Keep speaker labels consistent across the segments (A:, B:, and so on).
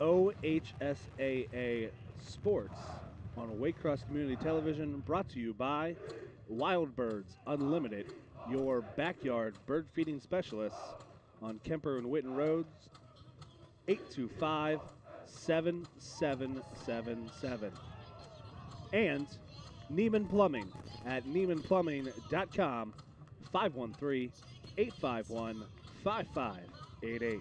A: OHSAA Sports on Waycross Community Television, brought to you by Wild Birds Unlimited, your backyard bird feeding specialists on Kemper and Witten Roads, 825-7777. And Neiman Plumbing at NeimanPlumbing.com, 513-851-5588.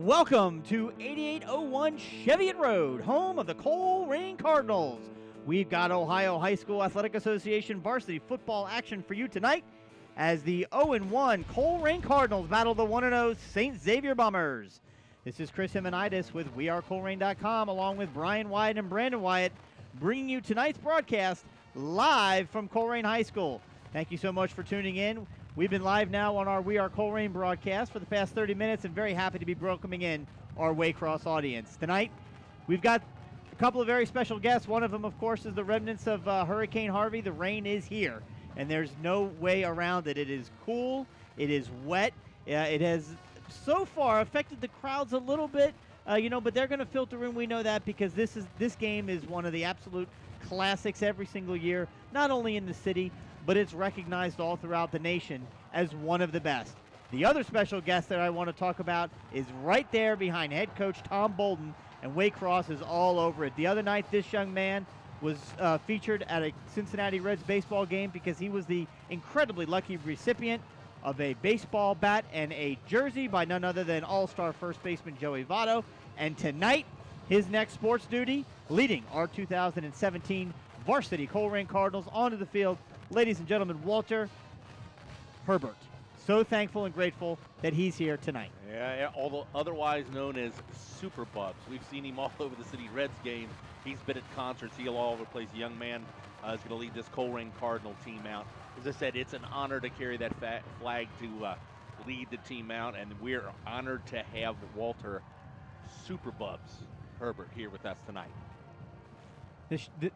B: Welcome to 8801 Cheviot Road, home of the Colerain Cardinals. We've got Ohio High School Athletic Association varsity football action for you tonight as the 0-1 Colerain Cardinals battle the 1-0 St. Xavier Bombers. This is Chris Himanitis with WeAreColerain.com along with Brian Wyatt and Brandon Wyatt, bringing you tonight's broadcast live from Colerain High School. Thank you so much for tuning in. We've been live now on our We Are Colerain broadcast for the past 30 minutes and very happy to be welcoming in our Waycross audience. Tonight, we've got a couple of very special guests. One of them, of course, is the remnants of Hurricane Harvey. The rain is here, and there's no way around it. It is cool. It is wet. It has so far affected the crowds a little bit, but they're going to filter in. We know that because this game is one of the absolute classics every single year, not only in the city, but it's recognized all throughout the nation as one of the best. The other special guest that I want to talk about is right there behind head coach Tom Bolden, and Waycross is all over it. The other night, this young man was featured at a Cincinnati Reds baseball game because he was the incredibly lucky recipient of a baseball bat and a jersey by none other than all-star first baseman Joey Votto. And tonight, his next sports duty, leading our 2017 varsity Colerain Cardinals onto the field, ladies and gentlemen, Walter Herbert. So thankful and grateful that he's here tonight.
C: Yeah, although otherwise known as Super Bubs. We've seen him all over the City Reds game. He's been at concerts. He'll all over the place. The young man is going to lead this Colerain Cardinal team out. As I said, it's an honor to carry that flag to lead the team out, and we're honored to have Walter Super Bubs Herbert here with us tonight.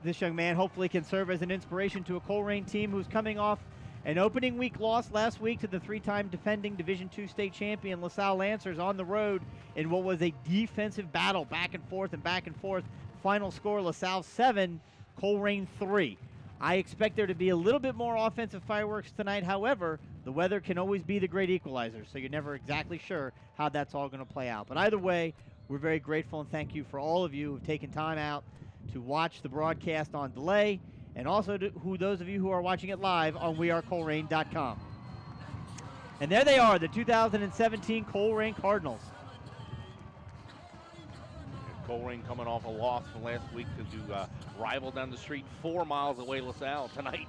B: This young man hopefully can serve as an inspiration to a Colerain team who's coming off an opening week loss last week to the three-time defending Division II state champion LaSalle Lancers on the road in what was a defensive battle, back and forth. Final score, LaSalle 7, Colerain 3. I expect there to be a little bit more offensive fireworks tonight. However, the weather can always be the great equalizer, so you're never exactly sure how that's all going to play out. But either way, we're very grateful and thank you for all of you who've taken time out to watch the broadcast on delay, and also to those of you who are watching it live on WeAreColerain.com. And there they are, the 2017 Colerain Cardinals.
C: Colerain coming off a loss from last week to rival down the street 4 miles away, LaSalle. Tonight,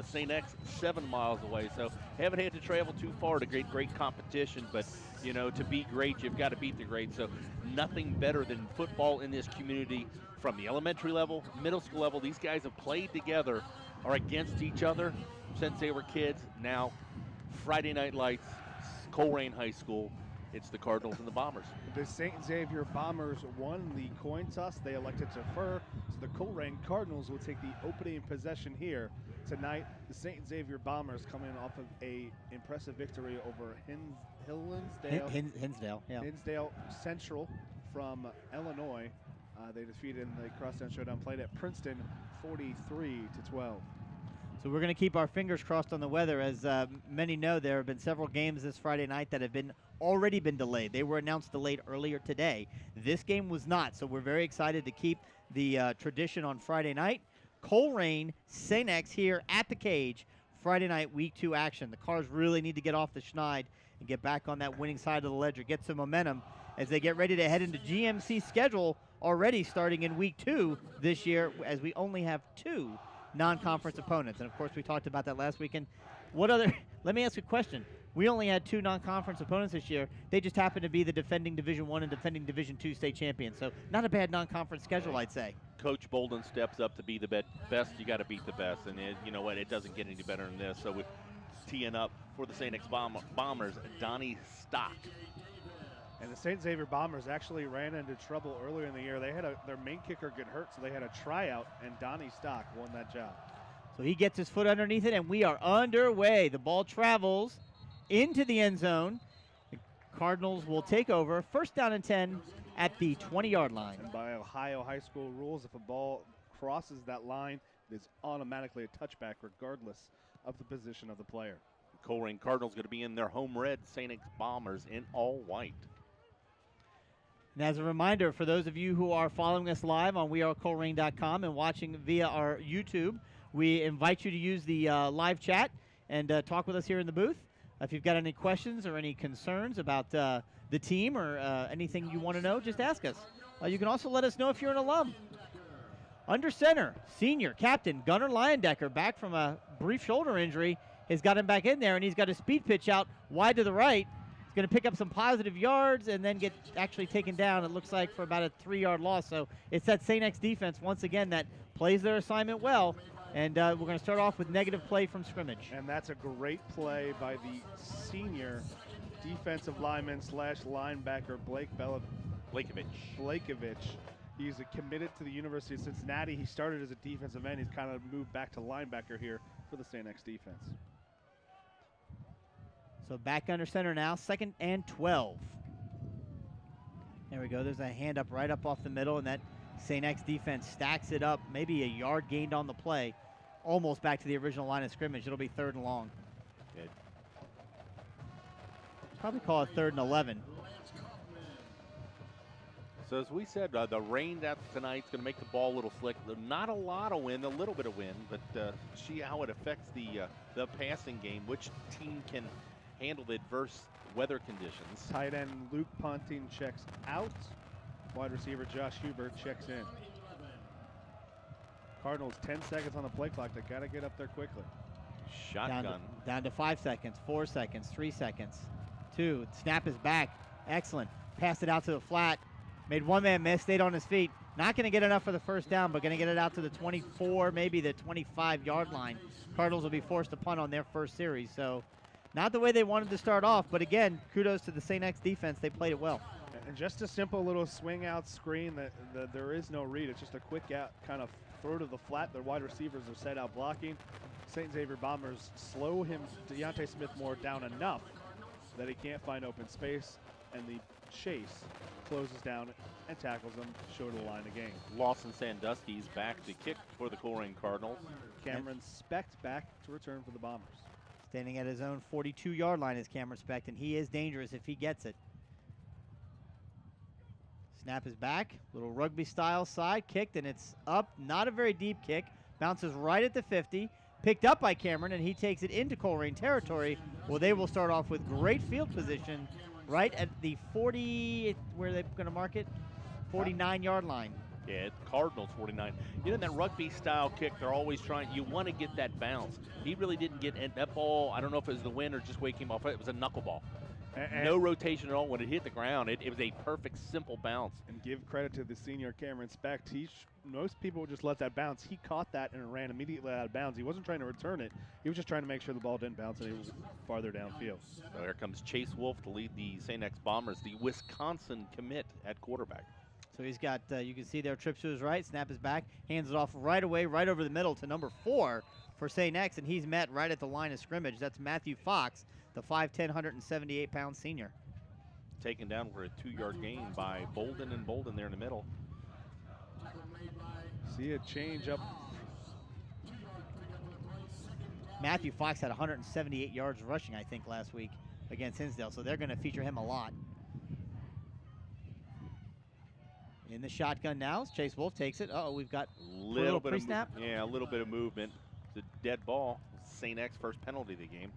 C: St. X 7 miles away. So haven't had to travel too far to great competition. But, to be great, you've got to beat the great. So nothing better than football in this community from the elementary level, middle school level. These guys have played together or against each other since they were kids. Now, Friday Night Lights, Colerain High School. It's the Cardinals and the Bombers.
A: The St. Xavier Bombers won the coin toss. They elected to defer, so the Colerain Cardinals will take the opening possession here tonight. The St. Xavier Bombers coming off of a impressive victory over Hinsdale Central from Illinois. They defeated in the Crosstown Showdown, played at Princeton 43-12.
B: So we're going to keep our fingers crossed on the weather. As many know, there have been several games this Friday night that have already been delayed. They were announced delayed earlier today. This game was not, so we're very excited to keep the tradition on Friday night. Colerain, St. X here at the Cage, Friday night, Week 2 action. The Cars really need to get off the schneid and get back on that winning side of the ledger, get some momentum as they get ready to head into GMC schedule already starting in Week 2 this year, as we only have 2 non-conference opponents. And, of course, we talked about that last weekend. What other – let me ask a question. We only had 2 non-conference opponents this year. They just happened to be the defending Division I and defending Division II state champions. So not a bad non-conference schedule, I'd say.
C: Coach Bolden steps up to be the best. You got to beat the best. And you know what? It doesn't get any better than this. So we're teeing up for the St. X Bombers, Donnie Stock.
A: And the St. Xavier Bombers actually ran into trouble earlier in the year. They had their main kicker get hurt, so they had a tryout, and Donnie Stock won that job.
B: So he gets his foot underneath it, and we are underway. The ball travels into the end zone. The Cardinals will take over. First down and 10 at the 20-yard line.
A: And by Ohio high school rules, if a ball crosses that line, it is automatically a touchback regardless of the position of the player.
C: Colerain Cardinals going to be in their home red, St. X Bombers in all white.
B: And as a reminder, for those of you who are following us live on wearecolerain.com and watching via our YouTube, we invite you to use the live chat and talk with us here in the booth. If you've got any questions or any concerns about the team or anything you want to know, just ask us. You can also let us know if you're an alum. Under center, senior captain Gunnar Leyendecker, back from a brief shoulder injury, has got him back in there, and he's got a speed pitch out wide to the right. He's going to pick up some positive yards and then get actually taken down, it looks like, for about a 3-yard loss. So it's that St. X defense, once again, that plays their assignment well. And we're going to start off with negative play from scrimmage.
A: And that's a great play by the senior defensive lineman / linebacker Blakeovich. He's committed to the University of Cincinnati. He started as a defensive end. He's kind of moved back to linebacker here for the St. X defense.
B: So back under center now, 2nd and 12. There we go. There's a hand up right up off the middle, and that St. X defense stacks it up. Maybe a yard gained on the play. Almost back to the original line of scrimmage. It'll be 3rd and long.
C: Good.
B: Probably call it 3rd and 11.
C: So as we said, the rain that tonight's going to make the ball a little slick. Not a lot of wind, a little bit of wind, but see how it affects the passing game. Which team can handle the adverse weather conditions?
A: Tight end Luke Ponting checks out. Wide receiver Josh Huber checks in. Cardinals 10 seconds on the play clock. They got to get up there quickly.
C: Shotgun.
B: Down to 5 seconds, 4 seconds, 3 seconds, 2. Snap is back. Excellent. Passed it out to the flat. Made one man miss, stayed on his feet. Not going to get enough for the first down, but going to get it out to the 24, maybe the 25-yard line. Cardinals will be forced to punt on their first series. So not the way they wanted to start off, but again, kudos to the St. X defense. They played it well.
A: And just a simple little swing out screen that there is no read. It's just a quick out kind of throw to the flat. Their wide receivers are set out blocking. St. Xavier Bombers slow Deontay Smith Moore down enough that he can't find open space, and the chase closes down and tackles him short of the line of game.
C: Lawson Sandusky's back to kick for the Colerain Cardinals.
A: Cameron Specht back to return for the Bombers.
B: Standing at his own 42-yard line is Cameron Specht, and he is dangerous if he gets it. Snap is back, little rugby-style side, kicked, and it's up. Not a very deep kick. Bounces right at the 50. Picked up by Cameron, and he takes it into Colerain territory. Well, they will start off with great field position right at the 40, where are they going to mark it? 49-yard line.
C: Yeah, Cardinals 49. You know, that rugby-style kick, they're always trying. You want to get that bounce. He really didn't get that ball. I don't know if it was the wind or just where it came off. It was a knuckleball. No rotation at all. When it hit the ground, it was a perfect, simple bounce.
A: And give credit to the senior Cameron Specht. Most people would just let that bounce. He caught that and ran immediately out of bounds. He wasn't trying to return it. He was just trying to make sure the ball didn't bounce any farther downfield.
C: So here comes Chase Wolf to lead the St. X Bombers, the Wisconsin commit at quarterback.
B: So he's got, you can see there, trips to his right, snap is back, hands it off right away, right over the middle to number 4 for St. X, and he's met right at the line of scrimmage. That's Matthew Fox, the 5'10", 178-pound senior.
C: Taken down for a 2-yard gain by Bolden and Bolden there in the middle.
A: See a change up.
B: Matthew Fox had 178 yards rushing, I think, last week against Hinsdale, so they're going to feature him a lot. In the shotgun now, Chase Wolf takes it. Uh-oh, we've got a little pre-snap.
C: Yeah, a little bit of movement. It's a dead ball. St. X first penalty of the game.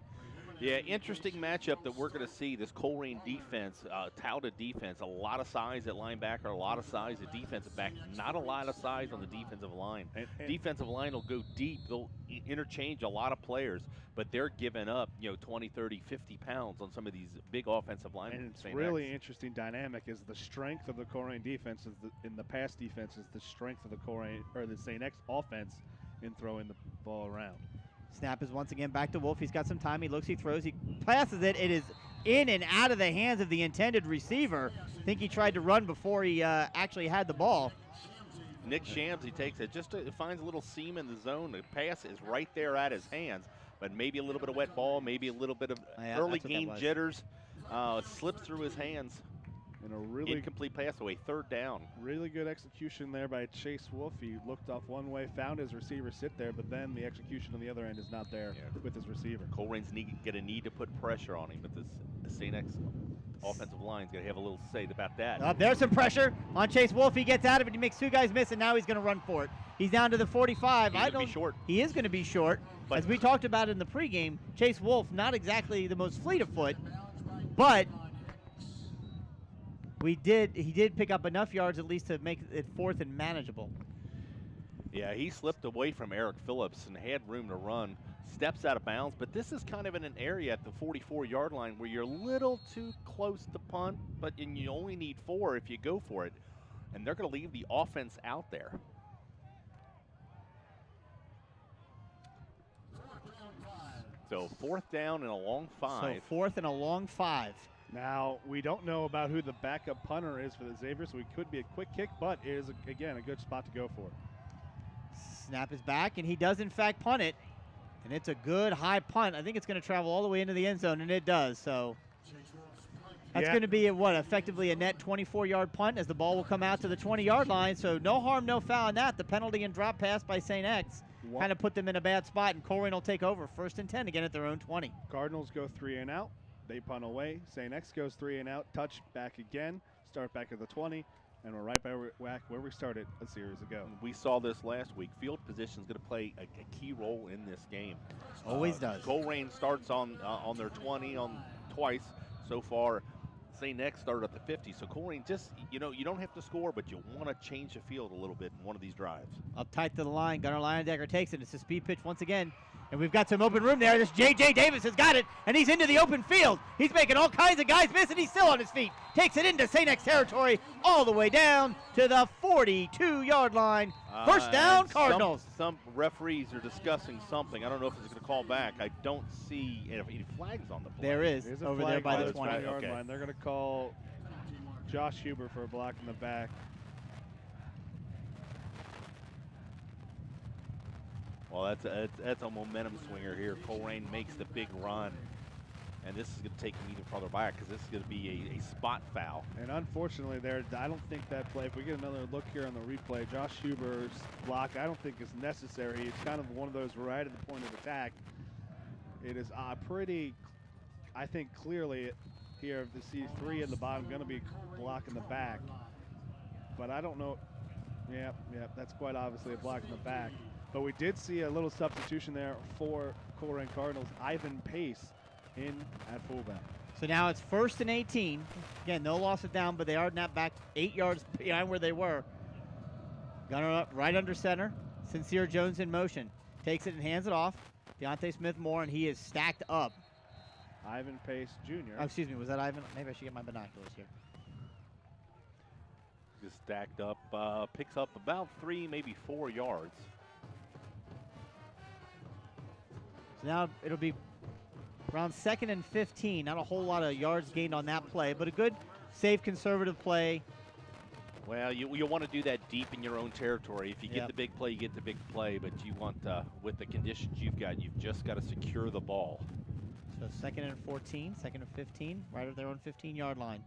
C: Yeah, interesting matchup that we're going to see. This Colerain defense, touted defense, a lot of size at linebacker, a lot of size at defensive back, not a lot of size on the defensive line.
A: And
C: Defensive line will go deep. They'll interchange a lot of players, but they're giving up, 20, 30, 50 pounds on some of these big offensive linemen.
A: And it's really interesting dynamic is the strength of the Colerain defense is in the pass defense is the strength of the Colerain or the St. X offense in throwing the ball around.
B: Snap is once again back to Wolf. He's got some time. He looks, he throws, he passes it. It is in and out of the hands of the intended receiver. I think he tried to run before he actually had the ball.
C: Nick Shams, he takes it, finds a little seam in the zone. The pass is right there at his hands, but maybe a little bit of wet ball, maybe a little bit of early game jitters. Slipped through his hands.
A: And a really
C: incomplete pass away, 3rd down.
A: Really good execution there by Chase Wolf. He looked off one way, found his receiver sit there, but then the execution on the other end is not there with his receiver.
C: Colerain's going to need to put pressure on him, but the St. X offensive line's going to have a little say about that.
B: There's some pressure on Chase Wolf. He gets out of it. He makes 2 guys miss, and now he's going to run for it. He's down to the 45.
C: He's going to be short.
B: He is going to be short. But as we talked about in the pregame, Chase Wolf, not exactly the most fleet of foot, but he did pick up enough yards at least to make it 4th and manageable.
C: Yeah, he slipped away from Eric Phillips and had room to run. Steps out of bounds, but this is kind of in an area at the 44-yard line where you're a little too close to punt, but you only need 4 if you go for it. And they're going to leave the offense out there. So 4th down and a long 5.
B: So 4th and a long 5.
A: Now, we don't know about who the backup punter is for the Xavier, so it could be a quick kick, but it is, again, a good spot to go for.
B: Snap is back, and he does, in fact, punt it. And it's a good high punt. I think it's going to travel all the way into the end zone, and it does. So that's going to be, effectively a net 24-yard punt as the ball will come out to the 20-yard line. So no harm, no foul in that. The penalty and drop pass by St. X kind of put them in a bad spot, and Colerain will take over 1st and 10 again at their own 20.
A: Cardinals go 3 and out. They punt away. St. X goes 3 and out. Touch back again. Start back at the 20. And we're right back where we started a series ago.
C: We saw this last week. Field position is going to play a key role in this game.
B: Always does.
C: Colerain starts on their 20 twice so far. St. X started at the 50. So Colerain just, you don't have to score, but you want to change the field a little bit in one of these drives.
B: Up tight to the line. Gunnar Leyendecker takes it. It's a speed pitch once again. And we've got some open room there. This J.J. Davis has got it, and he's into the open field. He's making all kinds of guys miss, and he's still on his feet. Takes it into St. X territory all the way down to the 42-yard line. 1st down, Cardinals.
C: Some referees are discussing something. I don't know if he's going to call back. I don't see any flags on the play.
B: There is,
A: There's a
B: over
A: flag
B: there by
A: on
B: the 20.
A: Yard line. They're going to call Josh Huber for a block in the back.
C: Well, that's a momentum swinger here. Colerain makes the big run, and this is going to take him even farther back because this is going to be a spot foul.
A: And unfortunately, I don't think that play, if we get another look here on the replay, Josh Huber's block, I don't think is necessary. It's kind of one of those right at the point of attack. It is pretty, I think, clearly here, the C3 in the bottom, going to be block in the back. But I don't know. Yeah, that's quite obviously a block in the back. But we did see a little substitution there for Colerain Cardinals. Ivan Pace in at fullback.
B: So now it's 1st and 18. Again, no loss of down, but they are now back 8 yards behind where they were. Gunner up right under center. Sincere Jones in motion. Takes it and hands it off. Deontay Smith-Moore, and he is stacked up.
A: Ivan Pace Jr.
B: Oh, excuse me, was that Ivan? Maybe I should get my binoculars here.
C: Just stacked up, picks up about 3, maybe 4 yards.
B: So now it'll be around 2nd and 15. Not a whole lot of yards gained on that play, but a good, safe, conservative play.
C: Well, you want to do that deep in your own territory. If you get the big play, you get the big play. But you want, with the conditions you've just got to secure the ball.
B: So 2nd and 14, 2nd and 15, right at their own 15-yard line.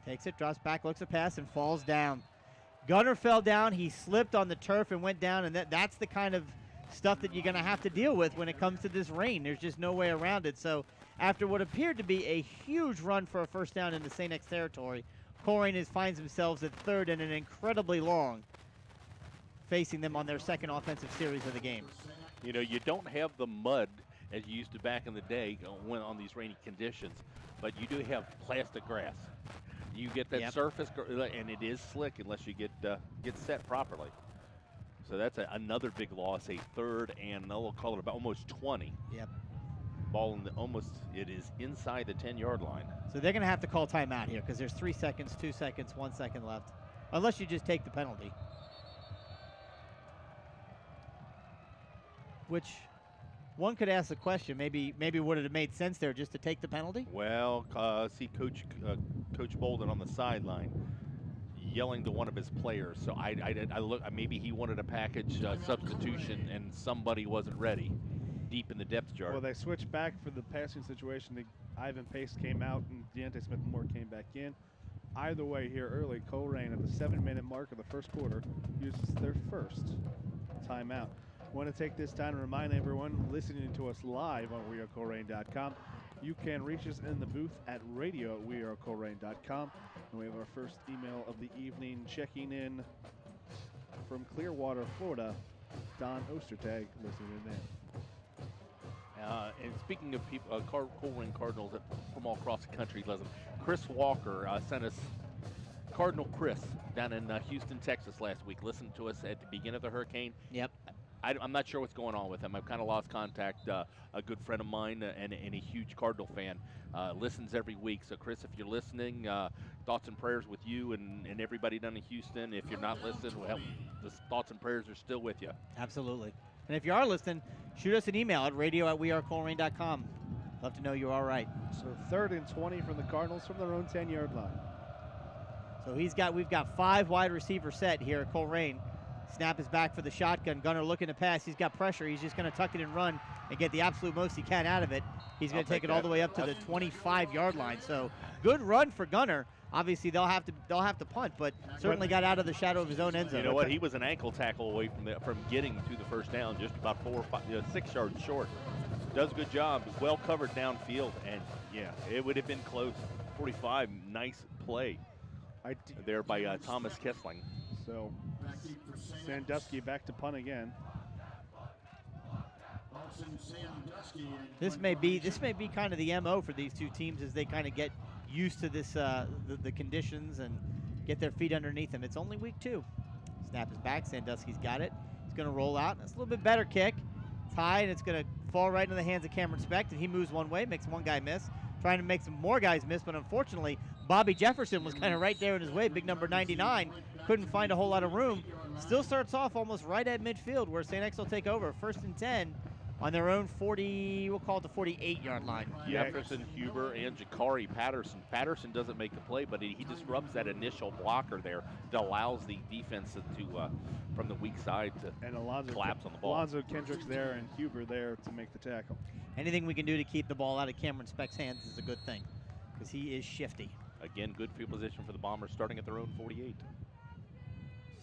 B: Takes it, drops back, looks a pass, and falls down. Gunner fell down. He slipped on the turf and went down, and that's the kind of stuff that you're going to have to deal with when it comes to this rain. There's just no way around it. So after what appeared to be a huge run for a 1st down into St. X territory, Colerain finds themselves at 3rd and an incredibly long, facing them on their 2nd offensive series of the game.
C: You don't have the mud as you used to back in the day when on these rainy conditions. But you do have plastic grass. You get that surface, and it is slick unless you get set properly. So that's another big loss, a third and we'll call it about almost 20.
B: Yep.
C: Ball in it is inside the 10-yard line.
B: So they're going to have to call timeout here because there's 3 seconds, 2 seconds, 1 second left. Unless you just take the penalty. Which one could ask the question, maybe would it have made sense there just to take the penalty?
C: Well, see Coach Bolden on the sideline yelling to one of his players. So I look, maybe he wanted a package substitution and somebody wasn't ready deep in the depth chart.
A: Well, they switched back for the passing situation. Ivan Pace came out and Deontay Smith-Moore came back in. Either way here early, Colerain at the 7-minute mark of the first quarter uses their first timeout. Want to take this time to remind everyone listening to us live on wearecolerain.com. You can reach us in the booth at radio@wearecolerain.com. And we have our first email of the evening checking in from Clearwater, Florida. Don Ostertag listening in.
C: And speaking of people, Colerain Cardinals from all across the country, Chris Walker sent us Cardinal Chris down in Houston, Texas last week. Listened to us at the beginning of the hurricane.
B: Yep.
C: I'm not sure what's going on with him. I've kind of lost contact. A good friend of mine and a huge Cardinal fan listens every week. So, Chris, if you're listening, thoughts and prayers with you and everybody down in Houston. If you're not listening, well, the thoughts and prayers are still with you.
B: Absolutely. And if you are listening, shoot us an email at radio@wearecolerain.com. Love to know you're all right.
A: So 3rd and 20 from the Cardinals from their own 10-yard line.
B: So we've got 5 wide receivers set here at Colerain. Snap is back for the shotgun. Gunner looking to pass. He's got pressure. He's just going to tuck it and run and get the absolute most he can out of it. He's going to take it all the way up to the 25-yard line. So good run for Gunner. Obviously, they'll have to punt, but certainly got out of the shadow of his own end zone.
C: You know what? He was an ankle tackle away from getting to the first down, just about 4 or 5, 6 yards short. Does a good job. Well covered downfield, and yeah, it would have been close. 45, nice play there by Thomas Kessling.
A: So Sandusky back to punt again.
B: This may be kind of the MO for these two teams as they kind of get used to this the conditions and get their feet underneath them. It's only week 2. Snap is back. Sandusky's got it. He's going to roll out. That's a little bit better kick. It's high, and it's going to fall right into the hands of Cameron Specht, and he moves one way, makes one guy miss. Trying to make some more guys miss, but unfortunately, Bobby Jefferson was kind of right there in his way. Big number 99. Couldn't find a whole lot of room. Still starts off almost right at midfield where St. X will take over. 1st and 10 on their own 40, we'll call it the 48-yard line.
C: Jefferson, Huber, and Jakari Patterson. Patterson doesn't make the play, but he disrupts that initial blocker there that allows the defense to from the weak side to collapse on the ball.
A: Alonzo Kendricks there and Huber there to make the tackle.
B: Anything we can do to keep the ball out of Cameron Specht's hands is a good thing because he is shifty.
C: Again, good field position for the Bombers starting at their own 48.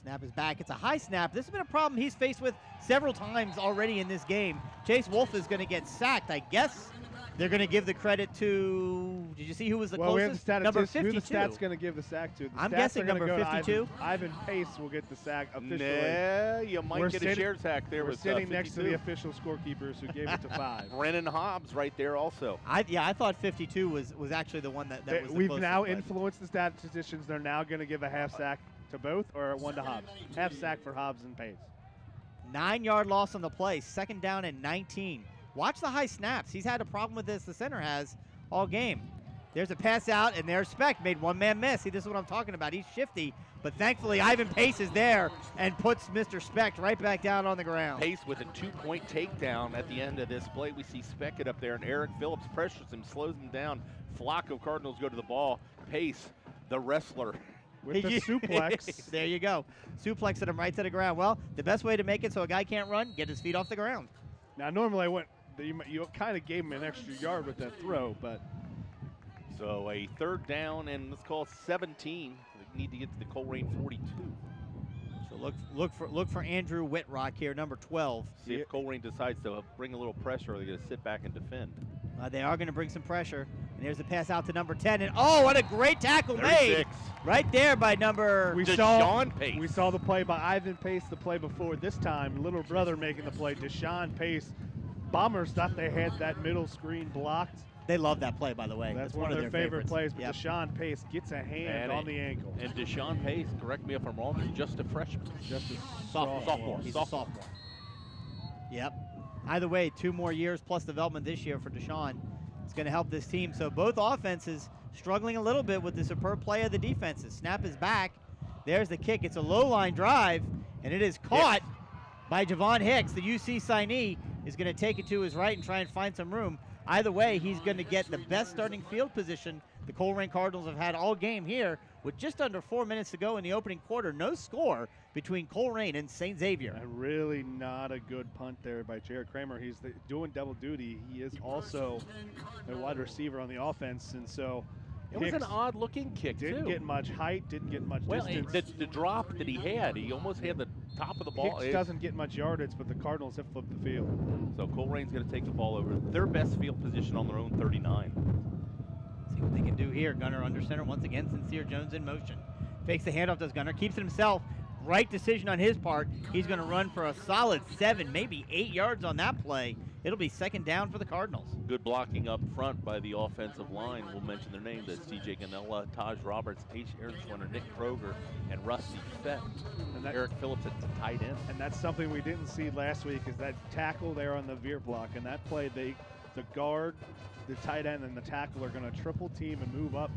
B: Snap is back. It's a high snap. This has been a problem he's faced with several times already in this game. Chase Wolf is going to get sacked. I guess they're going to give the credit to, did you see who was the closest?
A: We have the
B: number 52.
A: Who the stats going to give the sack to?
B: I'm guessing number 52.
A: Ivan Pace will get the sack officially.
C: Nah, you might get a shared sack there with 52.
A: We're sitting next to the official scorekeepers who gave it to 5.
C: Brennan Hobbs right there also.
B: I thought 52 was actually the one that was the
A: We've
B: closest,
A: now influenced the statisticians. They're now going to give a half sack to both or 1 to Hobbs. Half sack for Hobbs and Pace.
B: 9-yard loss on the play. 2nd down and 19. Watch the high snaps. He's had a problem with this. The center has all game. There's a pass out, and there's Specht. Made one man miss. See, this is what I'm talking about. He's shifty, but thankfully Ivan Pace is there and puts Mr. Specht right back down on the ground.
C: Pace with a 2-point takedown at the end of this play. We see Specht up there, and Eric Phillips pressures him, slows him down. Flock of Cardinals go to the ball. Pace, the wrestler.
A: With the suplex.
B: There you go. Suplexed him right to the ground. Well, the best way to make it so a guy can't run, get his feet off the ground.
A: Now, normally you kind of gave him an extra yard with that throw, but.
C: So a 3rd down and let's call it 17. We need to get to the Colerain 42.
B: So look for Andrew Whitrock here, number 12.
C: See if Colerain decides to bring a little pressure or they're going to sit back and defend.
B: They are going to bring some pressure. And there's the pass out to number 10. And oh, what a great tackle made. Right there by number
C: Deshaun Pace.
A: We saw the play by Ivan Pace the play before. This time, little brother making the play. Deshaun Pace Bombers thought they had that middle screen blocked.
B: They love that play, by the way.
A: That's one of their favorite plays, but
B: Yep.
A: Deshaun Pace gets a hand on the ankle.
C: And Deshaun Pace, correct me if I'm wrong, is just a freshman.
A: Just a
C: Sophomore.
B: He's a sophomore. Yep. Either way, 2 more years plus development this year for Deshaun. It's going to help this team. So both offenses struggling a little bit with the superb play of the defenses. Snap is back. There's the kick. It's a low-line drive, and it is caught by Javon Hicks. The UC signee is going to take it to his right and try and find some room. Either way, he's going to get the best starting field position the Colerain Cardinals have had all game here with just under 4 minutes to go in the opening quarter. No score between Colerain and St. Xavier.
A: Really not a good punt there by Jared Kramer. He's doing double duty. He is also a wide receiver on the offense, and so
C: it was an odd-looking kick,
A: didn't get much height, didn't get much distance.
C: The drop that he had, he almost had the top of the ball.
A: Hicks doesn't get much yardage, but the Cardinals have flipped the field.
C: So Colerain's going to take the ball over their best field position on their own 39.
B: See what they can do here. Gunner under center once again. Sincere Jones in motion. Fakes the handoff, does Gunner. Keeps it himself. Right decision on his part. He's going to run for a solid 7, maybe 8 yards on that play. It'll be second down for the Cardinals.
C: Good blocking up front by the offensive line. We'll mention their names. That's TJ Ganella, Taj Roberts, H. Aaronschwender, Nick Kroger, and Rusty Fett. And Eric Phillips at the tight end.
A: And that's something we didn't see last week is that tackle there on the veer block. And that play, the guard, the tight end, and the tackle are going to triple team and move up.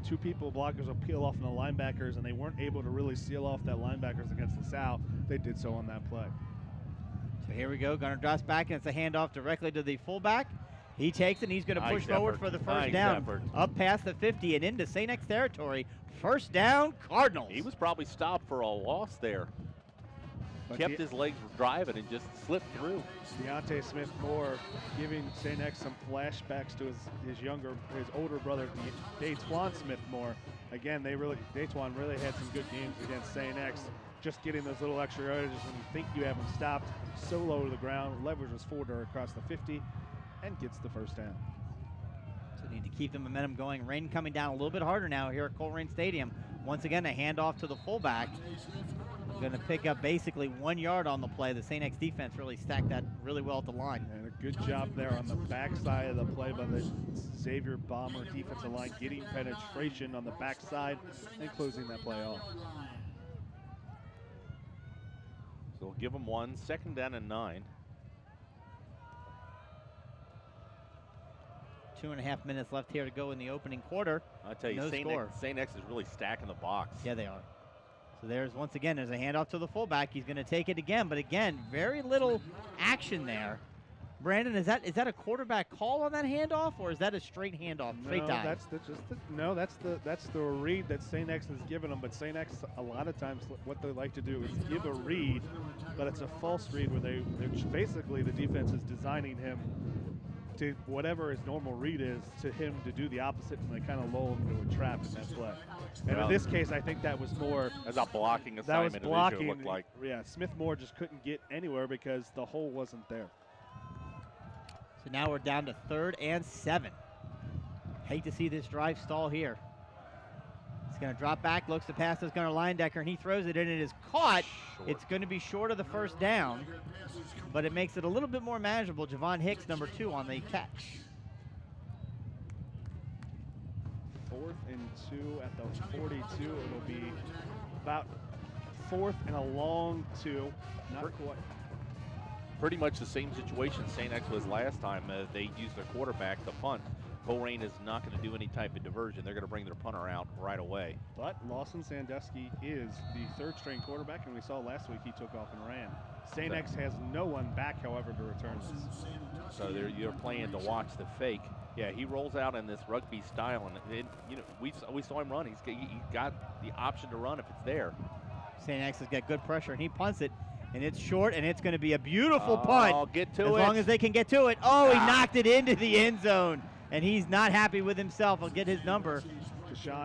A: 2 people, blockers will peel off on the linebackers, and they weren't able to really seal off that linebackers against LaSalle. They did so on that play.
B: So here we go. Gunner drops back, and it's a handoff directly to the fullback. He takes it, and he's going to push forward for the first down. Up past the 50 and into St. X territory. First down, Cardinals.
C: He was probably stopped for a loss there.
A: But
C: kept his legs driving and just slipped through.
A: Deontay Smith-Moore giving St. X some flashbacks to his older brother, Daytwan Smith-Moore. Again, Daytwan really had some good games against St. X. Just getting those little extra yardages when you think you have him stopped, so low to the ground, leverages forward across the 50, and gets the first down.
B: So need to keep the momentum going. Rain coming down a little bit harder now here at Colerain Stadium. Once again, a handoff to the fullback. Going to pick up basically 1 yard on the play. The St. X defense really stacked that really well at the line.
A: And a good job there on the backside of the play by the Xavier Bomber defensive line, getting penetration on the backside and closing that play off.
C: So we'll give them 1, second down and 9.
B: 2.5 minutes left here to go in the opening quarter.
C: I tell you, St. X is really stacking the box.
B: Yeah, they are. So there's a handoff to the fullback. He's going to take it again, but again, very little action there. Brandon, is that a quarterback call on that handoff, or is that a straight handoff, straight dive?
A: That's the read that St. X has given them. But St. X, a lot of times, what they like to do is give a read, but it's a false read where they're basically the defense is designing him to whatever his normal read is to him to do the opposite, and they kind of lull him into a trap in that play. And in this case, I think that was more
C: as a blocking assignment.
A: That was blocking.
C: It looked like.
A: Yeah, Smith-Moore just couldn't get anywhere because the hole wasn't there.
B: So now we're down to 3rd and 7. Hate to see this drive stall here. He's going to drop back, looks to pass this Gunner Linedecker, and he throws it in. It is caught. Short. It's going to be short of the first down, but it makes it a little bit more manageable. Javon Hicks, number 2, on the catch.
A: 4th and 2 at the 42. It'll be about 4th and a long 2. Not quite.
C: Pretty much the same situation St. X was last time. They used their quarterback to punt. Colerain is not going to do any type of diversion. They're going to bring their punter out right away.
A: But Lawson Sandusky is the 3rd-string quarterback, and we saw last week he took off and ran. St. X has no one back, however, to return this.
C: So you're playing to watch the fake. Yeah, he rolls out in this rugby style, and we saw him run. He got the option to run if it's there.
B: St. X has got good pressure, and he punts it. And it's short, and it's going to be a beautiful punt.
C: Get to
B: as long as they can get to it. Oh, he knocked it into the end zone, and he's not happy with himself. I'll get his number.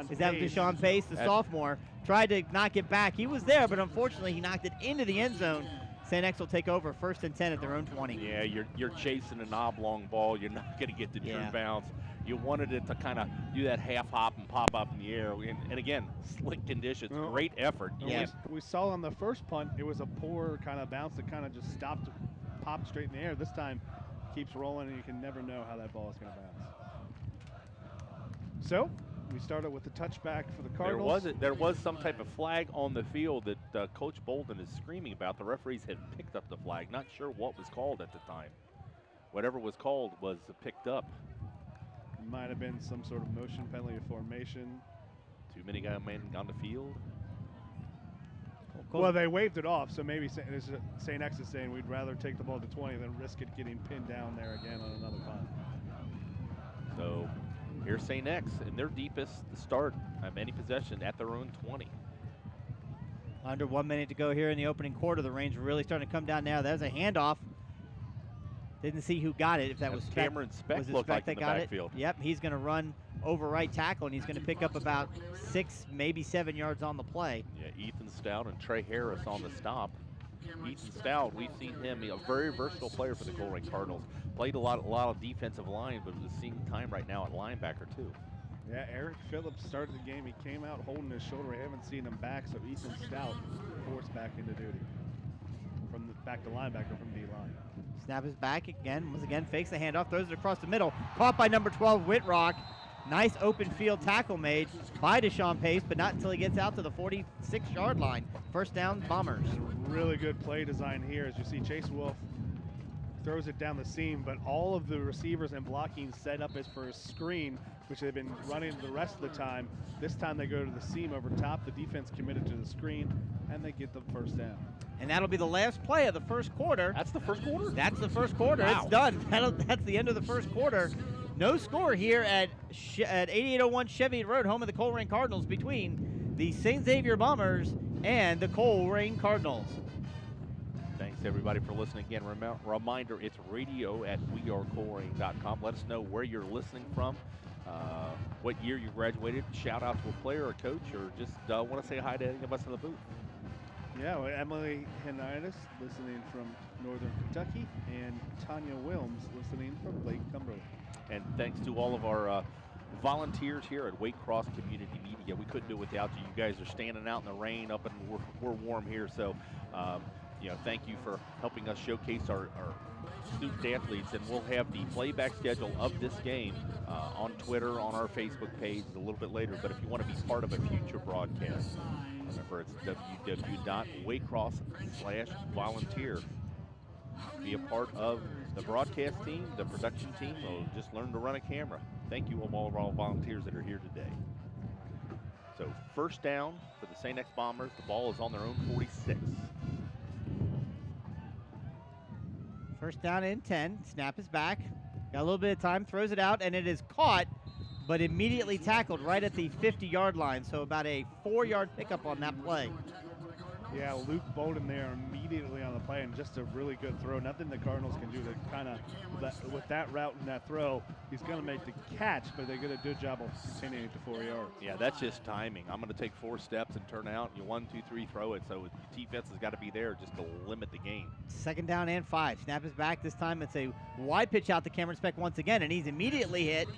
B: Is that Deshaun Pace, the sophomore? Tried to knock it back. He was there, but unfortunately, he knocked it into the end zone. St. X will take over 1st and 10 at their own 20.
C: Yeah, you're chasing an oblong ball. You're not going to get the true bounce. You wanted it to kind of do that half hop and pop up in the air. And again, slick conditions, great effort.
A: Yeah. We saw on the first punt, it was a poor kind of bounce that kind of just stopped popped straight in the air. This time keeps rolling, and you can never know how that ball is going to bounce. So we started with the touchback for the Cardinals.
C: There was some type of flag on the field that Coach Bolden is screaming about. The referees had picked up the flag. Not sure what was called at the time. Whatever was called was picked up.
A: Might have been some sort of motion penalty or formation.
C: Too many men on the field.
A: Well, they waved it off, so maybe St. X is saying we'd rather take the ball to 20 than risk it getting pinned down there again on another punt.
C: So here's St. X in their deepest start of any possession at their own 20.
B: Under 1 minute to go here in the opening quarter. The Rains really starting to come down now. There's a handoff. Didn't see who got it. If that was
C: Cameron Speck looked like in the backfield.
B: Yep, he's going to run over right tackle, and he's going to pick up about 6, maybe 7 yards on the play.
C: Yeah, Ethan Stout and Trey Harris on the stop. Ethan Stout, we've seen him, a very versatile player for the Colerain Cardinals. Played a lot of defensive line, but was seeing time right now at linebacker too.
A: Yeah, Eric Phillips started the game. He came out holding his shoulder. I haven't seen him back, so Ethan Stout forced back into duty. Back to linebacker from D-line.
B: Snap is back again. Once again, fakes the handoff, throws it across the middle. Caught by number 12, Whitrock. Nice open field tackle made by Deshaun Pace, but not until he gets out to the 46-yard line. First down, Bombers.
A: Really good play design here. As you see, Chase Wolf throws it down the seam, but all of the receivers and blocking set up as for a screen, which they've been running the rest of the time. This time they go to the seam over top. The defense committed to the screen, and they get the first down.
B: And that'll be the last play of the first quarter.
C: That's the first quarter?
B: That's the first quarter.
C: Wow.
B: It's done. That's the end of the first quarter. No score here at 8801 Chevy Road, home of the Colerain Cardinals, between the St. Xavier Bombers and the Colerain Cardinals.
C: Thanks, everybody, for listening again. Reminder, it's radio@wearecolerain.com. Let us know where you're listening from, what year you graduated. Shout out to a player or coach, or just want to say hi to any of us in the booth.
A: Yeah, well, Emily Henitis listening from Northern Kentucky, and Tanya Wilms listening from Lake Cumberland.
C: And thanks to all of our volunteers here at Waycross Community Media. We couldn't do it without you. You guys are standing out in the rain up, and we're warm here. So, thank you for helping us showcase our student athletes. And we'll have the playback schedule of this game on Twitter, on our Facebook page a little bit later. But if you want to be part of a future broadcast, remember it's www.waycross.com/volunteer. Be a part of the broadcast team, the production team, or just learn to run a camera. Thank you all of our volunteers that are here today. So first down for the St. X Bombers. The ball is on their own 46.
B: First down and 10. Snap is back. Got a little bit of time. Throws it out, and it is caught, but immediately tackled right at the 50-yard line. So about a 4-yard pickup on that play.
A: Yeah, Luke Bolden there immediately on the play, and just a really good throw. Nothing the Cardinals can do to kind of, with that route and that throw, he's going to make the catch, but they did a good job of containing it to 4 yards.
C: Yeah, that's just timing. I'm going to take 4 steps and turn out. You 1, 2, 3, throw it. So the defense has got to be there just to limit the game.
B: Second down and 5. Snap is back. This time it's a wide pitch out to Cameron Speck once again, and he's immediately hit.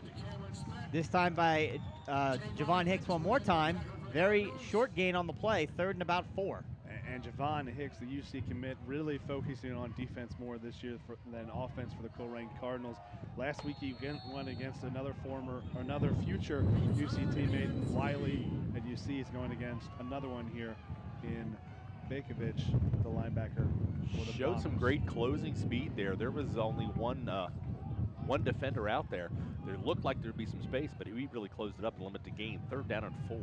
B: This time by Javon Hicks one more time. Very short gain on the play, 3rd and about 4.
A: And Javon Hicks, the UC commit, really focusing on defense more this year than offense for the Colerain Cardinals. Last week he went against another future UC teammate, Wiley at UC. He's going against another one here in Bakovich, the linebacker.
C: Showed some great closing speed there. There was only one defender out there. There looked like there'd be some space, but he really closed it up to limit the gain. 3rd down and 4.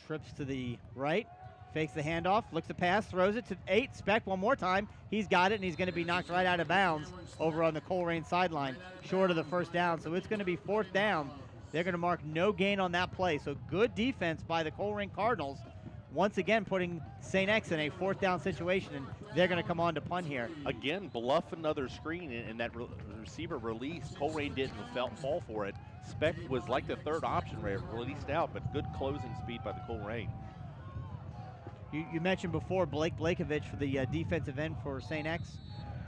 B: Trips to the right, fakes the handoff, looks the pass, throws it to 8. Speck one more time. He's got it, and he's going to be knocked right out of bounds over on the Colerain sideline, short of the first down. So it's going to be 4th down. They're going to mark no gain on that play. So good defense by the Colerain Cardinals, once again putting St. X in a 4th down situation, and they're going to come on to punt here.
C: Again, bluff another screen, and that receiver release. Colerain didn't fall for it. Speck was like the 3rd option, released out, but good closing speed by the Colerain.
B: You mentioned before Blake Blakovich for the defensive end for St. X,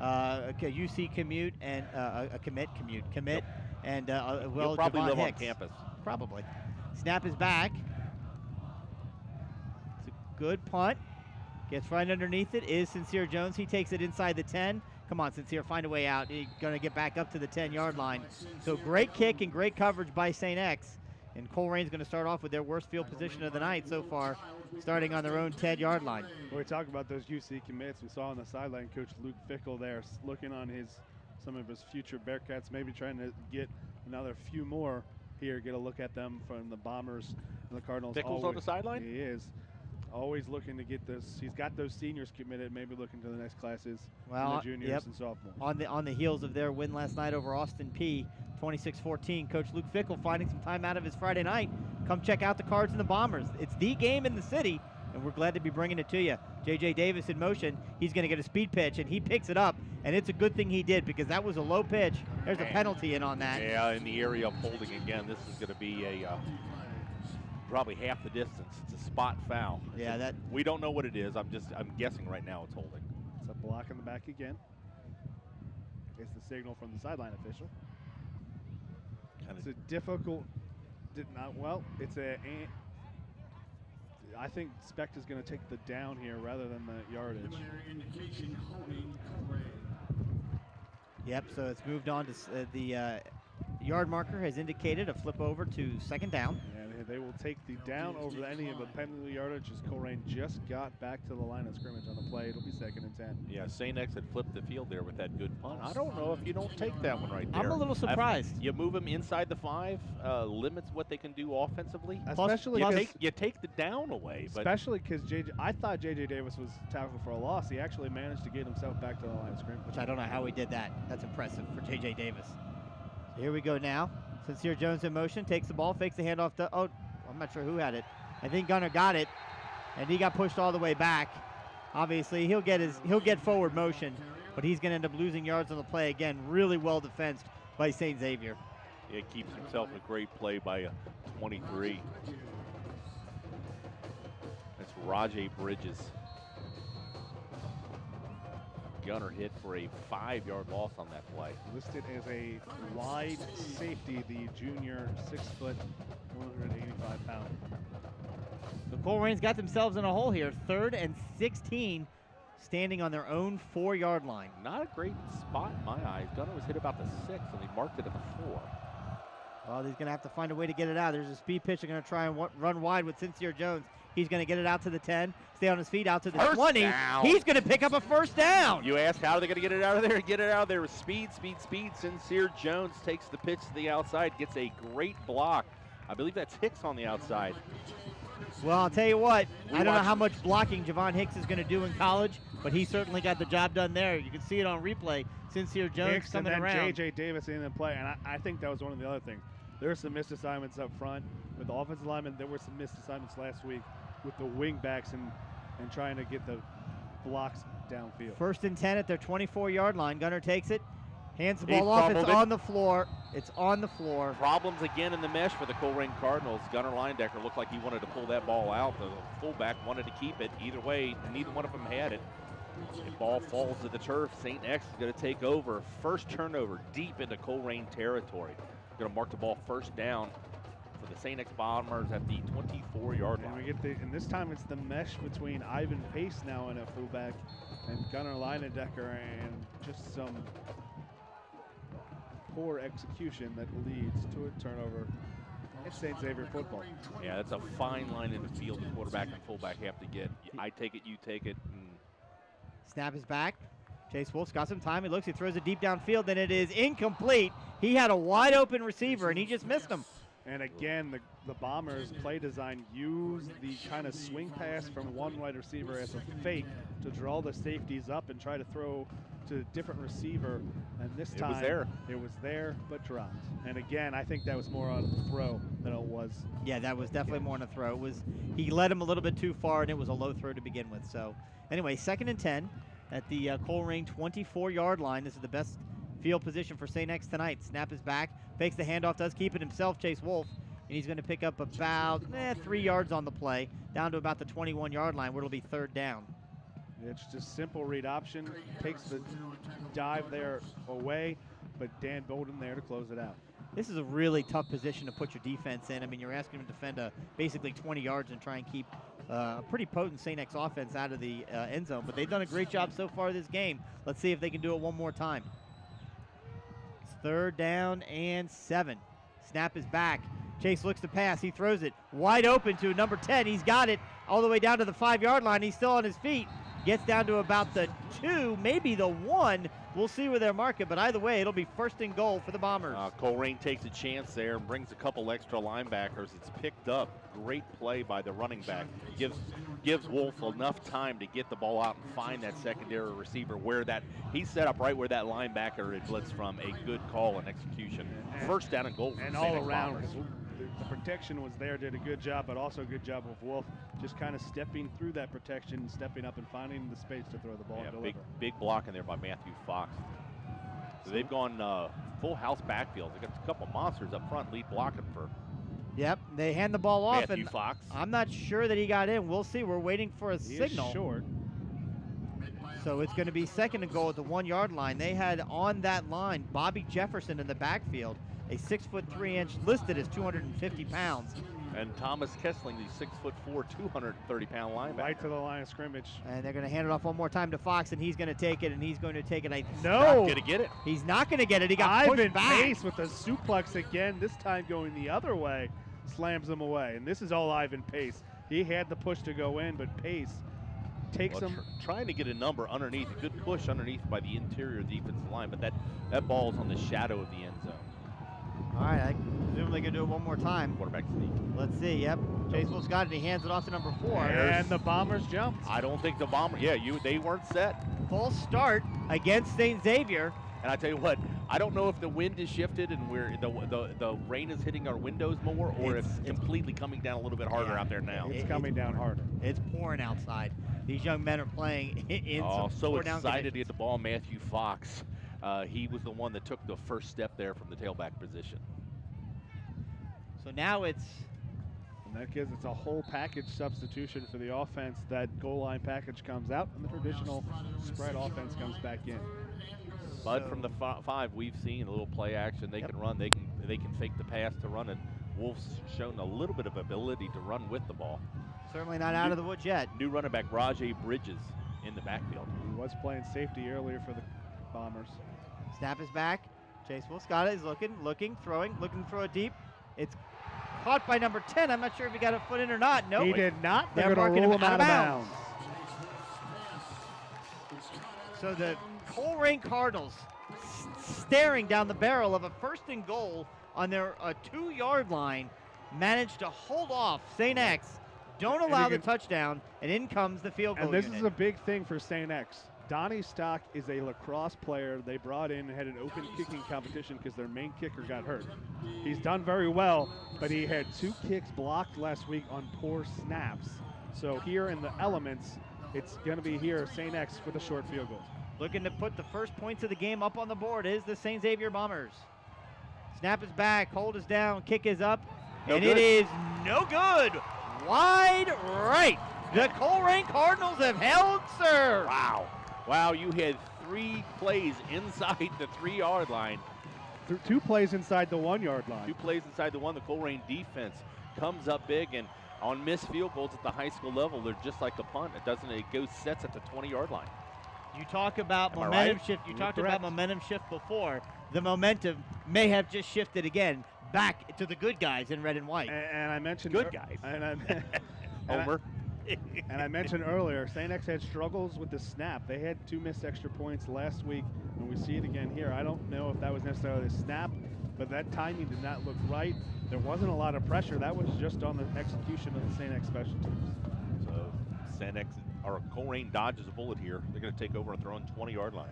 B: a UC commute and a commit, yep. And
C: he'll probably
B: Javon
C: live
B: Hicks.
C: on campus.
B: Probably. Snap is back. It's a good punt. Gets right underneath it is Sincere Jones. He takes it inside the 10. Come on, Sincere, find a way out. He's going to get back up to the 10-yard line. So great kick and great coverage by St. X. And Colerain's going to start off with their worst field position of the night so far, starting on their own 10-yard line.
A: When we talk about those UC commits, we saw on the sideline Coach Luke Fickle there looking on some of his future Bearcats, maybe trying to get another few more here, get a look at them from the Bombers and the Cardinals.
C: Fickle's on the sideline?
A: He is. Always looking to get this. He's got those seniors committed, maybe looking to the next classes, the juniors and sophomores.
B: On the heels of their win last night over Austin P, 26-14, Coach Luke Fickle finding some time out of his Friday night. Come check out the Cards and the Bombers. It's the game in the city, and we're glad to be bringing it to you. J.J. Davis in motion. He's going to get a speed pitch, and he picks it up, and it's a good thing he did because that was a low pitch. There's a penalty in on that.
C: Yeah, in the area of holding again. This is going to be a probably half the distance. It's a spot foul.
B: Yeah,
C: we don't know what it is. I'm guessing right now it's holding.
A: It's a block in the back again. It's the signal from the sideline official. It's a difficult. I think Specht is going to take the down here rather than the yardage.
B: Yep. So it's moved on to the yard marker has indicated a flip over to second down.
A: And they will take the down over any of the penalty yardage as Colerain just got back to the line of scrimmage on the play. It'll be 2nd and 10.
C: Yeah, St. X had flipped the field there with that good punt. I don't know if you don't take that one right there.
B: I'm a little surprised.
C: You move them inside the 5, limits what they can do offensively.
A: Especially
C: you take the down away.
A: Especially because I thought J.J. Davis was tackled for a loss. He actually managed to get himself back to the line of scrimmage.
B: Which I don't know how he did that. That's impressive for J.J. Davis. So here we go now. Sincere Jones in motion, takes the ball, fakes the handoff to, I'm not sure who had it. I think Gunner got it, and he got pushed all the way back. Obviously, he'll get forward motion, but he's going to end up losing yards on the play again. Really well defensed by St. Xavier.
C: Yeah, keeps himself a great play by 23. That's Rajay Bridges. Gunner hit for a 5-yard loss on that play.
A: Listed as a wide safety, the junior 6 foot, 185 pound.
B: The Colerain's got themselves in a hole here. 3rd and 16, standing on their own 4-yard line.
C: Not a great spot in my eyes. Gunner was hit about the 6, and he marked it at the 4.
B: Well, he's going to have to find a way to get it out. There's a speed pitch. They're going to try and run wide with Sincere Jones. He's going to get it out to the 10, stay on his feet out to the 20.
C: Down.
B: He's going to pick up a first down.
C: You asked how are they going to get it out of there? Get it out of there with speed. Sincere Jones takes the pitch to the outside, gets a great block. I believe that's Hicks on the outside.
B: Well, I'll tell you what, I don't know how much blocking Javon Hicks is going to do in college, but he certainly got the job done there. You can see it on replay. Sincere Jones
A: Hicks
B: coming
A: and then
B: around.
A: J.J. Davis in the play, and I think that was one of the other things. There were some missed assignments up front with the offensive linemen. There were some missed assignments last week with the wing backs and trying to get the blocks downfield.
B: 1st and 10 at their 24-yard line. Gunner takes it, hands the ball off. It's on the floor. It's on the floor.
C: Problems again in the mesh for the Colerain Cardinals. Gunner Linedecker looked like he wanted to pull that ball out. The fullback wanted to keep it. Either way, neither one of them had it. The ball falls to the turf. St. X is going to take over. First turnover deep into Colerain territory. Going to mark the ball first down for the St. X Bombers at the 24-yard line.
A: And this time it's the mesh between Ivan Pace now in a fullback and Gunner Linedecker, and just some poor execution that leads to a turnover. It's St. Xavier football.
C: Yeah, that's a fine line in the field the quarterback and fullback have to get. I take it, you take it.
B: Snap is back. Chase Wolf's got some time. He looks, he throws it deep downfield, and it is incomplete. He had a wide open receiver, and he just missed him.
A: And again, the Bombers' play design used the kind of swing pass from one wide receiver as a fake to draw the safeties up and try to throw to a different receiver. And this time, it was there, but dropped. And again, I think that was more on a throw than it was.
B: Yeah, that was definitely more on a throw. He led him a little bit too far, and it was a low throw to begin with. So anyway, 2nd and 10 at the Colerain 24-yard line. This is the best field position for St. X tonight. Snap is back, fakes the handoff, does keep it himself, Chase Wolf, and he's going to pick up about 3 yards on the play, down to about the 21-yard line, where it'll be 3rd down.
A: It's just simple read option, takes the dive there away, but Dan Bolden there to close it out.
B: This is a really tough position to put your defense in. I mean, you're asking him to defend basically 20 yards and try and keep a pretty potent St. X offense out of the end zone, but they've done a great job so far this game. Let's see if they can do it one more time. It's 3rd down and 7. Snap is back. Chase looks to pass. He throws it wide open to number 10. He's got it all the way down to the 5-yard line. He's still on his feet. Gets down to about the 2, maybe the 1. We'll see where they're marking, but either way, it'll be 1st and goal for the Bombers.
C: Colerain takes a chance there and brings a couple extra linebackers. It's picked up. Great play by the running back. Gives Wolf enough time to get the ball out and find that secondary receiver where he's set up right where that linebacker had blitzed from. A good call and execution. 1st down and goal.
A: And all around, the protection was there, did a good job, but also a good job of Wolf just kind of stepping through that protection, stepping up and finding the space to throw the ball and deliver.
C: Big block in there by Matthew Fox. So they've gone full house backfield. They got a couple monsters up front, lead blocking for.
B: Yep, they hand the ball off,
C: Matthew
B: and
C: Fox.
B: I'm not sure that he got in. We'll see. We're waiting for a signal.
A: Is short.
B: So it's going to be 2nd and goal at the 1-yard line. They had on that line Bobby Jefferson in the backfield, a 6'3" listed as 250 pounds.
C: And Thomas Kessling, the 6'4", 230-pound linebacker.
A: Right to the line of scrimmage.
B: And they're going to hand it off one more time to Fox, and he's going to take it, and he's going to take it.
A: No.
C: Not going to get it.
B: He's not going to get it. He got pushed back.
A: Ivan Pace with a suplex again, this time going the other way, slams him away. And this is all Ivan Pace. He had the push to go in, but Pace takes him.
C: Trying to get a number underneath. A good push underneath by the interior defensive line, but that ball's on the shadow of the end zone.
B: All right, I presume they can do it one more time.
C: Quarterback sneak.
B: Let's see, yep. Chase Wolf's got it, he hands it off to number 4.
A: And the Bombers jumped.
C: I don't think the Bombers, they weren't set.
B: Full start against St. Xavier.
C: And I tell you what, I don't know if the wind has shifted and the rain is hitting our windows more, or it's completely coming down a little bit harder out there now.
A: It's coming down harder.
B: It's pouring outside. These young men are playing in some
C: so
B: down
C: excited to
B: conditions.
C: get the ball. Matthew Fox, he was the one that took the first step there from the tailback position.
B: So now it's
A: And that gives it's a whole package substitution for the offense. That goal line package comes out, and the traditional spread offense comes back in.
C: Bud from the 5, we've seen a little play action. They can run. They can fake the pass to run it. Wolves shown a little bit of ability to run with the ball.
B: certainly not out of the woods yet.
C: New running back Rajay Bridges in the backfield.
A: He was playing safety earlier for the Bombers.
B: Snap is back. Chase Wolf got it. He's looking, throwing, looking to throw it deep. It's caught by number 10. I'm not sure if he got a foot in or not. No,
A: He did not.
B: They're
A: They're going to
B: marking
A: rule
B: him
A: him out of bounds.
B: So the Colerain Cardinals staring down the barrel of a 1st and goal on their 2-yard line, managed to hold off St. X, don't allow the touchdown, and in comes the field goal
A: And this
B: unit.
A: is a big thing for St. X. Donnie Stock is a lacrosse player they brought in and had an open kicking competition because their main kicker got hurt. He's done very well, but he had 2 kicks blocked last week on poor snaps. So here in the elements, it's going to be here St. X with a short field goal.
B: Looking to put the first points of the game up on the board is the St. Xavier Bombers. Snap is back, hold is down, kick is up, and it is no good. Wide right. The Colerain Cardinals have held serve.
C: Wow, you had 3 plays inside the 3-yard line.
A: 2 plays inside the 1-yard line.
C: 2 plays inside the 1. The Colerain defense comes up big, and on missed field goals at the high school level, they're just like the punt. It goes sets at the 20-yard line.
B: You talk about
C: Am I
B: momentum
C: right?
B: shift. You
A: You're
B: talked
A: correct.
B: about momentum shift before. The momentum may have just shifted again back to the good guys in red and white.
A: And I mentioned
C: Good guys. Homer.
A: And I mentioned earlier, St. X had struggles with the snap. They had 2 missed extra points last week, and we see it again here. I don't know if that was necessarily a snap, but that timing did not look right. There wasn't a lot of pressure. That was just on the execution of the St. X special teams.
C: So St. X, or Colerain dodges a bullet here. They're going to take over and throw on 20-yard line.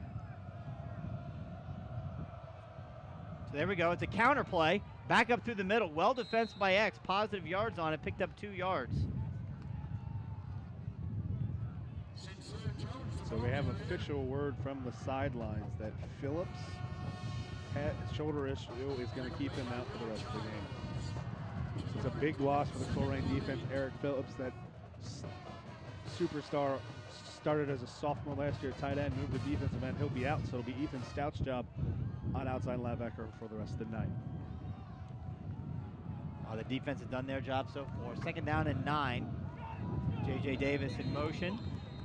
B: So there we go. It's a counter play. Back up through the middle. Well defensed by X. Positive yards on it. Picked up 2 yards.
A: So we have official word from the sidelines that Phillips' shoulder issue is going to keep him out for the rest of the game. So it's a big loss for the Colerain defense. Eric Phillips, that superstar, started as a sophomore last year, tight end, moved to defensive end. He'll be out, so it'll be Ethan Stout's job on outside linebacker for the rest of the night.
B: Oh, the defense has done their job so far. 2nd down and 9. J.J. Davis in motion.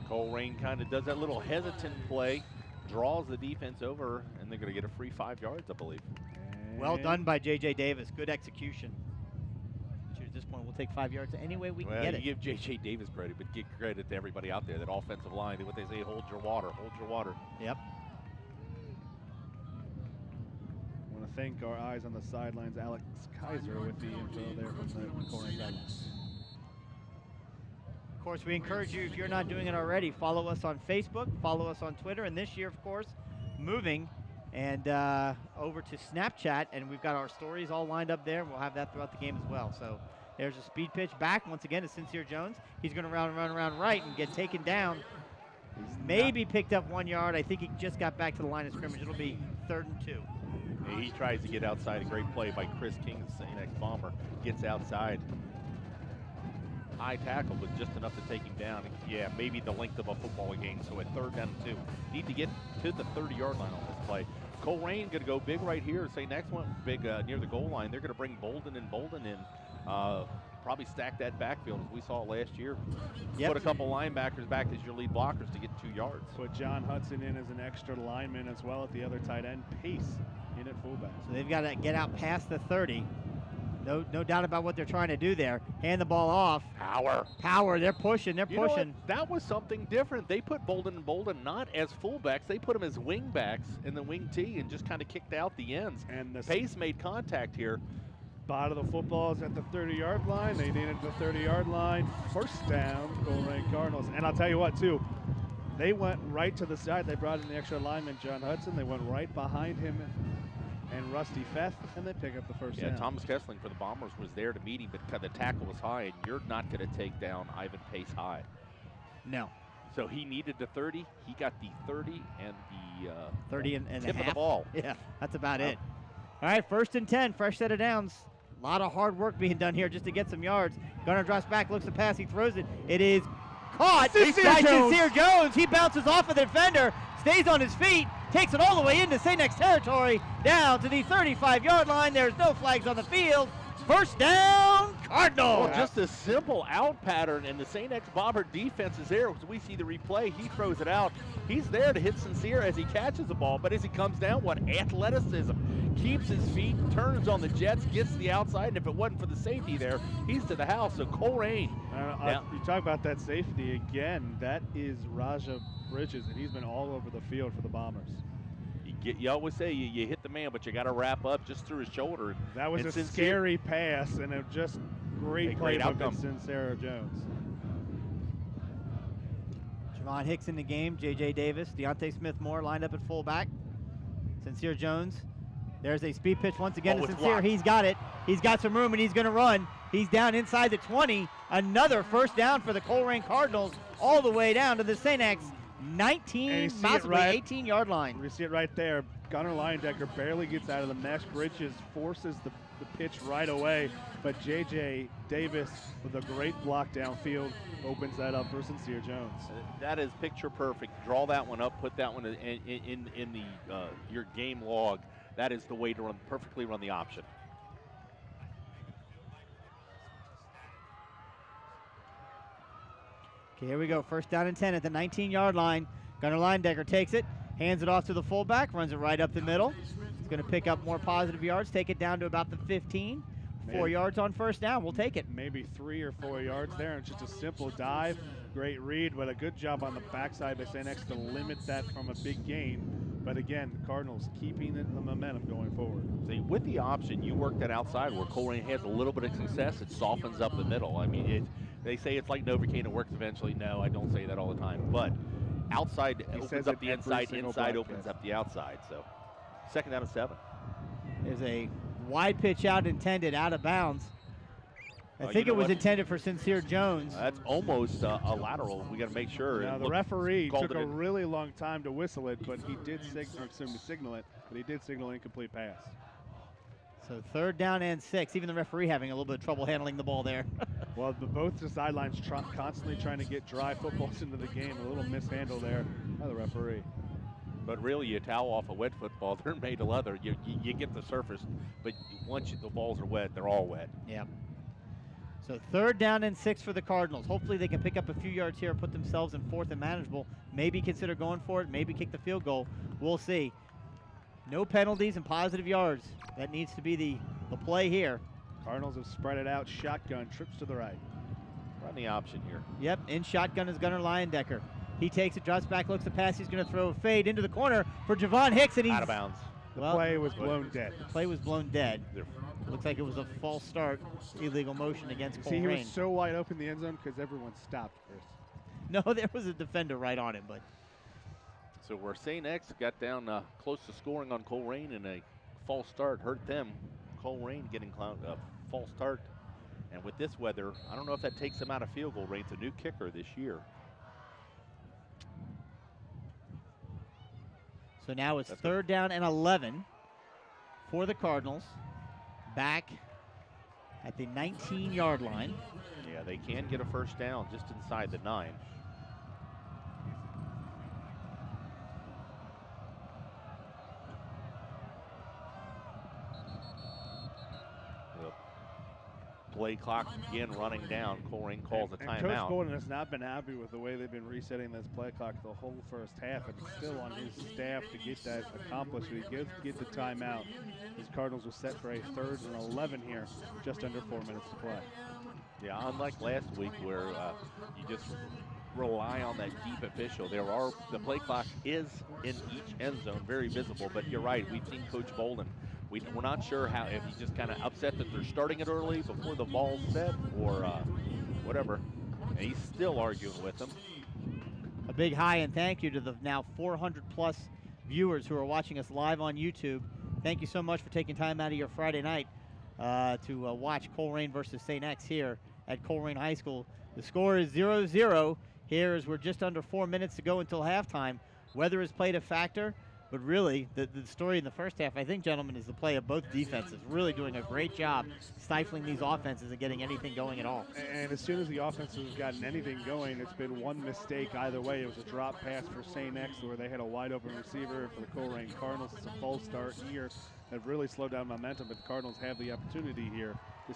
C: Colerain kind of does that little hesitant play, draws the defense over, and they're going to get a free 5 yards, I believe.
B: Well done by J.J. Davis. Good execution. At this point, we'll take 5 yards any way we can get it.
C: You give J.J. Davis credit, but give credit to everybody out there. That offensive line, what they say, hold your water, hold your water.
B: Yep.
A: I want to thank our eyes on the sidelines, Alex Kaiser, with the info there from the Colerain sidelines.
B: Of course, we encourage you, if you're not doing it already, follow us on Facebook, follow us on Twitter, and this year, of course, moving and over to Snapchat, and we've got our stories all lined up there, and we'll have that throughout the game as well. So there's a speed pitch back once again to Sincere Jones. He's going to run around right and get taken down. He's maybe picked up 1 yard. I think he just got back to the line of scrimmage. It'll be 3rd and 2.
C: He tries to get outside. A great play by Chris King, the St. X Bomber. Gets outside. High tackle, but just enough to take him down. Yeah, maybe the length of a football game. So at 3rd down and 2. Need to get to the 30-yard line on this play. Colerain going to go big right here. St. X went big near the goal line. They're going to bring Bolden in. Probably stack that backfield as we saw last year.
B: Yep.
C: Put a couple linebackers back as your lead blockers to get 2 yards.
A: Put John Hudson in as an extra lineman as well at the other tight end. Pace in at fullback.
B: So they've got to get out past the 30. No doubt about what they're trying to do there. Hand the ball off. Power. They're pushing. They're
C: You know
B: pushing.
C: what? That was something different. They put Bolden not as fullbacks. They put them as wingbacks in the wing tee and just kind of kicked out the ends.
A: And the
C: Pace made contact here.
A: spot of the football is at the 30-yard line. They needed the 30-yard line. 1st down, Colerain Cardinals. And I'll tell you what, too. They went right to the side. They brought in the extra lineman, John Hudson. They went right behind him and Rusty Feth, and they pick up the 1st down.
C: Thomas Kessling for the Bombers was there to meet him, but the tackle was high, and you're not going to take down Ivan Pace high.
B: No.
C: So he needed the 30. He got the 30 and the
B: 30 and
C: tip
B: a
C: of
B: half.
C: the ball.
B: Yeah, that's about it. All right, 1st and 10, fresh set of downs. A lot of hard work being done here just to get some yards. Gunner drops back, looks to pass, he throws it. It is caught by Sincere Jones. He bounces off of the defender, stays on his feet, takes it all the way into St. X territory, down to the 35-yard line. There's no flags on the field. 1st down, Cardinals.
C: Well, just a simple out pattern, and the St. X Bomber defense is there. As we see the replay, he throws it out. He's there to hit Sincere as he catches the ball, but as he comes down, what athleticism. Keeps his feet, turns on the Jets, gets to the outside, and if it wasn't for the safety there, he's to the house. So Colerain.
A: You talk about that safety again. That is Raja Bridges, and he's been all over the field for the Bombers.
C: You always say you hit the man, but you got to wrap up just through his shoulder.
A: That was a scary pass, and a just great playbook of Sincere Jones.
B: Javon Hicks in the game, J.J. Davis, Deontay Smith-Moore lined up at fullback. Sincere Jones. There's a speed pitch once again to Sincere.
C: Blocked.
B: He's got it. He's got some room, and he's going to run. He's down inside the 20. Another 1st down for the Colerain Cardinals, all the way down to the St. X 19, possibly 18-yard line.
A: We see it right there. Gunnar Leyendecker barely gets out of the mesh. Bridges forces the pitch right away, but J.J. Davis with a great block downfield opens that up for Sincere Jones.
C: That is picture perfect. Draw that one up, put that one in the your game log. That is the way to perfectly run the option.
B: Okay, here we go. 1st down and 10 at the 19-yard line. Gunnar Leyendecker takes it, hands it off to the fullback, runs it right up the middle. He's going to pick up more positive yards, take it down to about the 15. 4 yards on 1st down. We'll take it.
A: Maybe 3 or 4 yards there, and just a simple dive. Great read, but a good job on the backside by St. X to limit that from a big gain. But again, the Cardinals keeping the momentum going forward.
C: See, with the option, you work that outside where Colerain has a little bit of success. It softens up the middle. I mean, they say it's like Novocaine, it works eventually. No, I don't say that all the time. But outside opens up the inside, inside opens up the outside. So 2nd down and 7.
B: There's a wide pitch out intended, out of bounds. I think it was intended for Sincere Jones.
C: That's almost a lateral. We got to make sure.
A: Now, the referee took a really long time to whistle it, but he did signal it, but he did signal incomplete pass.
B: So 3rd down and 6. Even the referee having a little bit of trouble handling the ball there.
A: Well, both the sidelines constantly trying to get dry footballs into the game. A little mishandle there by the referee.
C: But really, you towel off a wet football, they're made of leather. You get the surface, but once the balls are wet, they're all wet.
B: Yeah. So 3rd down and 6 for the Cardinals. Hopefully they can pick up a few yards here and put themselves in 4th and manageable. Maybe consider going for it, maybe kick the field goal. We'll see. No penalties and positive yards. That needs to be the play here.
A: Cardinals have spread it out. Shotgun, trips to the right.
C: Run the option here.
B: Yep, in shotgun is Gunnar Leyendecker. He takes it, drops back, looks the pass. He's going to throw a fade into the corner for Javon Hicks, and he's
C: out of bounds.
A: The play was blown dead.
B: The play was blown dead. Looks like it was a false start, illegal motion against Colerain.
A: See, he was so wide open in the end zone because everyone stopped first.
B: No, there was a defender right on him, but.
C: So where St. X got down close to scoring on Colerain, and a false start hurt them. Colerain getting a false start. And with this weather, I don't know if that takes them out of field goal range. A new kicker this year.
B: So now it's 3rd down and 11 for the Cardinals. Back at the 19-yard line.
C: Yeah, they can get a first down just inside the 9. Play clock again running down. Colerain calls a timeout.
A: Coach Golden has not been happy with the way they've been resetting this play clock the whole first half, and it's still on his staff to get that accomplished. He get the timeout. His Cardinals will set for a 3rd and 11 here, just under 4 minutes to play.
C: Yeah, unlike last week where you just rely on that deep official. The play clock is in each end zone, very visible, but you're right. We've seen Coach Bolden. We're not sure if he's just kind of upset that they're starting it early before the ball's set or whatever. And he's still arguing with them.
B: A big hi and thank you to the now 400-plus viewers who are watching us live on YouTube. Thank you so much for taking time out of your Friday night to watch Colerain versus St. X here at Colerain High School. The score is 0-0 here as we're just under 4 minutes to go until halftime. Weather has played a factor. But really, the story in the first half, I think, gentlemen, is the play of both defenses. Really doing a great job stifling these offenses and getting anything going at all.
A: And as soon as the offenses have gotten anything going, it's been one mistake either way. It was a drop pass for St. X where they had a wide open receiver. For the Colerain Cardinals, it's a false start here that really slowed down momentum. But the Cardinals have the opportunity here to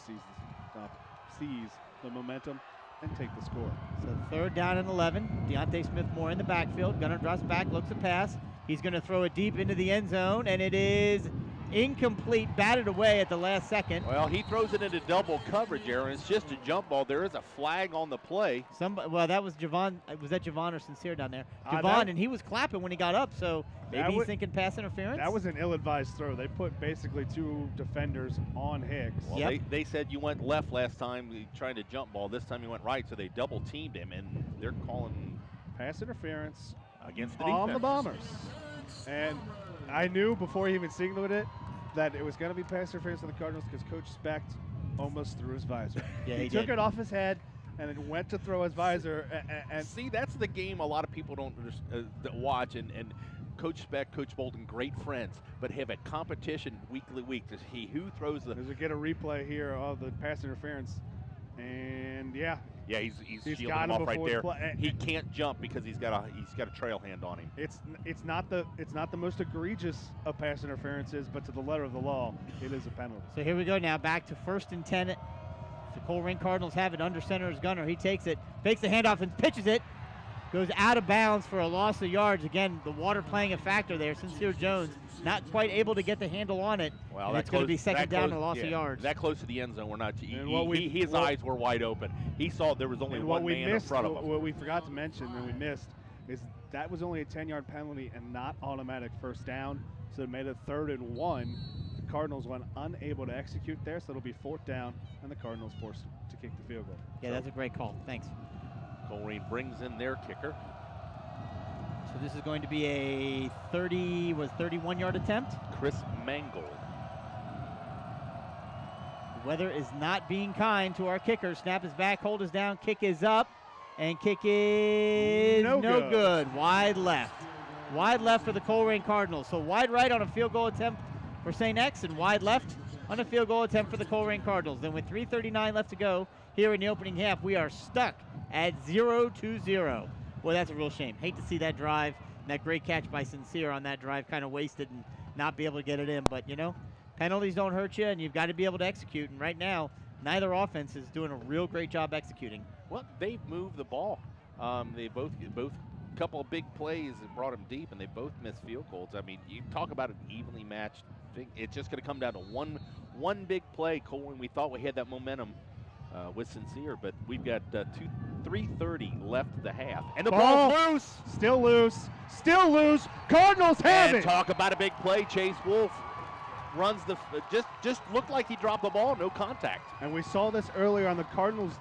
A: seize the momentum and take the score.
B: So 3rd down and 11. Deontay Smith-Moore in the backfield. Gunnar drops back, looks at pass. He's going to throw it deep into the end zone, and it is incomplete, batted away at the last second.
C: Well, he throws it into double coverage, Aaron. It's just a jump ball. There is a flag on the play.
B: Well, that was Javon. Was that Javon or Sincere down there? Javon, and he was clapping when he got up, so maybe he's thinking pass interference?
A: That was an ill-advised throw. They put basically 2 defenders on Hicks.
C: Well, yep. They said you went left last time trying to jump ball. This time you went right, so they double-teamed him, and they're calling
A: pass interference
C: against the
A: on
C: defense.
A: The Bombers. And I knew before he even signaled it that it was going to be pass interference on the Cardinals because Coach Specht almost threw his visor.
B: Yeah,
A: he took it off his head and then went to throw his visor. And
C: see, that's the game a lot of people don't watch. And Coach Specht, Coach Bolden, great friends, but have a competition week to see who throws the.
A: As we get a replay here of the pass interference, and yeah,
C: he's shielding him off right there. He can't jump because he's got a trail hand on him.
A: It's not the most egregious of pass interferences, but to the letter of the law, it is a penalty.
B: So here we go now, back to 1st and 10. The Colerain Cardinals have it under center is Gunnar. He takes it, fakes the handoff and pitches it. Goes out of bounds for a loss of yards. Again, the water playing a factor there. Sincere Jones not quite able to get the handle on it.
C: Well,
B: and it's going to be second down and a loss of yards.
C: That close to the end zone, we're not. His eyes were wide open. He saw there was only one man in front of him.
A: What we forgot to mention and we missed is that was only a 10-yard penalty and not automatic first down. So it made it 3rd and 1. The Cardinals went unable to execute there, so it'll be 4th down, and the Cardinals forced to kick the field goal.
B: Yeah, that's a great call. Thanks.
C: Colerain brings in their kicker.
B: So this is going to be a 31-yard attempt.
C: Chris Mangold.
B: The weather is not being kind to our kicker. Snap is back, hold is down, kick is up, and kick is no good. Wide left. Wide left for the Colerain Cardinals. So wide right on a field goal attempt for St. X, and wide left on a field goal attempt for the Colerain Cardinals. Then with 3:39 left to go here in the opening half, we are stuck at 0-0. Well, that's a real shame. Hate to see that drive and that great catch by Sincere on that drive kind of wasted and not be able to get it in. But, you know, penalties don't hurt you, and you've got to be able to execute. And right now, neither offense is doing a real great job executing.
C: Well, they've moved the ball. They both couple of big plays and brought them deep, and they both missed field goals. I mean, you talk about an evenly matched thing. It's just going to come down to one big play. Colerain, we thought we had that momentum with Sincere, but we've got 3:30 left of the half, and the ball's loose.
A: Still loose. Cardinals have it.
C: Talk about a big play. Chase Wolf runs the just looked like he dropped the ball, no contact.
A: And we saw this earlier on the Cardinals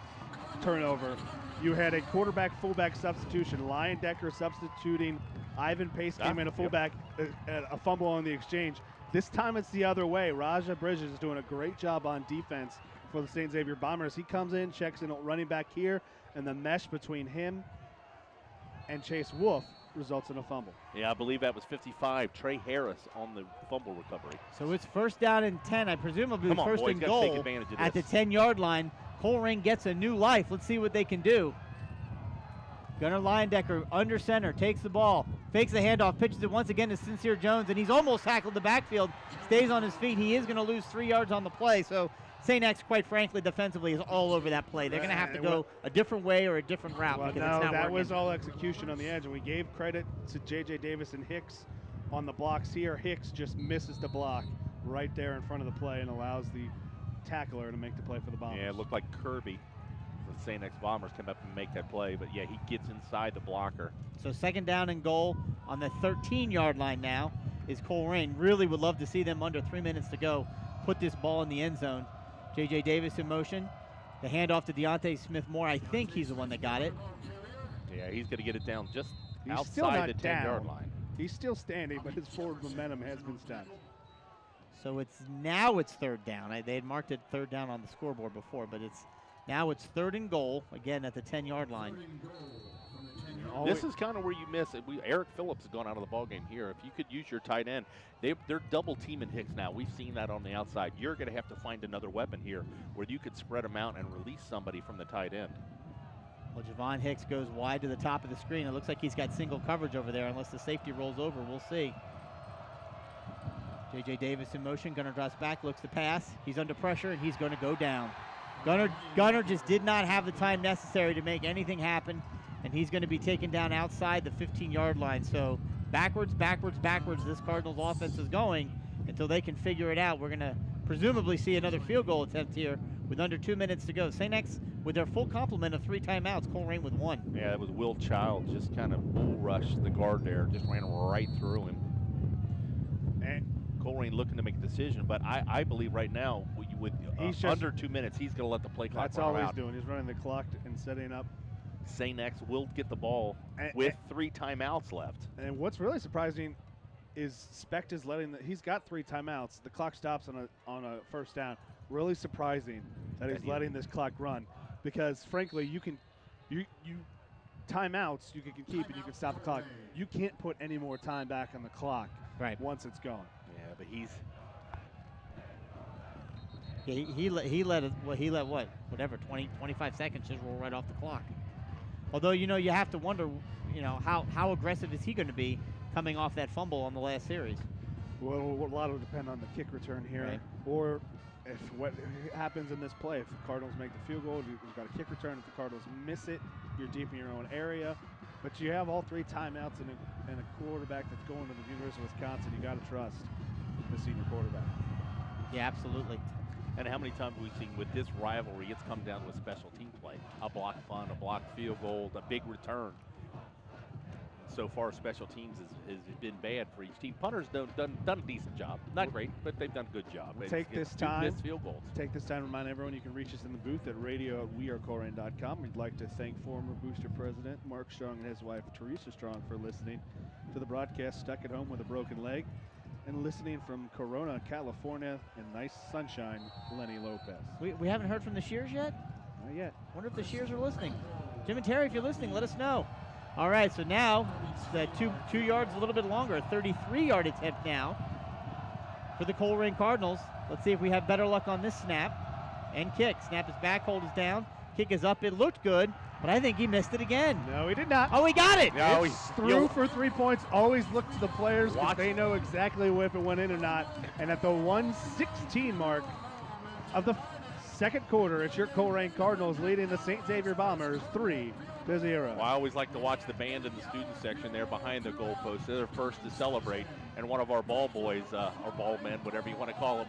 A: turnover. You had a quarterback-fullback substitution. Lion Decker substituting. Ivan Pace came in a fullback, a fumble on the exchange. This time it's the other way. Raja Bridges is doing a great job on defense for the St. Xavier Bombers. He comes in, checks in running back here, and the mesh between him and Chase Wolf results in a fumble.
C: Yeah, I believe that was 55. Trey Harris on the fumble recovery.
B: So it's 1st down and 10. I presume it'll be first and goal at the 10-yard line. Colerain gets a new life. Let's see what they can do. Gunnar Leyendecker under center, takes the ball, fakes the handoff, pitches it once again to Sincere Jones, and he's almost tackled the backfield, stays on his feet. He is going to lose 3 yards on the play. So St. X, quite frankly, defensively is all over that play. They're going to have to go a different way or a different route because it's not
A: that
B: working.
A: Was all execution on the edge, and we gave credit to J.J. Davis and Hicks on the blocks here. Hicks just misses the block right there in front of the play and allows the tackler to make the play for the Bombers.
C: Yeah, it looked like Kirby, the St. X Bombers, come up and make that play, but yeah, he gets inside the blocker.
B: So 2nd down and goal on the 13-yard line now is Colerain. Really would love to see them under 3 minutes to go put this ball in the end zone. J.J. Davis in motion. The handoff to Deontay Smith-Moore. I think he's the one that got it.
C: Yeah, he's going to get it down just
A: he's
C: outside the 10-yard line.
A: He's still standing, but his forward momentum has been stopped.
B: So it's 3rd down. They had marked it 3rd down on the scoreboard before, but it's 3rd and goal, again at the 10-yard line.
C: This is kind of where you miss it. Eric Phillips has gone out of the ballgame here. If you could use your tight end, they're double teaming Hicks now. We've seen that on the outside. You're going to have to find another weapon here where you could spread them out and release somebody from the tight end.
B: Well, Javon Hicks goes wide to the top of the screen. It looks like he's got single coverage over there unless the safety rolls over. We'll see. J.J. Davis in motion. Gunnar drops back, looks to pass. He's under pressure, and he's going to go down. Gunnar just did not have the time necessary to make anything happen, and he's going to be taken down outside the 15-yard line. So backwards, this Cardinals offense is going until they can figure it out. We're going to presumably see another field goal attempt here with under 2 minutes to go. St. X with their full complement of 3 timeouts, Colerain with 1.
C: Yeah, that was Will Child, just kind of bull rushed the guard there, just ran right through him. And Colerain looking to make a decision, but I believe right now with under 2 minutes, he's going to let the play clock run out.
A: That's all he's doing. He's running the clock and setting up.
C: St. X will get the ball with 3 timeouts left.
A: And what's really surprising is Specht is he's got 3 timeouts. The clock stops on a 1st down. Really surprising that he's letting this clock run, because frankly, you timeouts you can keep and you can stop the clock. You can't put any more time back on the clock once it's gone.
C: Yeah, but he's.
B: Yeah, he let what? Whatever, 20, 25 seconds just roll right off the clock. Although, you have to wonder, how aggressive is he going to be coming off that fumble on the last series?
A: Well, a lot will depend on the kick return here, or if what happens in this play. If the Cardinals make the field goal, you've got a kick return. If the Cardinals miss it, you're deep in your own area. But you have all 3 timeouts and a quarterback that's going to the University of Wisconsin. You got to trust the senior quarterback.
B: Yeah, absolutely.
C: And how many times have we seen with this rivalry, it's come down to a special team play, a block punt, a block field goal, a big return. So far, special teams has been bad for each team. Punters done a decent job. Not great, but they've done a good job.
A: Take this time to remind everyone you can reach us in the booth at radio@wearecolerain.com. We'd like to thank former Booster President Mark Strong and his wife Teresa Strong for listening to the broadcast stuck at home with a broken leg, and listening from Corona, California, in nice sunshine, Lenny Lopez.
B: We haven't heard from the Shears yet?
A: Not yet.
B: Wonder if the Shears are listening. Jim and Terry, if you're listening, let us know. All right, so now the two yards, a little bit longer, a 33-yard attempt now for the Colerain Cardinals. Let's see if we have better luck on this snap and kick. Snap is back, hold is down, kick is up. It looked good, but I think he missed it again.
A: No, he did not.
B: Oh, he got it.
C: No,
A: he threw for 3 points. Always look to the players because they know exactly if it went in or not. And at the 1:16 mark of the second quarter. It's your Colerain Cardinals leading the St. Xavier Bombers 3-0.
C: Well, I always like to watch the band in the student section there behind the goalpost. They're first to celebrate, and one of our ball boys, or ball men, whatever you want to call them,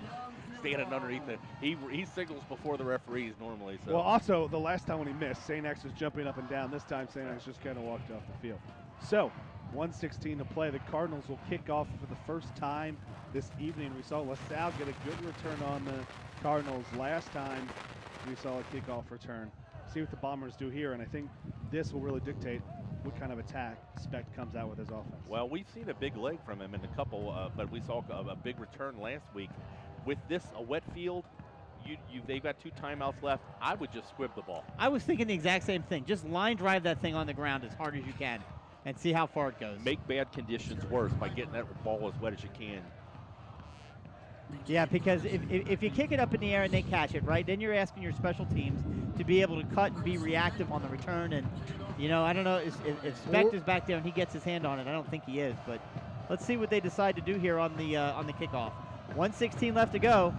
C: standing underneath it. He signals before the referees normally. So.
A: Well, also, the last time when he missed, St. X was jumping up and down. This time, St. X just kind of walked off the field. So, 1:16 to play. The Cardinals will kick off for the first time this evening. We saw LaSalle get a good return on the Cardinals last time. We saw a kickoff return. See what the Bombers do here, and I think this will really dictate what kind of attack Specht comes out with his offense.
C: Well, we've seen a big leg from him in a couple, but we saw a big return last week. With this, a wet field, they've got 2 timeouts left. I would just squib the ball.
B: I was thinking the exact same thing. Just line drive that thing on the ground as hard as you can and see how far it goes.
C: Make bad conditions worse by getting that ball as wet as you can.
B: Yeah, because if you kick it up in the air and they catch it, right, then you're asking your special teams to be able to cut and be reactive on the return. And, you know, I don't know if Specht is back there and he gets his hand on it. I don't think he is, but let's see what they decide to do here on the kickoff. 1:16 left to go,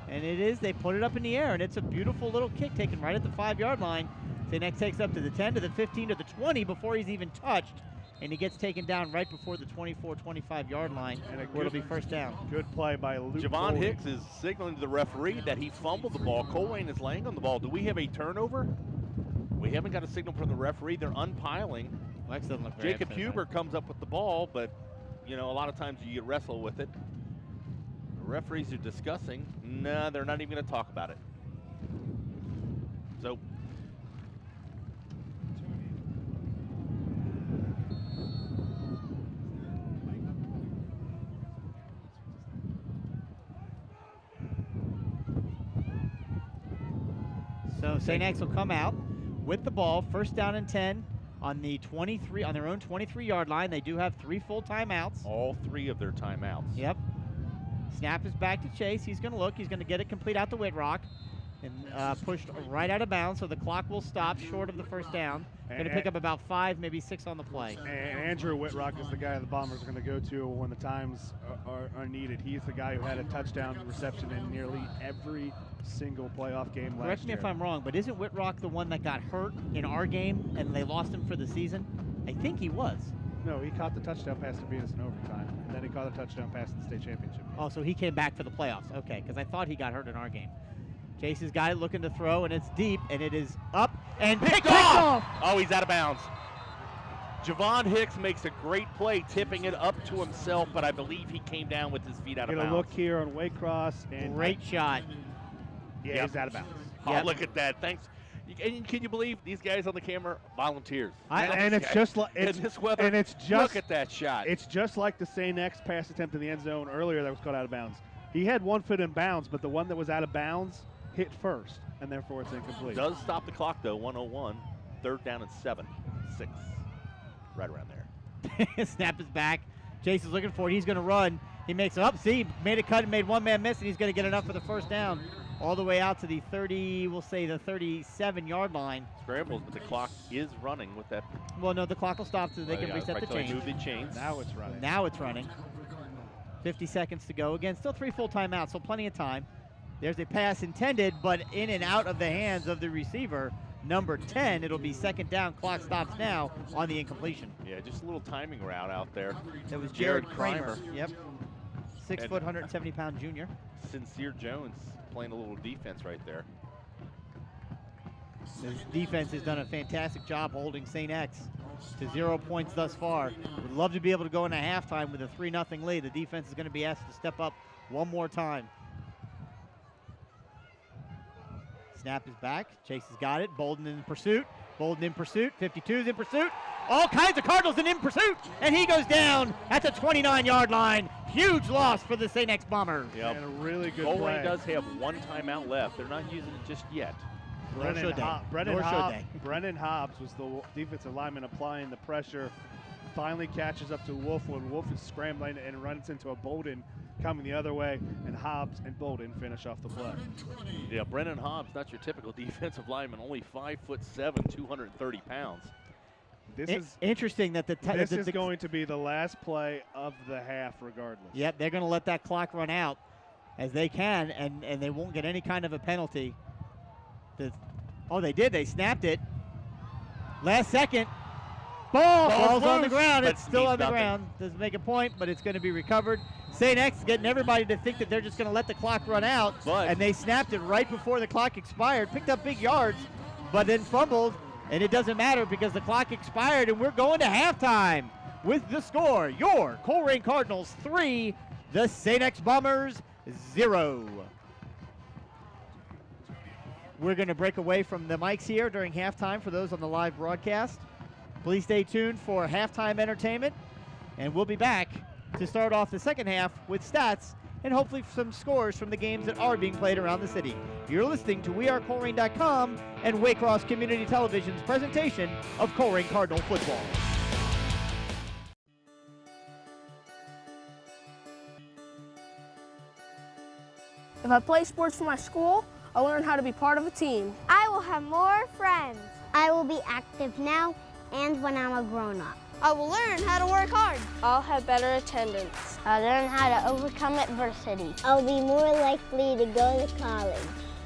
B: and they put it up in the air, and it's a beautiful little kick taken right at the 5-yard line. St. X takes up to the 10, to the 15, to the 20 before he's even touched, and he gets taken down right before the 24-25-yard line, where it'll be first down.
A: Good play by Luke.
C: Javon Hicks is signaling to the referee that he fumbled the ball. Colerain is laying on the ball. Do we have a turnover? We haven't got a signal from the referee. They're unpiling.
B: Lex doesn't look very
C: Jacob
B: upset,
C: Huber comes up with the ball, but, you know, a lot of times you wrestle with it. The referees are discussing. Nah, they're not even going to talk about it. So,
B: St. X will come out with the ball, first down and 10 on the 23, on their own 23-yard line. They do have 3 full timeouts.
C: all 3 of their timeouts.
B: Yep. Snap is back to Chase. He's going to look. He's going to get it complete out to Whitrock and pushed right out of bounds, so the clock will stop short of the first down. Going to pick up about 5, maybe 6 on the play.
A: And Andrew Whitrock is the guy the Bombers are going to go to when the times are needed. He's the guy who had a touchdown reception in nearly every single playoff game last year.
B: Correct me if I'm wrong, but isn't Whitrock the one that got hurt in our game and they lost him for the season? I think he was.
A: No, he caught the touchdown pass to beat us in overtime, and then he caught a touchdown pass in the state championship game.
B: Oh, so he came back for the playoffs. Okay, because I thought he got hurt in our game. Chase has got it, looking to throw, and it's deep, and it is up and picked off!
C: Oh, he's out of bounds. Javon Hicks makes a great play, tipping it up to himself, but I believe he came down with his feet out of bounds.
A: Get a look here on Waycross. And
B: great shot.
A: Yeah, he's out of bounds.
C: Oh, look at that. Thanks. And can you believe these guys on the camera volunteers?
A: And it's just like
C: in this weather.
A: And it's just
C: look at that shot.
A: It's just like the St. X pass attempt in the end zone earlier that was caught out of bounds. He had one foot in bounds, but the one that was out of bounds hit first, and therefore it's incomplete.
C: Does stop the clock though. 1:01. 3rd down and 7. 6. Right around there.
B: Snap is back. Chase is looking for it. He's going to run. He makes it up. See, made a cut and made one man miss, and he's going to get enough for the first down. All the way out to the 30, we'll say the 37-yard line.
C: Scrambles, but the clock is running with that.
B: Well, no, the clock will stop so they can reset the chains.
C: Move the chains.
A: Now it's running.
B: Now it's running. 50 seconds to go. Again, still 3 full timeouts, so plenty of time. There's a pass intended, but in and out of the hands of the receiver, number 10. It'll be 2nd down. Clock stops now on the incompletion.
C: Yeah, just a little timing route out there.
B: That was Jared Kramer.
C: Kramer.
B: Yep. 6 foot, 170-pound junior.
C: Sincere Jones playing a little defense right there.
B: This defense has done a fantastic job holding St. X to 0 points thus far. Would love to be able to go into halftime with a 3-0 lead. The defense is going to be asked to step up one more time. Snap is back. Chase has got it. Bolden in pursuit. Bolden in pursuit. 52's in pursuit. All kinds of Cardinals in pursuit. And he goes down at the 29-yard line. Huge loss for the St. X Bombers.
C: Yep.
A: And a really good
C: Colerain
A: play.
C: does have 1 timeout left. They're not using it just yet.
A: Brennan Hobbs was the defensive lineman applying the pressure. Finally catches up to Wolf when Wolf is scrambling and runs into a Bolden coming the other way, and Hobbs and Bolden finish off the play.
C: Yeah, Brennan Hobbs, not your typical defensive lineman, only 5'7", 230 pounds.
A: This is
B: interesting that
A: this is going to be the last play of the half regardless.
B: Yep, they're going to let that clock run out as they can, and they won't get any kind of a penalty. Oh, they did. They snapped it. Last second. Ball's on the ground. It's still on the ground. Doesn't make a point, but it's going to be recovered. St. X getting everybody to think that they're just going to let the clock run out, and they snapped it right before the clock expired. Picked up big yards, but then fumbled, and it doesn't matter because the clock expired, and we're going to halftime with the score. Your Colerain Cardinals 3, the St. X Bombers 0. We're going to break away from the mics here during halftime for those on the live broadcast. Please stay tuned for halftime entertainment, and we'll be back to start off the second half with stats and hopefully some scores from the games that are being played around the city. You're listening to WeAreColerain.com and Waycross Community Television's presentation of Colerain Cardinal football.
D: If I play sports for my school, I'll learn how to be part of a team.
E: I will have more friends. I will be active now and when I'm a grown-up.
F: I will learn how to work hard.
D: I'll have better attendance.
E: I'll learn how to overcome adversity. I'll be more likely to go to college.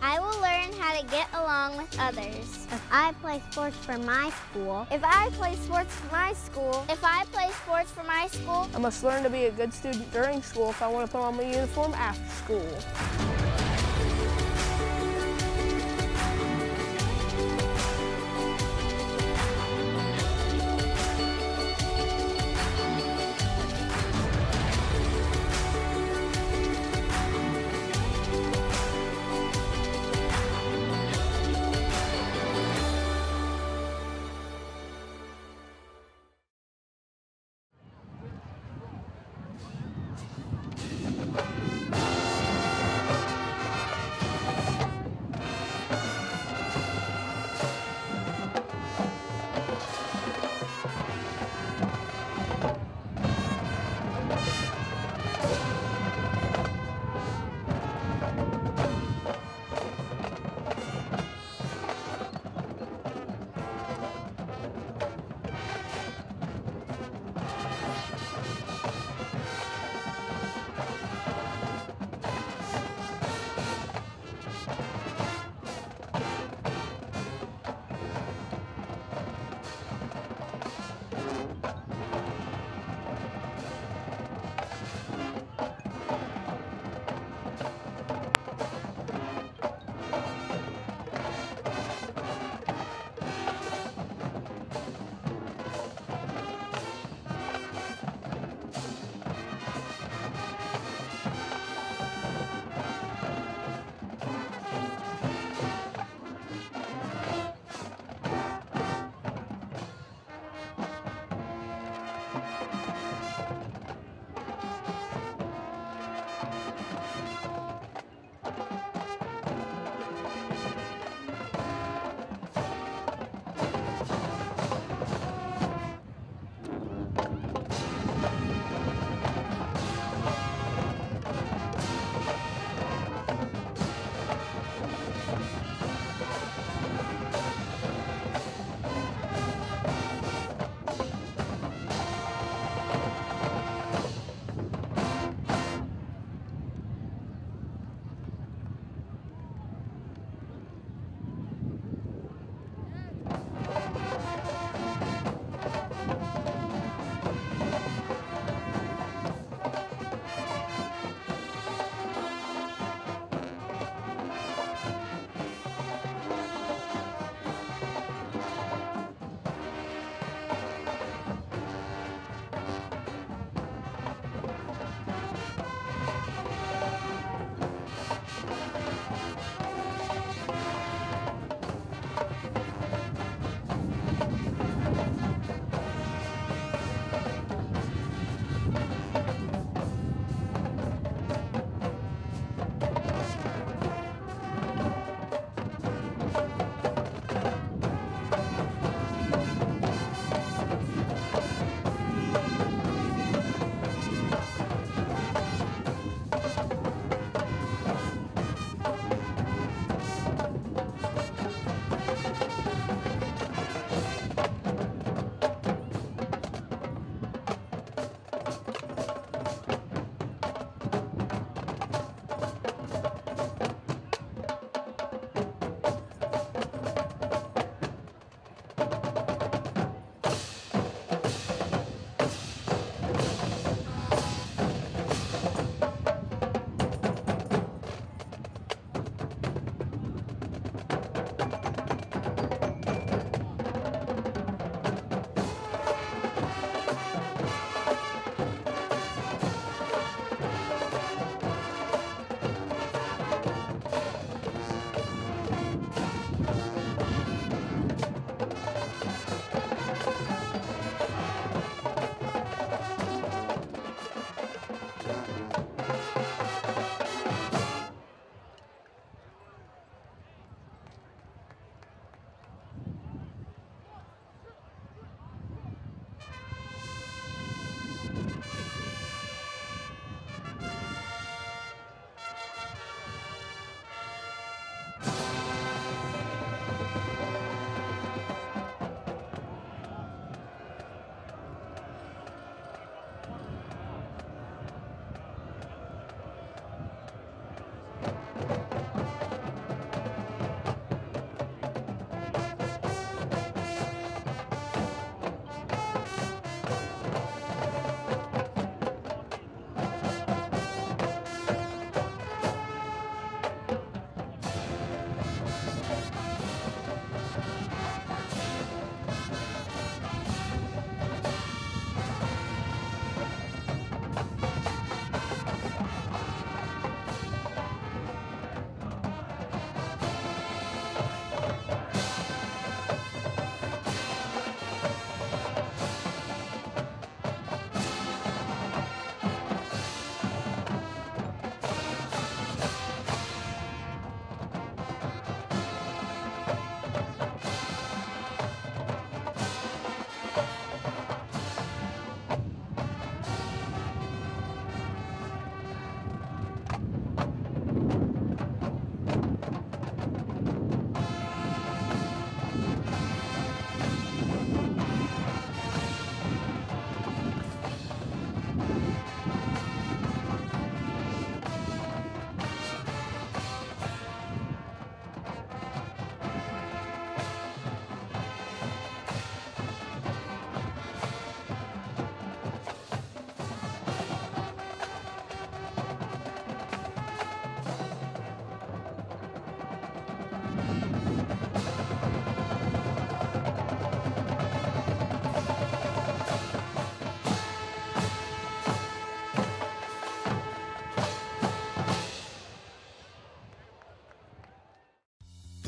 F: I will learn how to get along with others.
E: If I play sports for my school,
F: If I play sports for my school,
D: I must learn to be a good student during school if I want to put on my uniform after school.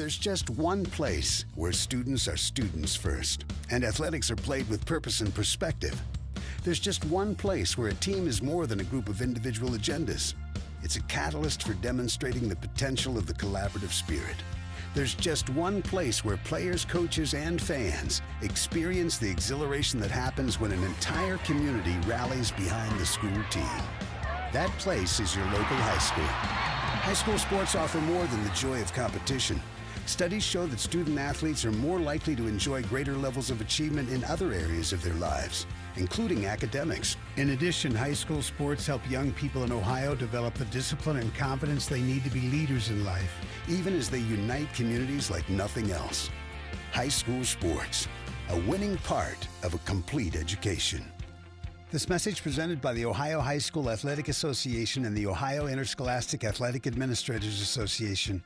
G: There's just one place where students are students first, and athletics are played with purpose and perspective. There's just one place where a team is more than a group of individual agendas. It's a catalyst for demonstrating the potential of the collaborative spirit. There's just one place where players, coaches, and fans experience the exhilaration that happens when an entire community rallies behind the school team. That place is your local high school. High school sports offer more than the joy of competition. Studies show that student athletes are more likely to enjoy greater levels of achievement in other areas of their lives, including academics. In addition, high school sports help young people in Ohio develop the discipline and confidence they need to be leaders in life, even as they unite communities like nothing else. High school sports, a winning part of a complete education. This message presented by the Ohio High School Athletic Association and the Ohio Interscholastic Athletic Administrators Association.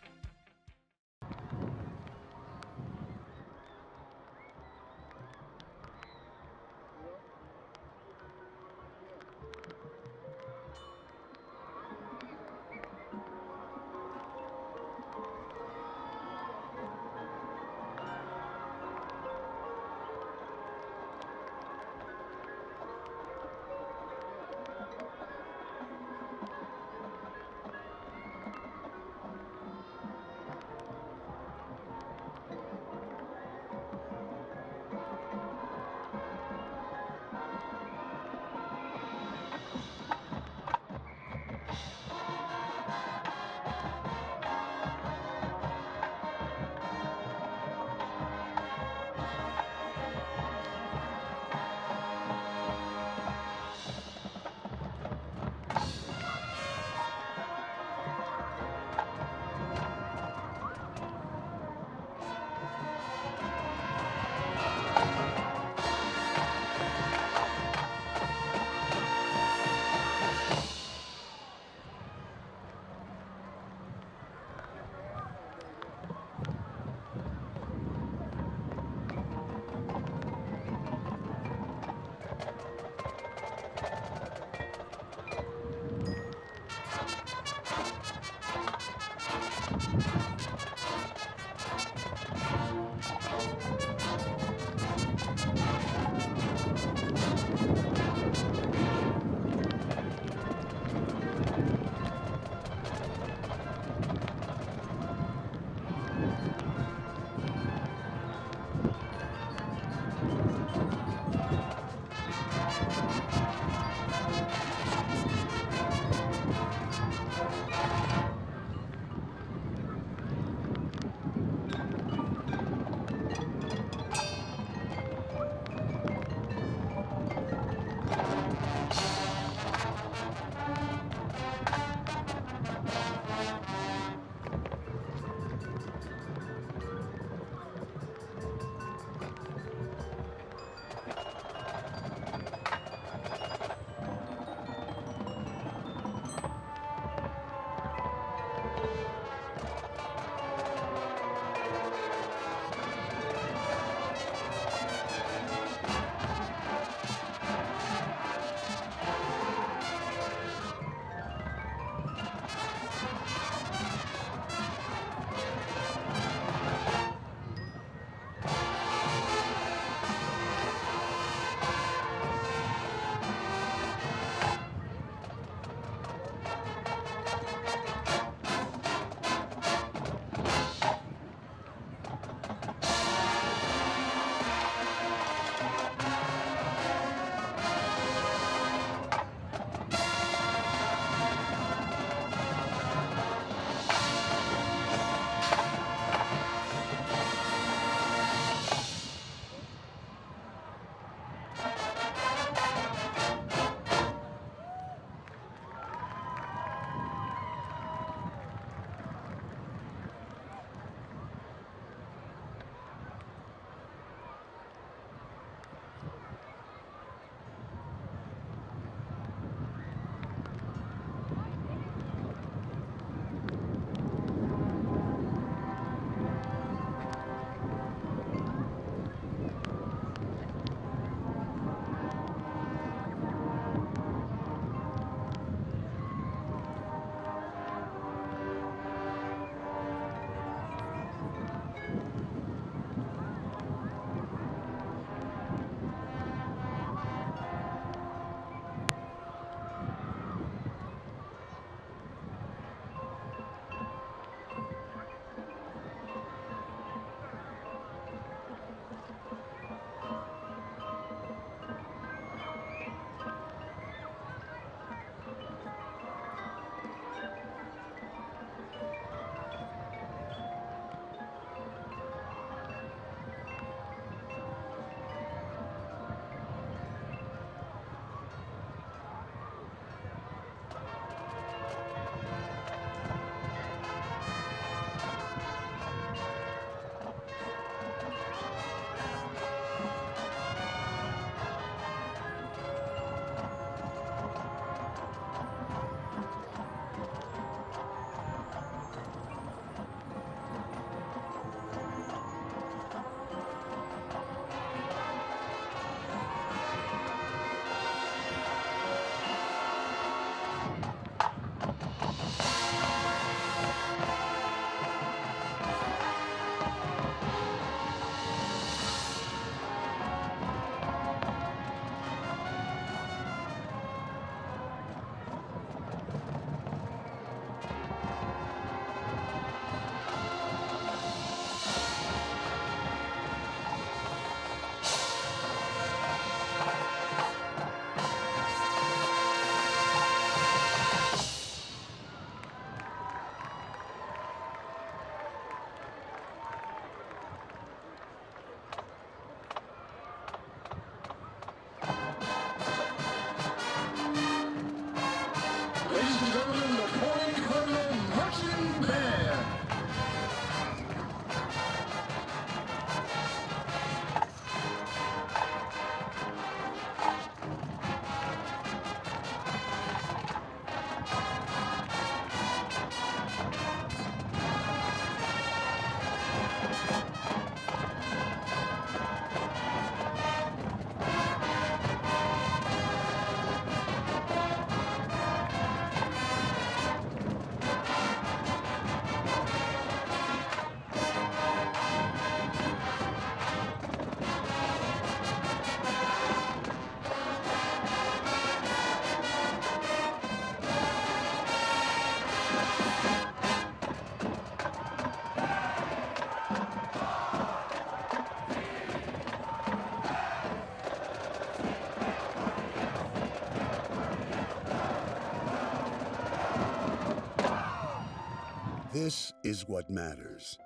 G: This is what matters.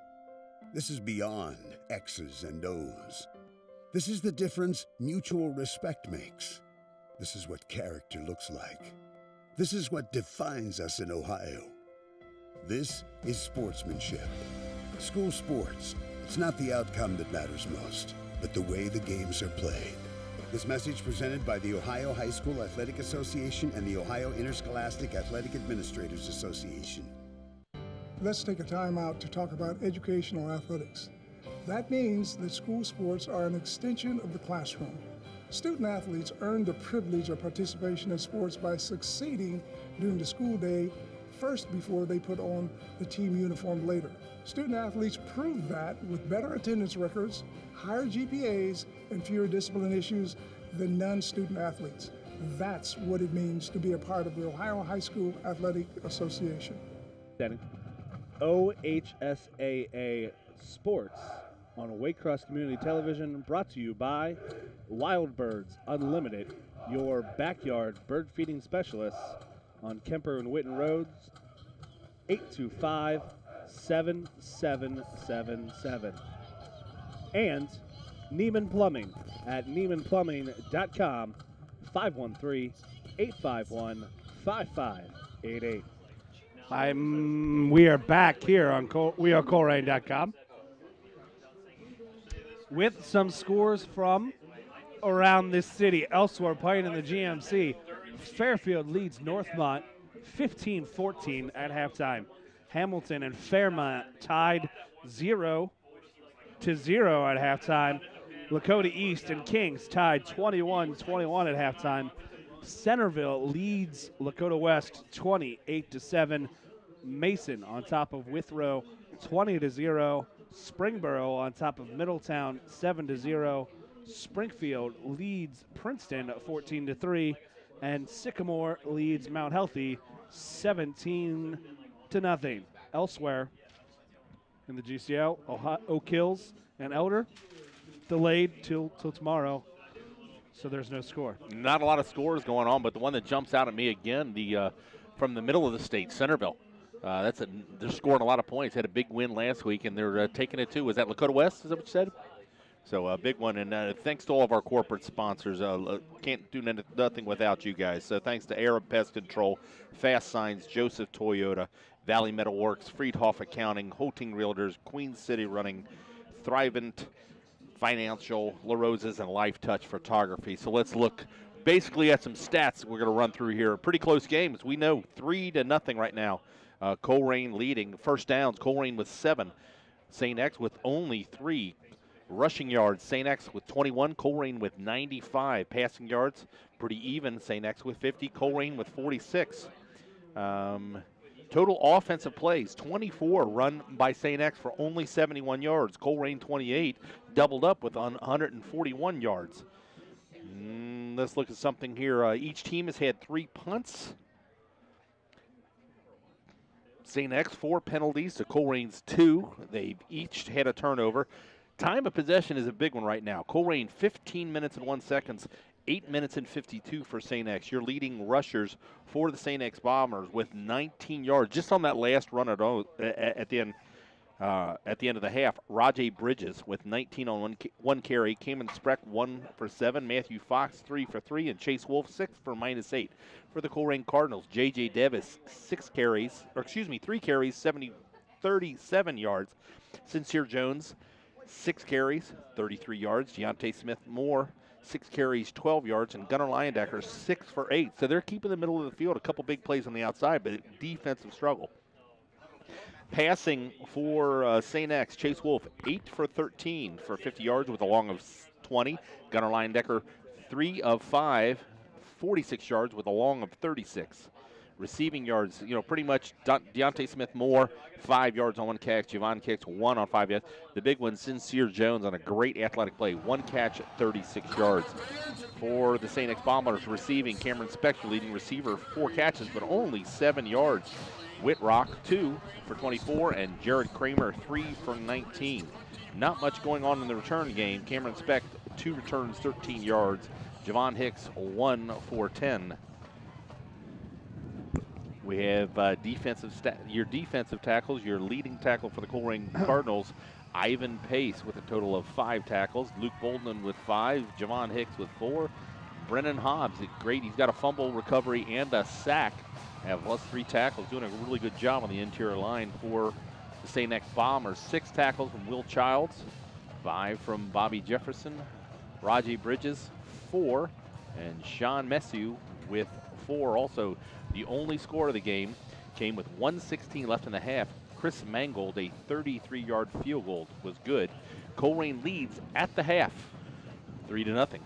G: This is beyond X's and O's. This is the difference mutual respect makes. This is what character looks like. This is what defines us in Ohio. This is sportsmanship. School sports, it's not the outcome that matters most, but the way the games are played. This message presented by the Ohio High School Athletic Association and the Ohio Interscholastic Athletic Administrators Association.
H: Let's take a time out to talk about educational athletics. That means that school sports are an extension of the classroom. Student athletes earn the privilege of participation in sports by succeeding during the school day first before they put on the team uniform later. Student athletes prove that with better attendance records, higher GPAs, and fewer discipline issues than non-student athletes. That's what it means to be a part of the Ohio High School Athletic Association.
A: OHSAA Sports on Waycross Community Television, brought to you by Wild Birds Unlimited, your backyard bird feeding specialists on Kemper and Witten Roads, 825-7777. And Neiman Plumbing at NeimanPlumbing.com, 513-851-5588. We are back here on WeAreColerain.com with some scores from around this city. Elsewhere, playing in the GMC, Fairfield leads Northmont 15-14 at halftime. Hamilton and Fairmont tied 0-0 at halftime. Lakota East and Kings tied 21-21 at halftime. Centerville leads Lakota West 28-7. Mason on top of Withrow 20-0. Springboro on top of Middletown 7-0. Springfield leads Princeton 14-3. And Sycamore leads Mount Healthy 17-0. Elsewhere in the GCL, Oak Hills and Elder delayed till tomorrow, so there's no score.
C: Not a lot of scores going on, but the one that jumps out at me again, from the middle of the state, Centerville. They're scoring a lot of points. Had a big win last week, and they're taking it too. Was that Lakota West? Is that what you said? So a big one, and thanks to all of our corporate sponsors. Can't do nothing without you guys. So thanks to Arab Pest Control, Fast Signs, Joseph Toyota, Valley Metal Works, Friedhoff Accounting, Hoting Realtors, Queen City Running, Thrivent Financial, La Rosa's, and Life Touch Photography. So let's look basically at some stats we're going to run through here. Pretty close games. We know 3-0 right now. Colerain leading. First downs, Colerain with 7. St. X with only 3. Rushing yards, St. X with 21, Colerain with 95. Passing yards, pretty even. St. X with 50, Colerain with 46. Total offensive plays, 24 run by St. X for only 71 yards. Colerain 28, doubled up with 141 yards. Let's look at something here. Each team has had 3 punts. St. X 4 penalties to Colerain's 2. They've each had a turnover. Time of possession is a big one right now. Colerain 15 minutes and 1 second, 8 minutes and 52 for St. X. Your leading rushers for the St. X Bombers with 19 yards just on that last run at the end of the half. Rajay Bridges with 19 on one carry. Kamen Spreck 1 for 7. Matthew Fox 3 for 3, and Chase Wolf 6 for -8. For the Colerain Cardinals, J.J. Davis 3 carries, 37 yards. Sincere Jones 6 carries, 33 yards. Deontay Smith-Moore, 6 carries, 12 yards. And Gunnar Leyendecker, 6 for 8. So they're keeping the middle of the field. A couple big plays on the outside, but defensive struggle. Passing for St. X, Chase Wolf, 8 for 13 for 50 yards with a long of 20. Gunnar Leyendecker, 3 of 5, 46 yards with a long of 36. Receiving yards, pretty much Deontay Smith-Moore, 5 yards on 1 catch. Javon Kicks, 1 on 5 yards. The big one, Sincere Jones on a great athletic play. 1 catch, 36 yards. For the St. X Bombers receiving, Cameron Spector, leading receiver, 4 catches, but only 7 yards. Whitrock, 2 for 24, and Jared Kramer, 3 for 19. Not much going on in the return game. Cameron Speck, 2 returns, 13 yards. Javon Hicks, 1 for 10. We have your defensive tackles, your leading tackle for the Colerain Cardinals, Ivan Pace with a total of 5 tackles. Luke Bolden with 5. Javon Hicks with 4. Brennan Hobbs, great. He's got a fumble recovery and a sack. Have plus 3 tackles, doing a really good job on the interior line for the St. X Bombers. 6 tackles from Will Childs, 5 from Bobby Jefferson. Raji Bridges, 4. And Sean Messu with 4. Also, the only score of the game came with 1:16 left in the half. Chris Mangold, a 33-yard field goal, was good. Colerain leads at the half, 3-0.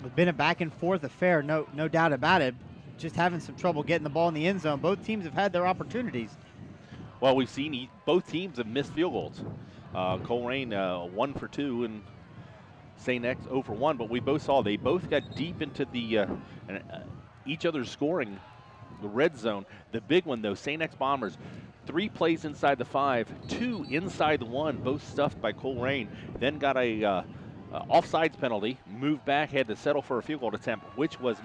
B: It's been a back and forth affair, no doubt about it. Just having some trouble getting the ball in the end zone. Both teams have had their opportunities.
C: Well, we've seen both teams have missed field goals. Colerain 1 for 2 and St. X 0 for 1, but we both saw they both got deep into the each other's scoring, the red zone. The big one, though, St. X Bombers, 3 plays inside the 5, 2 inside the 1, both stuffed by Colerain. Then got a offsides penalty, moved back, had to settle for a field goal attempt, which was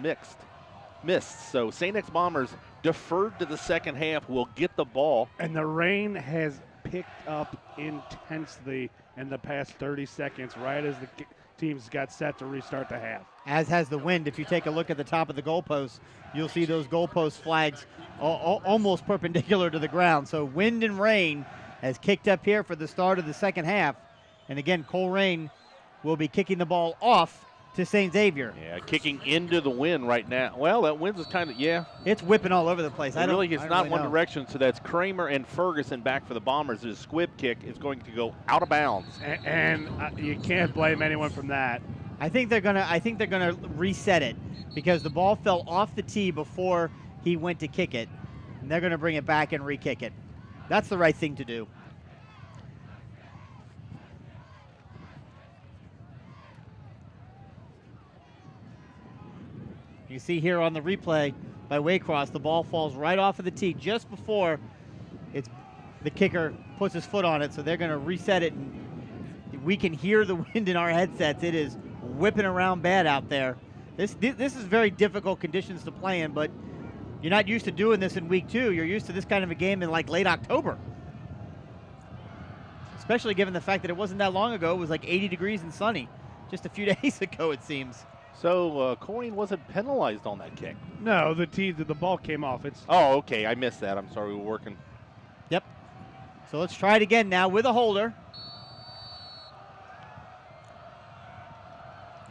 C: missed. So St. X Bombers deferred to the second half, will get the ball.
A: And the rain has picked up intensely in the past 30 seconds, right as the teams got set to restart the half.
B: As has the wind. If you take a look at the top of the goalposts, you'll see those goalpost flags almost perpendicular to the ground. So wind and rain has kicked up here for the start of the second half. And again, Colerain will be kicking the ball off to St. Xavier.
C: Yeah, kicking into the wind right now. Well, that wind is kind of,
B: It's whipping all over the place.
C: It's not one direction, so that's Kramer and Ferguson back for the Bombers. The squib kick is going to go out of bounds.
A: And you can't blame anyone from that.
B: I think they're gonna reset it because the ball fell off the tee before he went to kick it. And they're gonna bring it back and re-kick it. That's the right thing to do. You see here on the replay by Waycross, the ball falls right off of the tee just before the kicker puts his foot on it, so they're going to reset it. And we can hear the wind in our headsets. It is whipping around bad out there. This is very difficult conditions to play in, but you're not used to doing this in week 2. You're used to this kind of a game in like late October, especially given the fact that it wasn't that long ago. It was like 80 degrees and sunny just a few days ago, it seems.
C: So Colerain wasn't penalized on that kick.
A: No, the ball came off.
C: Oh, okay. I missed that. I'm sorry. We were working.
B: Yep. So let's try it again now with a holder.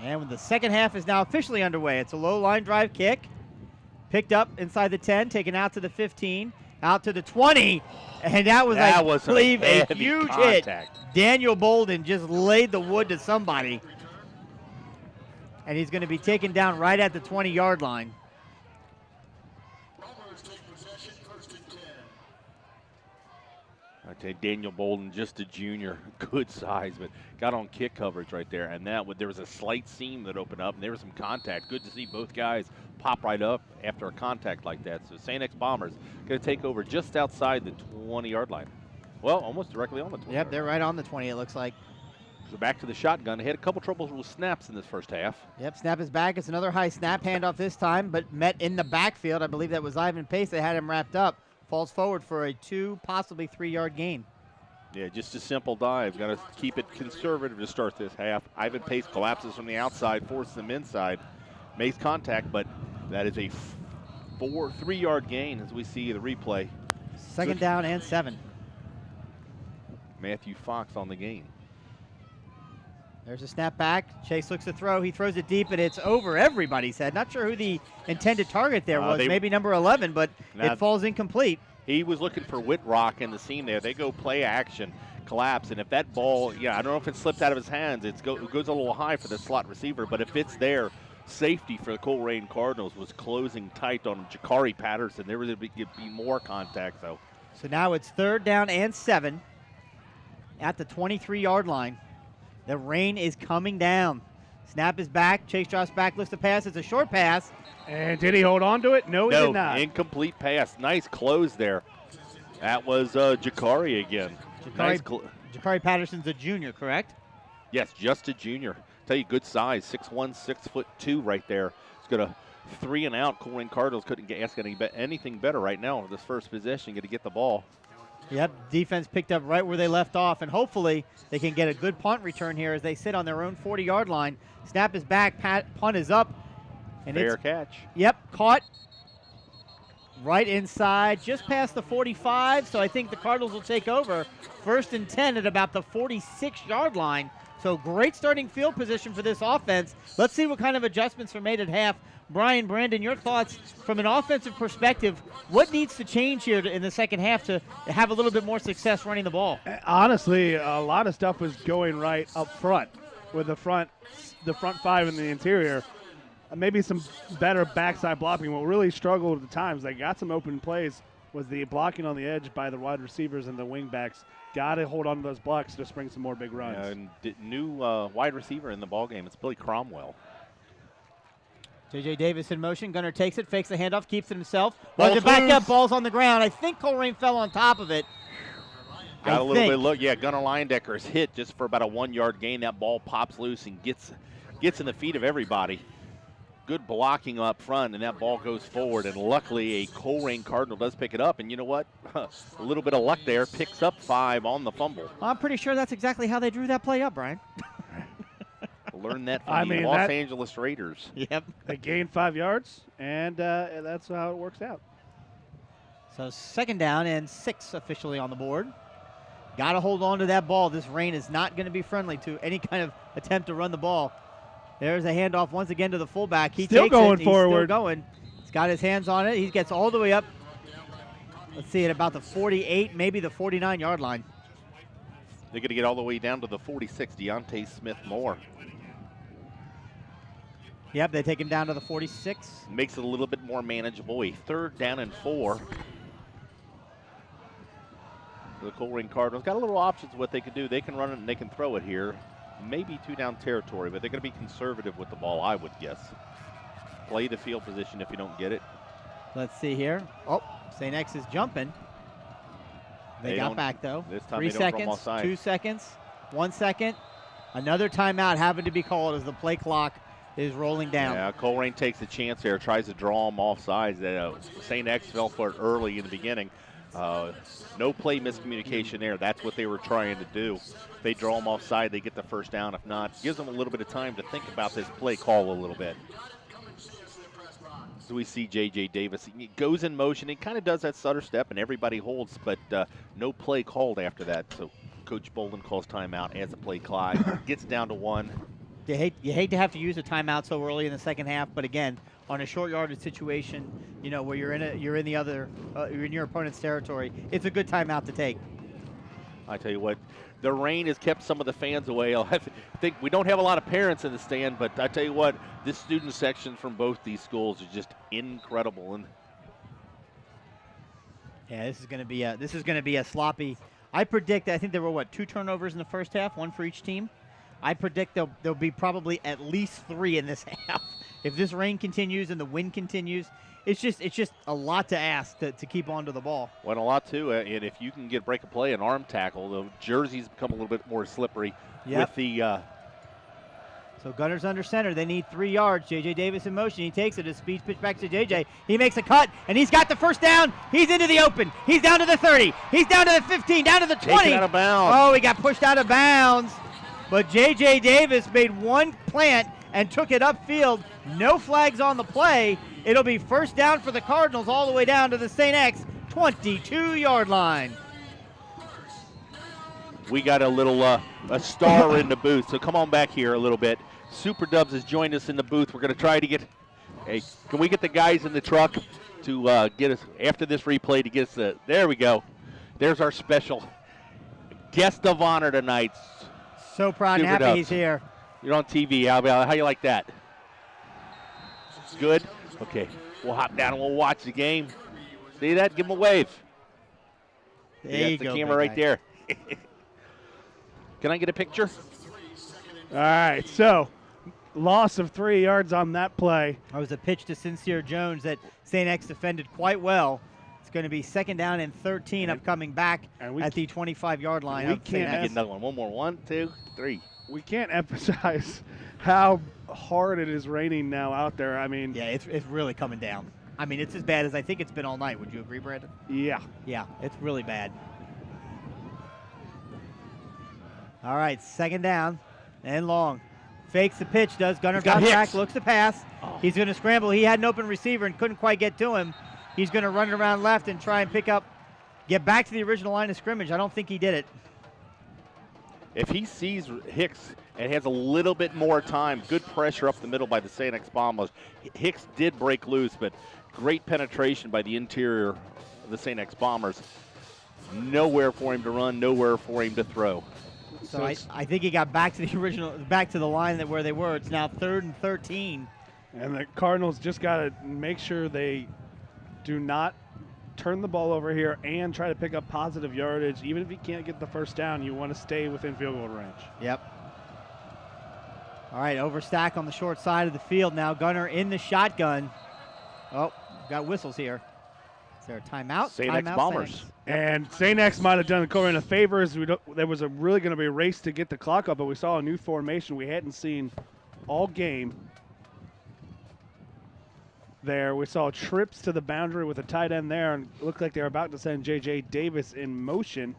B: And when the second half is now officially underway, it's a low line drive kick. Picked up inside the 10, taken out to the 15, out to the 20. And that was a huge
C: contact
B: hit. Daniel Bolden just laid the wood to somebody. And he's going to be taken down right at the 20-yard line.
C: I tell you, Daniel Bolden, just a junior, good size, but got on kick coverage right there. And there was a slight seam that opened up, and there was some contact. Good to see both guys pop right up after a contact like that. So St. X Bombers going to take over just outside the 20-yard line. Well, almost directly on the 20.
B: Yep, they're right on the 20, it looks like.
C: So back to the shotgun. They had a couple troubles with snaps in this first half.
B: Yep, snap is back. It's another high snap handoff this time, but met in the backfield. I believe that was Ivan Pace. They had him wrapped up. Falls forward for a 2, possibly 3-yard gain.
C: Yeah, just a simple dive. Got to keep it conservative to start this half. Ivan Pace collapses from the outside, forces him inside, makes contact, but that is a 3-yard gain as we see the replay.
B: Second down and 7.
C: Matthew Fox on the gain.
B: There's a snap back. Chase looks to throw. He throws it deep, and it's over everybody's head. Not sure who the intended target there was. Maybe number 11, but it falls incomplete.
C: He was looking for Whitrock in the seam there. They go play action, collapse, and if that ball, I don't know if it slipped out of his hands. It goes a little high for the slot receiver, but if it's there, safety for the Colerain Cardinals was closing tight on Jakari Patterson. There would be more contact, though.
B: So now it's 3rd down and 7 at the 23-yard line. The rain is coming down. Snap is back. Chase drops back, lifts the pass. It's a short pass.
A: And did he hold on to it? No, he did not.
C: Incomplete pass. Nice close there. That was Jakari again.
B: Jakari Patterson's a junior, correct?
C: Yes, just a junior. Tell you, good size. 6'1", 6'2" right there. He's going to 3 and out. Colerain Cardinals couldn't ask anything better right now with this first possession, to get the ball.
B: Yep, defense picked up right where they left off, and hopefully they can get a good punt return here as they sit on their own 40-yard line. Snap is back, punt is up. And
C: Fair catch.
B: Yep, caught right inside, just past the 45, so I think the Cardinals will take over. 1st and 10 at about the 46-yard line. So great starting field position for this offense. Let's see what kind of adjustments are made at half. Brian, Brandon, your thoughts from an offensive perspective. What needs to change here in the second half to have a little bit more success running the ball?
A: Honestly, a lot of stuff was going right up front with the front 5 in the interior. Maybe some better backside blocking. What really struggled at the times, they got some open plays, was the blocking on the edge by the wide receivers and the wing backs. Got to hold on to those blocks to spring some more big runs.
C: And new wide receiver in the ballgame. It's Billy Cromwell.
B: J.J. Davis in motion. Gunner takes it, fakes the handoff, keeps it himself. Runs it back up, ball's on the ground. I think Colerain fell on top of it.
C: Got a little bit of look. Yeah, Gunner Leyendecker is hit just for about a 1-yard gain. That ball pops loose and gets in the feet of everybody. Good blocking up front, and that ball goes forward. And luckily, a Colerain Cardinal does pick it up. And you know what? A little bit of luck there. Picks up 5 on the fumble.
B: I'm pretty sure that's exactly how they drew that play up, Brian.
C: Learned that from the Los Angeles Raiders.
B: Yep.
A: They gained 5 yards, and that's how it works out.
B: So 2nd down and 6 officially on the board. Got to hold on to that ball. This rain is not going to be friendly to any kind of attempt to run the ball. There's a handoff once again to the fullback. He
A: still
B: takes
A: going
B: it.
A: forward.
B: He's still going. He's got his hands on it. He gets all the way up. Let's see, at about the 48, maybe the 49-yard line.
C: They're going to get all the way down to the 46. Deontay Smith-Moore.
B: Yep, they take him down to the 46.
C: Makes it a little bit more manageable. A 3rd down and 4. The Colerain Cardinals got a little options what they can do. They can run it and they can throw it here. Maybe 2-down territory, but they're going to be conservative with the ball, I would guess. Play the field position if you don't get it.
B: Let's see here. Oh, St. X is jumping. They got back, though.
C: This time
B: 3
C: they don't come
B: seconds,
C: offside.
B: 2 seconds, 1 second. Another timeout having to be called as the play clock is rolling down.
C: Yeah, Colerain takes a chance there, tries to draw them off sides. St. X fell for it early in the beginning. No play miscommunication there. That's what they were trying to do. If they draw them offside, they get the 1st down. If not, gives them a little bit of time to think about this play call a little bit. So we see J.J. Davis. He goes in motion. He kind of does that stutter step, and everybody holds, but no play called after that. So Coach Bolden calls timeout, adds a play clock, gets down to 1.
B: You hate to have to use a timeout so early in the second half, but again, on a short yardage situation, you know, where you're in your opponent's territory, it's a good timeout to take.
C: I tell you what, the rain has kept some of the fans away. I think we don't have a lot of parents in the stand, but I tell you what, this student section from both these schools is just incredible. And
B: yeah, this is going to be a sloppy. I think there were 2 turnovers in the first half, 1 for each team. I predict there'll be probably at least 3 in this half. If this rain continues and the wind continues, it's just a lot to ask to keep onto the ball.
C: Well, a lot too, and if you can break a play, an arm tackle, the jerseys become a little bit more slippery.
B: Yep.
C: With the.
B: So Gunners under center. They need 3 yards. J.J. Davis in motion. He takes it. His speed pitch back to J.J. He makes a cut, and he's got the 1st down. He's into the open. He's down to the 30. He's down to the 15, down to the 20.
C: Taken out of bounds.
B: Oh, he got pushed out of bounds. But J.J. Davis made 1 plant and took it upfield. No flags on the play. It'll be 1st down for the Cardinals all the way down to the St. X 22-yard line.
C: We got a little a star in the booth, so come on back here a little bit. Super Dubs has joined us in the booth. We're going to try to get can we get the guys in the truck to get us, after this replay, to get us there we go. There's our special guest of honor tonight.
B: So proud and
C: Super
B: happy
C: Dubs.
B: he's here.
C: You're on TV, Albert. How you like that? Good? Okay. We'll hop down and we'll watch the game. See that? Give him a wave.
B: There you
C: That's
B: go,
C: the camera
B: big
C: right
B: guy.
C: there. Can I get a picture?
A: All right, so loss of 3 yards on that play.
B: That was a pitch to Sincere Jones that St. X defended quite well. It's going to be 2nd down and 13 of coming back at the 25-yard line.
C: We can't get another one. One more. 1, 2, 3.
A: we can't emphasize how hard it is raining now out there. I mean,
B: Yeah, it's really coming down. I mean, it's as bad as I think it's been all night. Would you agree, Brandon?
A: yeah.
B: Yeah, it's really bad. All right, second down and long. Fakes the pitch, does. Gunner
C: got
B: drops
C: Hicks.
B: back, looks to pass.
C: Oh.
B: He's going to scramble. He had an open receiver and couldn't quite get to him. He's going to run it around left and try and get back to the original line of scrimmage. I don't think he did it.
C: If he sees Hicks and has a little bit more time, good pressure up the middle by the St. X Bombers. Hicks did break loose, but great penetration by the interior of the St. X Bombers. Nowhere for him to run, nowhere for him to throw.
B: So I think he got back to the line where they were. It's now 3rd and 13.
A: And the Cardinals just got to make sure they do not turn the ball over here and try to pick up positive yardage. Even if you can't get the first down, you want to stay within field goal range.
B: Yep. All right, overstack on the short side of the field now. Gunner in the shotgun. Oh, got whistles here. Is there a timeout?
C: St. X Bombers.
B: St. X.
A: And St. X might have done Colerain a favor. There was really going to be a race to get the clock up, but we saw a new formation we hadn't seen all game. There, we saw trips to the boundary with a tight end there, and it looked like they were about to send J.J. Davis in motion.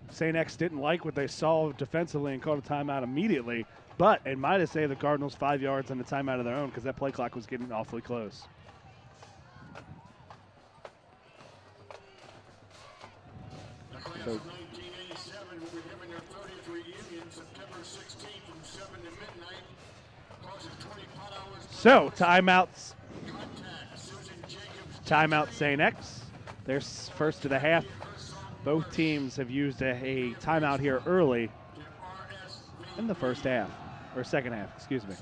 A: St. X didn't like what they saw defensively and called a timeout immediately, but it might have saved the Cardinals 5 yards and a timeout of their own because that play clock was getting awfully close. So, timeouts. Timeout St. X. Their first of the half. Both teams have used a timeout here early in the first half, or second half, excuse me.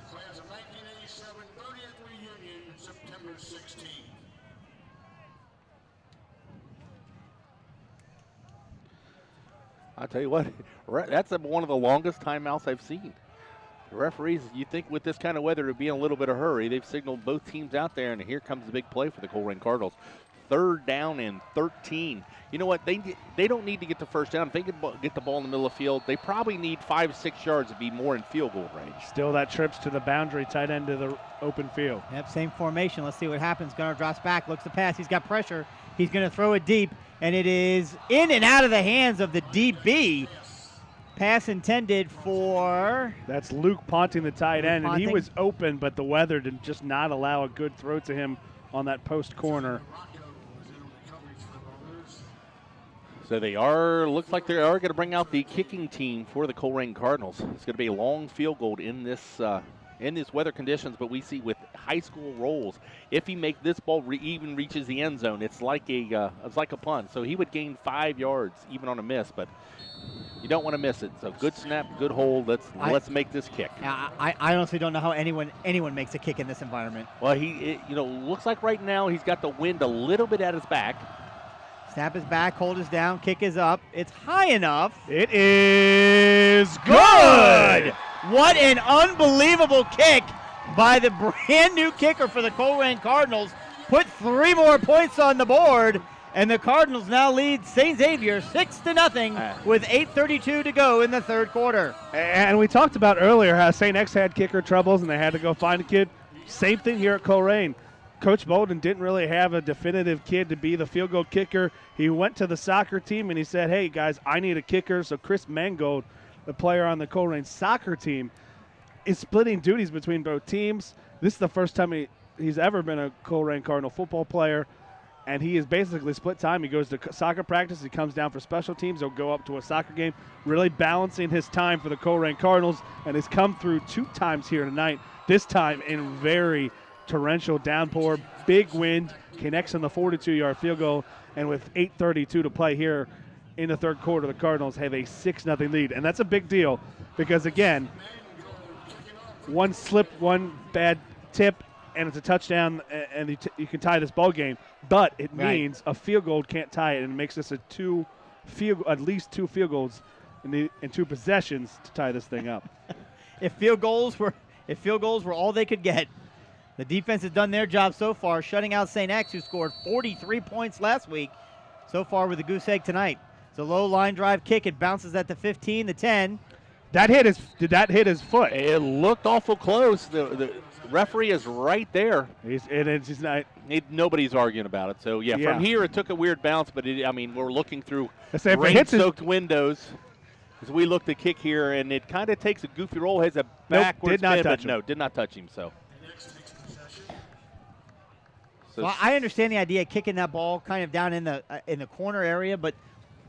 C: I'll tell you what, that's one of the longest timeouts I've seen. The referees, you think with this kind of weather, it'd be in a little bit of hurry. They've signaled both teams out there, and here comes the big play for the Colerain Cardinals. 3rd down and 13. You know what? They don't need to get the first down. If they could get the ball in the middle of the field, they probably need 5-6 yards to be more in field goal range.
A: Still that trips to the boundary, tight end to the open field.
B: Yep, same formation. Let's see what happens. Gunner drops back, looks to pass. He's got pressure. He's going to throw it deep, and it is in and out of the hands of the DB. Pass intended for...
A: That's Luke Ponting, the tight end, and he
B: Ponting.
A: was open, but the weather did just not allow a good throw to him on that post corner.
C: So looks like they are going to bring out the kicking team for the Colerain Cardinals. It's going to be a long field goal in this weather conditions, but we see with high school rolls, if he makes this ball even reaches the end zone, it's like a punt. So he would gain 5 yards even on a miss, but you don't want to miss it. So good snap, good hold. Let's make this kick.
B: I honestly don't know how anyone makes a kick in this environment.
C: Well, looks like right now he's got the wind a little bit at his back.
B: Snap is back, hold is down, kick is up. It's high enough.
A: It is good!
B: What an unbelievable kick by the brand new kicker for the Colerain Cardinals. Put 3 more points on the board, and the Cardinals now lead St. Xavier 6-0 with 8:32 to go in the 3rd quarter.
A: And we talked about earlier how St. X had kicker troubles and they had to go find a kid. Same thing here at Colerain. Coach Bolden didn't really have a definitive kid to be the field goal kicker. He went to the soccer team and he said, hey, guys, I need a kicker. So Chris Mangold, the player on the Colerain soccer team, is splitting duties between both teams. This is the first time he's ever been a Colerain Cardinal football player, and he is basically split time. He goes to soccer practice. He comes down for special teams. He'll go up to a soccer game, really balancing his time for the Colerain Cardinals, and has come through 2 times here tonight, this time in very torrential downpour, big wind, connects on the 42-yard field goal, and with 8:32 to play here in the 3rd quarter, the Cardinals have a 6-0 lead. And that's a big deal because, again, one slip, one bad tip, and it's a touchdown, and you can tie this ball game. But it means a field goal can't tie it, and it makes this at least 2 field goals in 2 possessions to tie this thing up.
B: If field goals were all they could get, the defense has done their job so far, shutting out St. X, who scored 43 points last week. So far with the goose egg tonight. It's a low line drive kick. It bounces at the 15, the 10.
A: Did that hit his foot?
C: It looked awful close. The referee is right there.
A: It's not.
C: Nobody's arguing about it. So, yeah, from here it took a weird bounce, but, we're looking through rain-soaked windows. As we look to kick here, and it kind of takes a goofy roll, has a backwards spin, but no, did not touch him. So
B: well, I understand the idea of kicking that ball kind of down in the corner area, but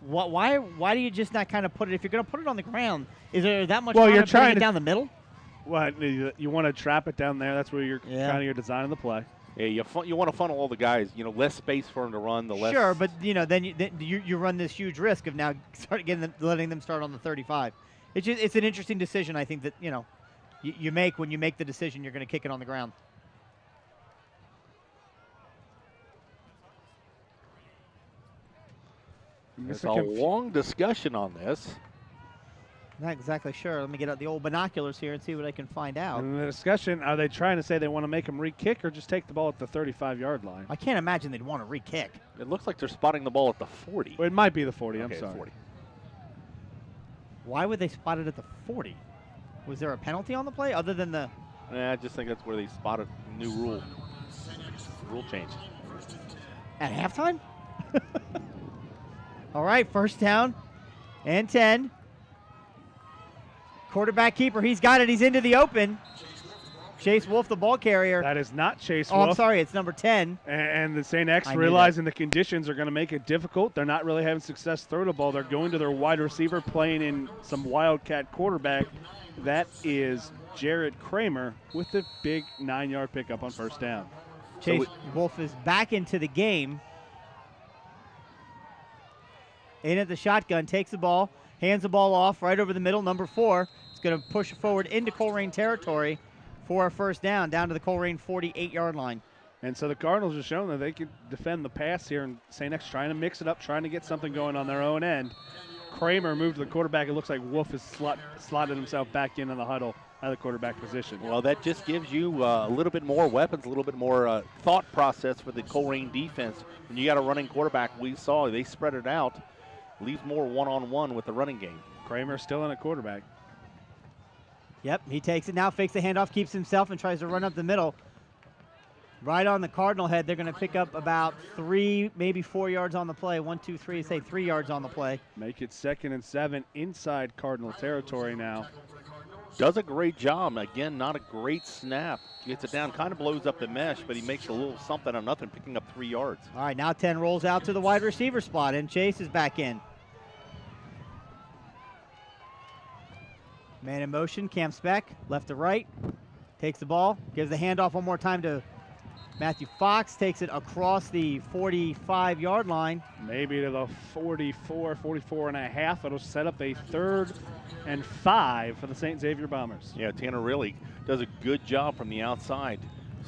B: why do you just not kind of put it? If you're going to put it on the ground, is there that much? Well, you're trying it down the middle.
A: What you want to trap it down there? That's where you're kind of you're designing the play.
C: Yeah, you want to funnel all the guys. Less space for them to run. The less.
B: Sure, but then you run this huge risk of now letting them start on the 35. It's an interesting decision. I think that you make when you make the decision you're going to kick it on the ground.
C: There's a long discussion on this.
B: Not exactly sure. Let me get out the old binoculars here and see what I can find out.
A: In the discussion, are they trying to say they want to make him re-kick or just take the ball at the 35-yard line?
B: I can't imagine they'd want to re-kick.
C: It looks like they're spotting the ball at the 40.
A: Well, it might be the 40.
C: Okay,
A: I'm sorry.
C: 40.
B: Why would they spot it at the 40? Was there a penalty on the play other than the...
C: I just think that's where they spotted new rule change.
B: At halftime? All right, first down and 10. Quarterback keeper, he's got it. He's into the open. Chase Wolf, the ball carrier.
A: That is not Chase Wolf.
B: Oh, I'm sorry. It's number 10.
A: And the St. X realizing the conditions are going to make it difficult. They're not really having success throwing the ball. They're going to their wide receiver, playing in some Wildcat quarterback. That is Jared Kramer with the big 9-yard pickup on first down.
B: Chase Wolf is back into the game. In at the shotgun, takes the ball, hands the ball off right over the middle, number 4. It's going to push forward into Colerain territory for a first down to the Colerain 48-yard line.
A: And so the Cardinals are showing that they can defend the pass here, and St. X trying to mix it up, trying to get something going on their own end. Kramer moved to the quarterback. It looks like Wolf has slotted himself back into the huddle at the quarterback position.
C: Well, that just gives you a little bit more weapons, a little bit more thought process for the Colerain defense. When you got a running quarterback, we saw they spread it out, leaves more one-on-one with the running game.
A: Kramer still in a quarterback.
B: Yep, he takes it now, fakes the handoff, keeps himself, and tries to run up the middle. Right on the Cardinal head, they're going to pick up about 3, maybe 4 yards on the play. 1, 2, 3, say 3 yards on the play.
A: Make it 2nd and 7 inside Cardinal territory now.
C: Does a great job. Again, not a great snap. Gets it down, kind of blows up the mesh, but he makes a little something on nothing, picking up 3 yards.
B: All right, now 10 rolls out to the wide receiver spot, and Chase is back in. Man in motion, Cam Speck, left to right. Takes the ball, gives the handoff one more time to Matthew Fox, takes it across the 45-yard line.
A: Maybe to the 44, 44 and a half. It'll set up a 3rd and 5 for the St. Xavier Bombers.
C: Yeah, Tanner really does a good job from the outside.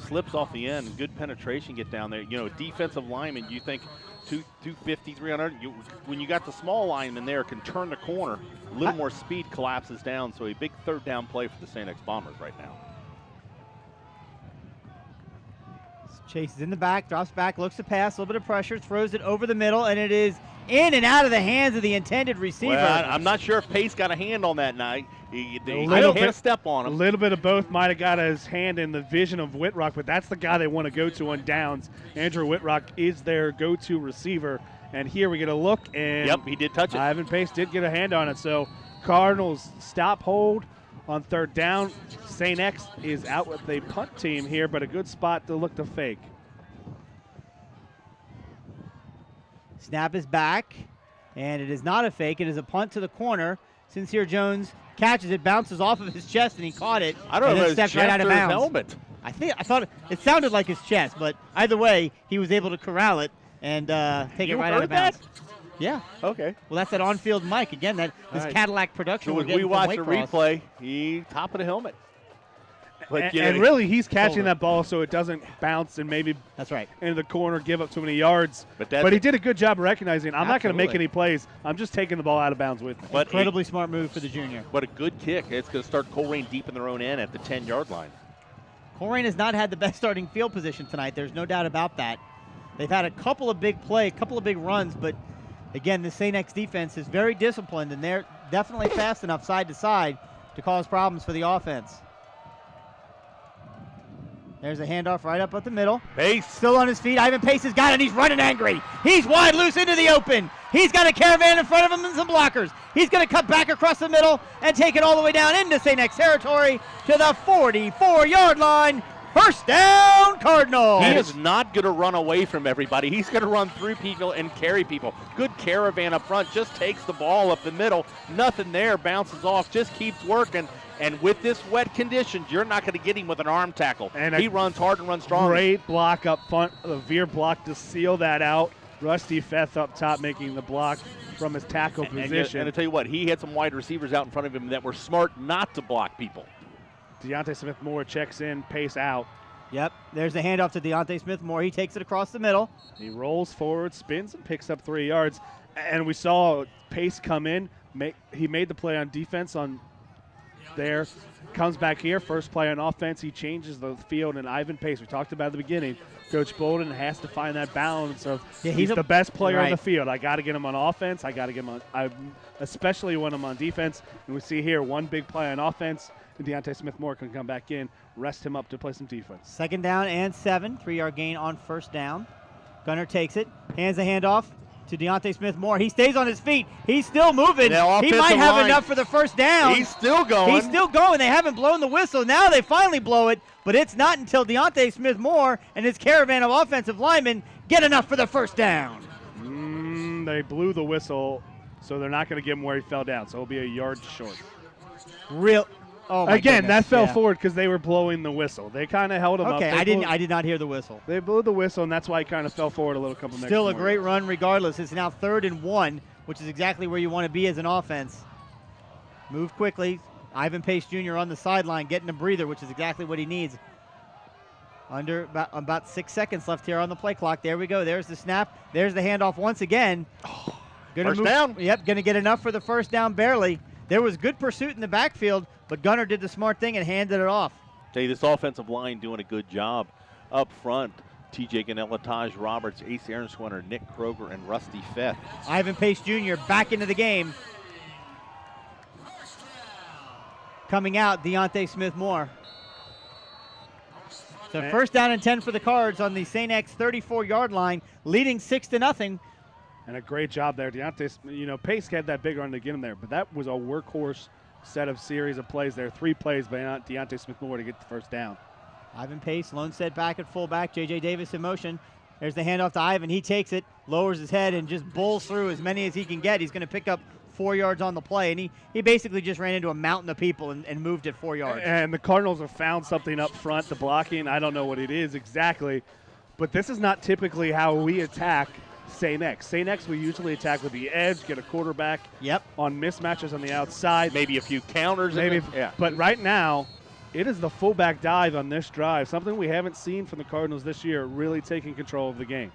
C: Slips off the end, good penetration get down there. Defensive lineman, you think 250, 300. When you got the small lineman there, can turn the corner. A little more speed, collapses down. So a big 3rd down play for the St. X Bombers right now.
B: Chase is in the back, drops back, looks to pass, a little bit of pressure, throws it over the middle, and it is in and out of the hands of the intended receiver.
C: Well, I'm not sure if Pace got a hand on that night. He had a step on him.
A: A little bit of both. Might have got his hand in the vision of Whitrock, but that's the guy they want to go to on downs. Andrew Whitrock is their go-to receiver. And here we get a look, and
C: yep, he did touch it.
A: Ivan Pace did get a hand on it. So Cardinals stop hold on 3rd down. St. X is out with a punt team here, but a good spot to look to fake.
B: Snap is back, and it is not a fake. It is a punt to the corner. Sincere Jones catches it, bounces off of his chest, and he caught it.
C: I don't know if it was
B: stepped right out of
C: his
B: bounds.
C: helmet.
B: I thought it sounded like his chest, but either way, he was able to corral it and take it right out of bounds. Yeah.
C: Okay.
B: Well, that's that on-field mic. Again, this Cadillac production.
C: So as we watch the replay, he top of the helmet.
A: But, and really, he's catching that ball so it doesn't bounce and maybe into the corner, give up too many yards. But he did a good job of recognizing, I'm not going to make any plays. I'm just taking the ball out of bounds with me.
B: But incredibly smart move for the junior.
C: But a good kick. It's going to start Colerain deep in their own end at the 10-yard line.
B: Colerain has not had the best starting field position tonight. There's no doubt about that. They've had a couple of big plays, a couple of big runs, but again, the St. X defense is very disciplined, and they're definitely fast enough side to side to cause problems for the offense. There's a handoff right up at the middle.
C: Pace.
B: Still on his feet. Ivan Pace has got it. He's running angry. He's wide loose into the open. He's got a caravan in front of him and some blockers. He's going to cut back across the middle and take it all the way down into St. X territory to the 44-yard line. First down, Cardinals.
C: He is not going to run away from everybody. He's going to run through people and carry people. Good caravan up front. Just takes the ball up the middle. Nothing there. Bounces off. Just keeps working. And with this wet conditions, you're not going to get him with an arm tackle. And he runs hard and runs strong.
A: Great block up front. The Veer block to seal that out. Rusty Feth up top making the block from his tackle position.
C: And I tell you what, he had some wide receivers out in front of him that were smart not to block people.
A: Deontay Smith-Moore checks in, Pace out.
B: Yep, there's the handoff to Deontay Smith-Moore. He takes it across the middle.
A: He rolls forward, spins, and picks up 3 yards. And we saw Pace come in. He made the play on defense on there. Comes back here, first play on offense. He changes the field, and Ivan Pace, we talked about at the beginning, Coach Bolden has to find that balance of he's the best player on the field. I got to get him on offense. I got to get him on, especially when I'm on defense. And we see here one big play on offense, and Deontay Smith-Moore can come back in, rest him up to play some defense.
B: 2nd down and 7, 3-yard gain on first down. Gunner takes it, hands the handoff to Deontay Smith-Moore. He stays on his feet. He's still moving. He might have enough for the first down.
C: He's still going.
B: He's still going. They haven't blown the whistle. Now they finally blow it, but it's not until Deontay Smith-Moore and his caravan of offensive linemen get enough for the first down.
A: They blew the whistle, so they're not going to give him where he fell down, so he'll be a yard short.
B: Oh my
A: Again,
B: goodness.
A: that fell forward because they were blowing the whistle. They kind of held him up.
B: Okay, I did not hear the whistle.
A: They blew the whistle, and that's why he kind of fell forward a little couple
B: Still a great run regardless. It's now 3rd and 1, which is exactly where you want to be as an offense. Move quickly. Ivan Pace Jr. on the sideline getting a breather, which is exactly what he needs. Under about 6 seconds left here on the play clock. There we go. There's the snap. There's the handoff once again.
C: First down.
B: Yep, going to get enough for the first down, barely. There was good pursuit in the backfield, but Gunner did the smart thing and handed it off.
C: Tell you, this offensive line doing a good job up front. TJ Ganella, Taj Roberts, Ace Aaronswinner, Nick Kroger, and Rusty Feth.
B: Ivan Pace Jr. back into the game. Coming out, Deontay Smith-Moore. So first down and 10 for the Cards on the St. X 34-yard line, leading 6-0.
A: And a great job there. Deontay, Pace had that big run to get him there, but that was a workhorse set of series of plays there. 3 plays by Deontay Smith-Moore to get the first down.
B: Ivan Pace, lone set back at fullback. J.J. Davis in motion. There's the handoff to Ivan. He takes it, lowers his head, and just bowls through as many as he can get. He's going to pick up 4 yards on the play, and he basically just ran into a mountain of people and moved it 4 yards.
A: And the Cardinals have found something up front, the blocking. I don't know what it is exactly, but this is not typically how we attack St. X. St. X, we usually attack with the edge, get a quarterback on mismatches on the outside.
C: Maybe a few counters.
A: But right now, it is the fullback dive on this drive, something we haven't seen from the Cardinals this year, really taking control of the game.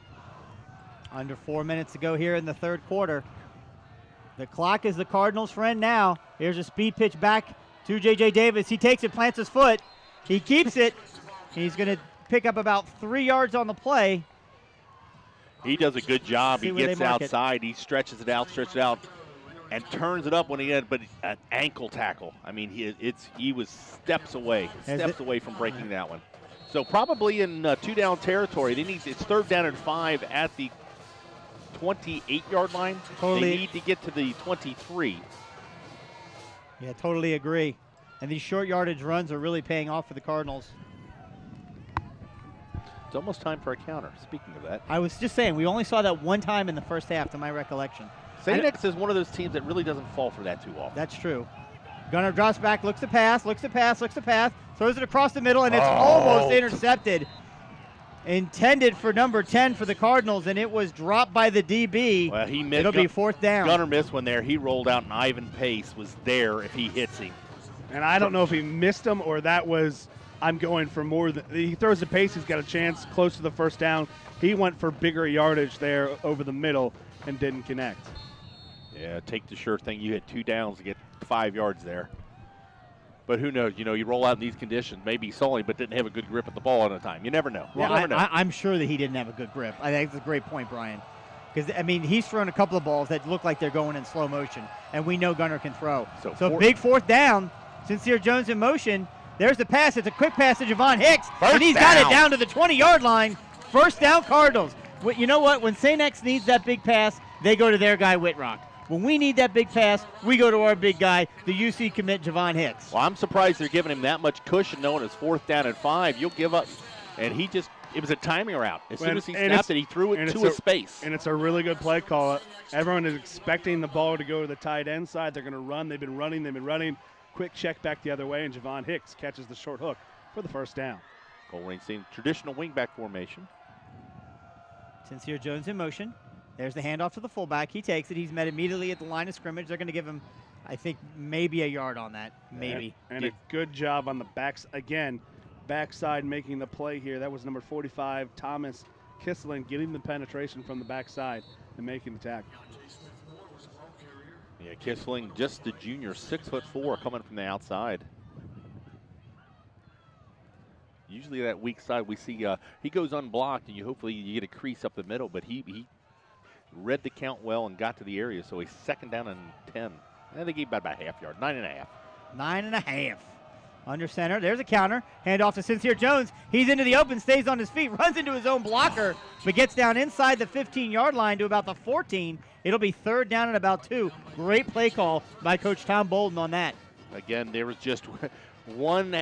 B: Under 4 minutes to go here in the 3rd quarter. The clock is the Cardinals' friend now. Here's a speed pitch back to J.J. Davis. He takes it, plants his foot. He keeps it. He's going to pick up about 3 yards on the play.
C: He does a good job. He gets outside. He stretches it out, and turns it up when he had, but an ankle tackle. I mean, he was steps away from breaking that one. So probably in 2-down territory. It's 3rd down and 5 at the 28-yard line. They need to get to the 23.
B: Yeah, totally agree. And these short yardage runs are really paying off for the Cardinals.
C: It's almost time for a counter. Speaking of that,
B: I was just saying, we only saw that one time in the first half, to my recollection.
C: St. X is one of those teams that really doesn't fall for that too often.
B: That's true. Gunner drops back, looks to pass, throws it across the middle, and it's almost intercepted. Intended for number 10 for the Cardinals, and it was dropped by the DB.
C: Well, he missed.
B: It'll be 4th down.
C: Gunner missed one there. He rolled out, and Ivan Pace was there if he hits him.
A: And I don't know if he missed him or that was, I'm going for more than, he throws the Pace, he's got a chance close to the first down. He went for bigger yardage there over the middle and didn't connect.
C: Yeah, take the sure thing. You hit 2 downs to get 5 yards there. But who knows? You roll out in these conditions. Maybe he saw him, but didn't have a good grip at the ball at the time. You never know.
B: I'm sure that he didn't have a good grip. I think it's a great point, Brian. Because, he's thrown a couple of balls that look like they're going in slow motion, and we know Gunner can throw. So big 4th down. Sincere Jones in motion. There's the pass. It's a quick pass to Javon Hicks.
C: First
B: and he's got it down to the 20-yard line. First down, Cardinals. You know what? When St. X needs that big pass, they go to their guy, Whitrock. When we need that big pass, we go to our big guy, the UC commit, Javon Hicks.
C: Well, I'm surprised they're giving him that much cushion knowing it's 4th down and 5. You'll give up. And it was a timing route. As soon as he snapped it, he threw it to a space.
A: And it's a really good play call. Everyone is expecting the ball to go to the tight end side. They're going to run. They've been running. Quick check back the other way, and Javon Hicks catches the short hook for the first down.
C: Colerain seeing traditional wingback formation.
B: Sincere Jones in motion. There's the handoff to the fullback. He takes it. He's met immediately at the line of scrimmage. They're going to give him, I think, maybe a yard on that. Maybe.
A: And a good job on the backs. Again, backside making the play here. That was number 45, Thomas Kissling, getting the penetration from the backside and making the tackle.
C: Yeah, Kissling, just the junior, 6'4", coming from the outside. Usually that weak side we see, he goes unblocked, and hopefully you get a crease up the middle, but he read the count well and got to the area, so he's 2nd down and 10. I think he got about a half yard, 9.5.
B: 9.5. Under center. There's a counter. Hand off to Sincere Jones. He's into the open, stays on his feet, runs into his own blocker, but gets down inside the 15-yard line to about the 14. It'll be 3rd down and about 2. Great play call by Coach Tom Bolden on that.
C: Again, there was just one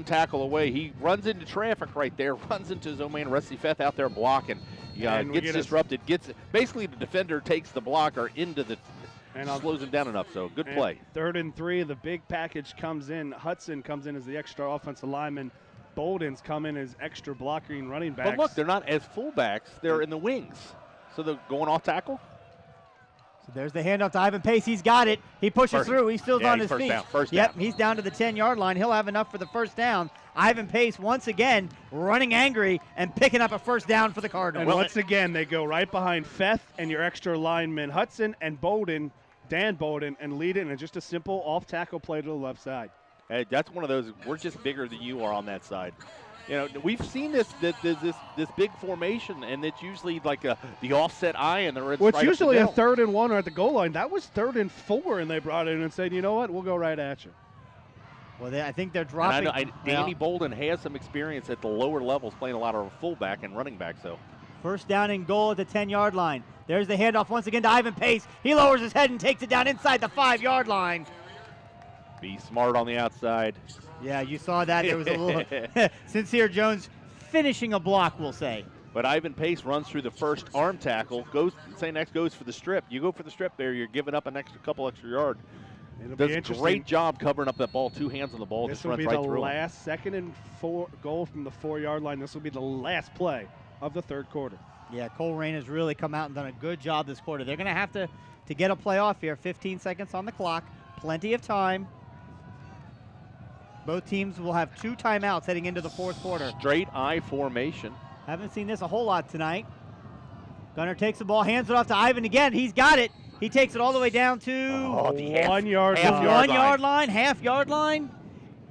C: tackle away. He runs into traffic right there, runs into his own man, Rusty Feth, out there blocking. Gets disrupted. Basically, the defender takes the blocker into the and slows him down enough, so good play.
A: 3rd and 3, the big package comes in. Hudson comes in as the extra offensive lineman. Bolden's come in as extra blocking running backs.
C: But look, they're not as fullbacks. They're in the wings. So they're going off tackle.
B: So there's the handoff to Ivan Pace. He's got it. He pushes through. He's still on his feet.
C: First down.
B: He's down to the 10-yard line. He'll have enough for the first down. Ivan Pace once again running angry and picking up a first down for the Cardinals.
A: And once again, they go right behind Feth and your extra lineman Hudson and Bolden, Dan Bolden, and lead it in just a simple off-tackle play to the left side.
C: Hey, that's one of those, we're just bigger than you are on that side. You know, we've seen this big formation, and it's usually like the offset eye, and they're
A: it's right usually a 3rd and 1 or at the goal line. That was 3rd and 4, and they brought it in and said, you know what, we'll go right at you.
B: Well, I think they're dropping.
C: Danny Bolden has some experience at the lower levels, playing a lot of fullback and running back. So,
B: first down and goal at the 10-yard line. There's the handoff once again to Ivan Pace. He lowers his head and takes it down inside the 5-yard line.
C: Be smart on the outside.
B: Yeah, you saw that. There was a little Sincere Jones finishing a block, we'll say.
C: But Ivan Pace runs through the first arm tackle. St. X goes for the strip. You go for the strip there, you're giving up couple extra yards. Does a great job covering up that ball. 2 hands on the ball.
A: This
C: just
A: will
C: runs
A: be
C: right
A: the
C: through
A: last 2nd and 4 goal from the 4-yard line. This will be the last play of the 3rd quarter.
B: Yeah, Colerain has really come out and done a good job this quarter. They're going to have to get a play off here. 15 seconds on the clock. Plenty of time. Both teams will have 2 timeouts heading into the 4th quarter.
C: Straight I formation.
B: Haven't seen this a whole lot tonight. Gunner takes the ball, hands it off to Ivan again. He's got it. He takes it all the way down to
A: the 1-yard
B: line, half-yard line.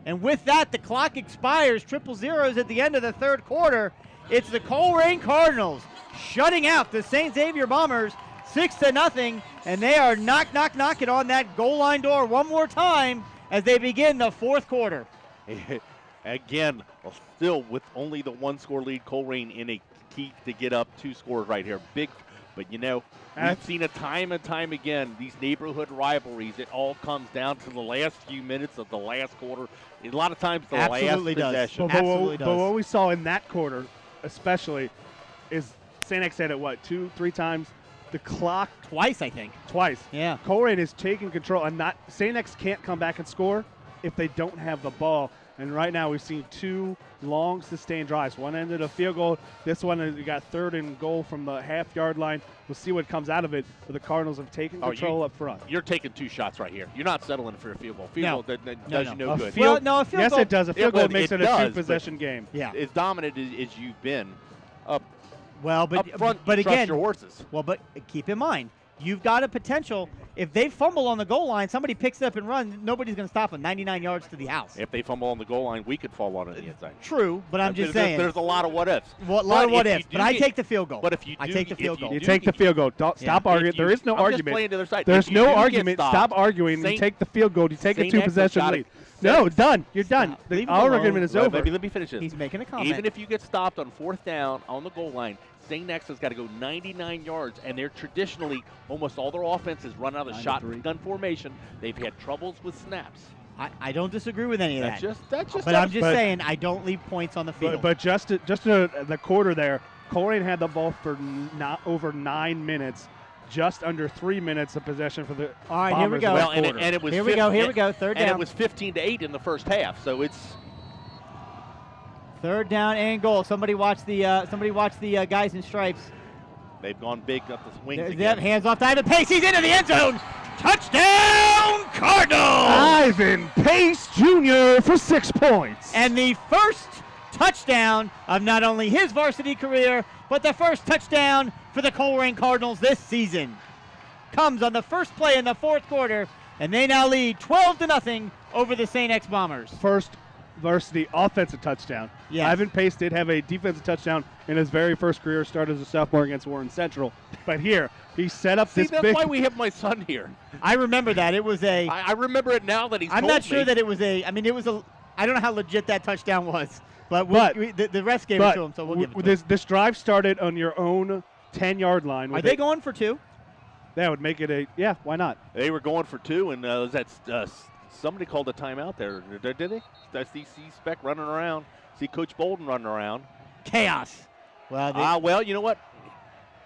B: And with that, the clock expires. 0-0 at the end of the 3rd quarter. It's the Colerain Cardinals shutting out the St. Xavier Bombers 6-0, and they are knocking on that goal line door one more time as they begin the 4th quarter.
C: Again, still with only the 1-score lead, Colerain in a key to get up 2 scores right here. Big, but you know, we've seen it time and time again, these neighborhood rivalries, it all comes down to the last few minutes of the last quarter. A lot of times the last possession.
A: But what we saw in that quarter especially is St. X had it, 2-3 times? The clock.
B: Twice, I think.
A: Twice.
B: Yeah.
A: Colerain is taking control, and St. X can't come back and score if they don't have the ball. And right now we've seen 2 long sustained drives. One ended a field goal. This one we got 3rd and goal from the half-yard line. We'll see what comes out of it. But the Cardinals have taken control up front.
C: You're taking 2 shots right here. You're not settling for a field goal. Field goal does you no good.
B: A field goal.
A: Yes, it does. A field goal makes it a 2-possession game.
B: Yeah.
C: As dominant as you've been up
B: front,
C: again,
B: trust
C: your horses.
B: Well, but keep in mind, you've got a potential. If they fumble on the goal line, somebody picks it up and runs, nobody's going to stop them. 99 yards to the house.
C: If they fumble on the goal line, we could fall on it the inside.
B: True, but I'm just saying.
C: There's a lot of what ifs.
B: A lot of what ifs, but I take the field goal.
C: But if you do,
B: I take the field goal.
A: You take the field goal. Stop arguing. There is no
C: I'm
A: argument.
C: Just playing to the other side.
A: There's
C: If you
A: no
C: do get
A: argument.
C: stopped,
A: Stop arguing. You take the field goal. You take a
C: St. X has
A: 2-possession
C: got
A: lead.
C: it.
A: No, done. You're done.
B: Leave him
A: Our
B: alone.
A: argument is
C: Well,
A: over.
C: let me finish this.
B: He's making a comment.
C: Even if you get stopped on 4th down on the goal line, St. X has got to go 99 yards, and they're traditionally almost all their offenses run out of shotgun formation. They've had troubles with snaps.
B: I don't disagree with any of that.
C: That's just.
B: But I'm just saying I don't leave points on the field.
A: But just the quarter there, Colerain had the ball for not over 9 minutes, just under 3 minutes of possession for the
B: All right,
A: Bombers.
B: here we go.
C: Well, and it was
B: here we go. 3rd down.
C: And it was 15-8 in the first half, so it's
B: 3rd down and goal. Somebody watch the guys in stripes.
C: they've gone big up the wings
B: Yep,
C: again.
B: hands off to Ivan Pace. He's into the end zone. Touchdown, Cardinals!
A: Ivan Pace Jr. for 6 points.
B: And the first touchdown of not only his varsity career, but the first touchdown for the Colerain Cardinals this season comes on the first play in the 4th quarter, and they now lead 12-0 over the St. X Bombers.
A: First varsity offensive touchdown.
B: Yes.
A: Ivan Pace did have a defensive touchdown in his very first career start as a sophomore against Warren Central. But here, he set up
C: See,
A: this
C: that's
A: big.
C: why we have my son here.
B: I remember that. It was a.
C: I remember it now that he's
B: I'm
C: told
B: not sure
C: me.
B: that it was a. I mean, it was a. I don't know how legit that touchdown was, but the refs gave it to him, so we'll give it to him.
A: This drive started on your own 10-yard line.
B: Are they going for 2?
A: That would make it a, yeah, why not?
C: They were going for 2, and somebody called a timeout there. Did they? I see Speck running around. See Coach Bolden running around.
B: Chaos. Well,
C: Well, you know what?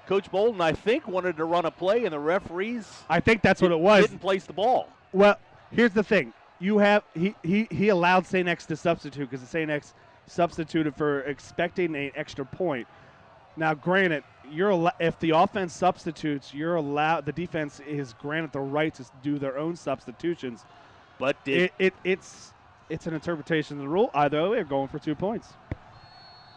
C: Coach Bolden, I think, wanted to run a play, and the referees
A: I think that's what it was.
C: didn't place the ball.
A: Well, here's the thing. You have he allowed St. X to substitute because St. X substituted for expecting an extra point. Now, granted, if the offense substitutes, the defense is granted the right to do their own substitutions.
C: But
A: it's an interpretation of the rule. Either way, they're going for 2 points.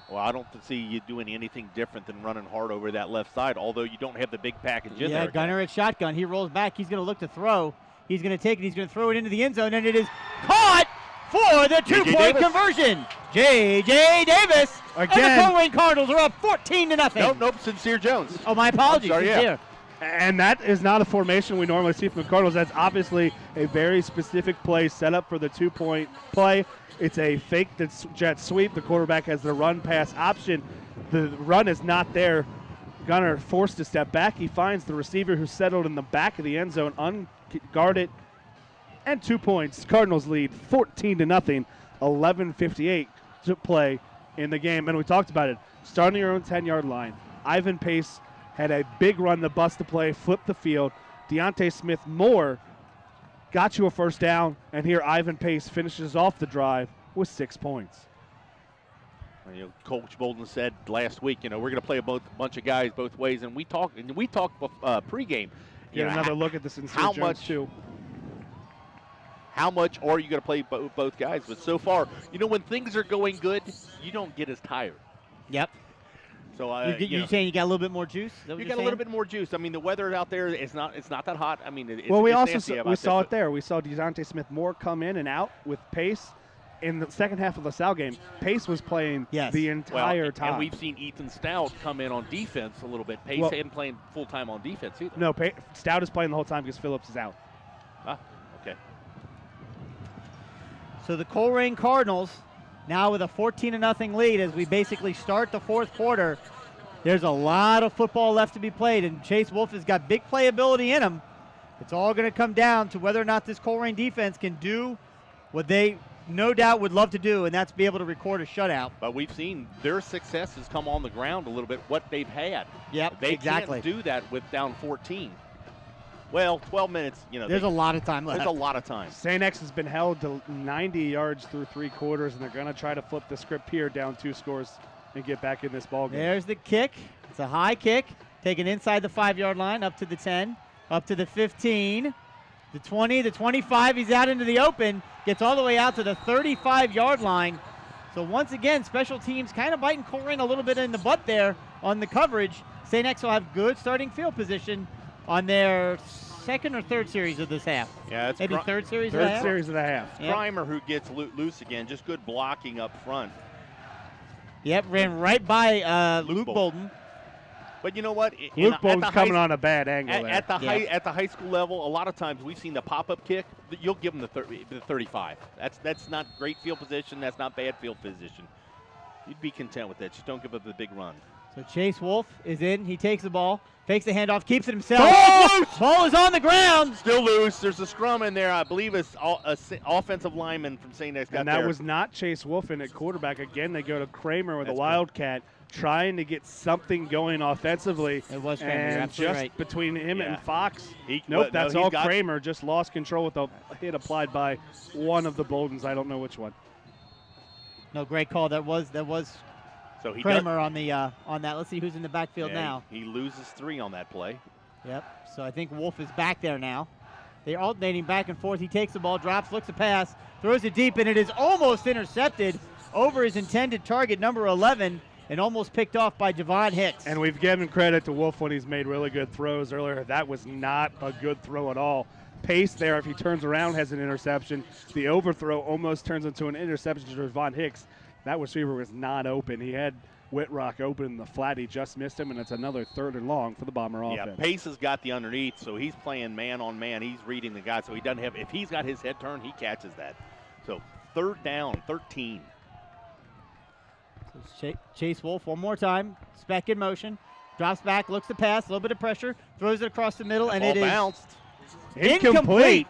C: Well, I don't see you doing anything different than running hard over that left side, although you don't have the big package in there.
B: Yeah, Gunner at shotgun. He rolls back. He's going to look to throw. He's going to take it. He's going to throw it into the end zone, and it is caught for the 2-point conversion. J.J. Davis.
A: Again.
B: And the Colerain Cardinals are up 14-0.
C: Nope, Sincere Jones.
B: Oh, my apologies.
C: I'm sorry,
B: Sincere.
A: And that is not a formation we normally see from the Cardinals. That's obviously a very specific play set up for the 2-point play. It's a fake jet sweep. The quarterback has the run-pass option. The run is not there. Gunner forced to step back. He finds the receiver who settled in the back of the end zone, unguarded, and 2 points. Cardinals lead 14-0, 11:58 to play in the game. And we talked about it. Starting your own 10-yard line. Ivan Pace had a big run to bust the play, flipped the field. Deontay Smith-Moore got you a first down, and here Ivan Pace finishes off the drive with 6 points.
C: Coach Bolden said last week, we're going to play a bunch of guys both ways, and we talked pregame.
A: Get another look at the Sincere
C: how
A: Jones
C: much
A: too.
C: How much are you going to play both guys? But so far, when things are going good, you don't get as tired.
B: Yep.
C: So
B: you're saying you got a little bit more juice?
C: You got a little bit more juice. I mean, the weather out there is not that hot. I mean, it's
A: we
C: it's
A: saw it there. We saw Deontay Smith-Moore come in and out with Pace. In the second half of the LaSalle game, Pace was playing the entire time.
C: And we've seen Ethan Stout come in on defense a little bit. Pace hadn't played full-time on defense either.
A: No, Stout is playing the whole time because Phillips is out.
C: Okay.
B: So the Colerain Cardinals now with a 14-0 lead as we basically start the 4th quarter. There's a lot of football left to be played, and Chase Wolf has got big playability in him. It's all going to come down to whether or not this Colerain defense can do what they no doubt would love to do, and that's be able to record a shutout.
C: But we've seen their success has come on the ground a little bit, what they've had.
B: Yep,
C: they
B: exactly.
C: can't do that with down 14. Well, 12 minutes,
B: There's a lot of time left.
C: There's a lot of time.
A: St. X has been held to 90 yards through 3 quarters, and they're going to try to flip the script here, down 2 scores, and get back in this ballgame.
B: There's the kick. It's a high kick, taken inside the 5-yard line, up to the 10, up to the 15, the 20, the 25. He's out into the open, gets all the way out to the 35-yard line. So once again, special teams kind of biting Colerain a little bit in the butt there on the coverage. St. X will have good starting field position on their second or third series of this half.
I: Yeah, it's
B: maybe third series of the half.
A: Third series of the half.
B: Yep.
I: Primer who gets loose again. Just good blocking up front.
B: Yep, ran right by Luke Bolden.
I: But you know what?
A: Luke Bolden's coming on a bad angle there.
I: At the high school level, a lot of times we've seen the pop-up kick. You'll give them the 35. That's not great field position. That's not bad field position. You'd be content with that. Just don't give up the big run.
B: So Chase Wolf is in. He takes the ball, fakes the handoff, keeps it himself. Ball is on the ground.
I: Still loose. There's a scrum in there. I believe it's an offensive lineman from St. X.
A: And that was not Chase Wolf in at quarterback. Again, they go to Kramer with a Wildcat, trying to get something going offensively.
B: It was Kramer.
A: And
B: You're absolutely
A: just
B: right.
A: between him and Fox.
I: That's
A: all Kramer. Just lost control with a hit applied by one of the Boldens. I don't know which one.
B: No, great call. That was
I: so he
B: Kramer on that. Let's see who's in the backfield now.
I: He loses 3 on that play.
B: Yep. So I think Wolf is back there now. They're alternating back and forth. He takes the ball, drops, looks a pass, throws it deep, and it is almost intercepted over his intended target, number 11, and almost picked off by Javon Hicks.
A: And we've given credit to Wolf when he's made really good throws earlier. That was not a good throw at all. Pace there, if he turns around, has an interception. The overthrow almost turns into an interception to Javon Hicks. That receiver was not open. He had Whitrock open in the flat. He just missed him, and it's another 3rd and long for the Bomber offense.
I: Yeah, Pace has got the underneath, so he's playing man on man. He's reading the guy, so he doesn't have – if he's got his head turned, he catches that. So 3rd down, 13.
B: So Chase Wolf one more time. Spec in motion. Drops back, looks to pass, a little bit of pressure, throws it across the middle, and it is
I: bounced.
B: Incomplete.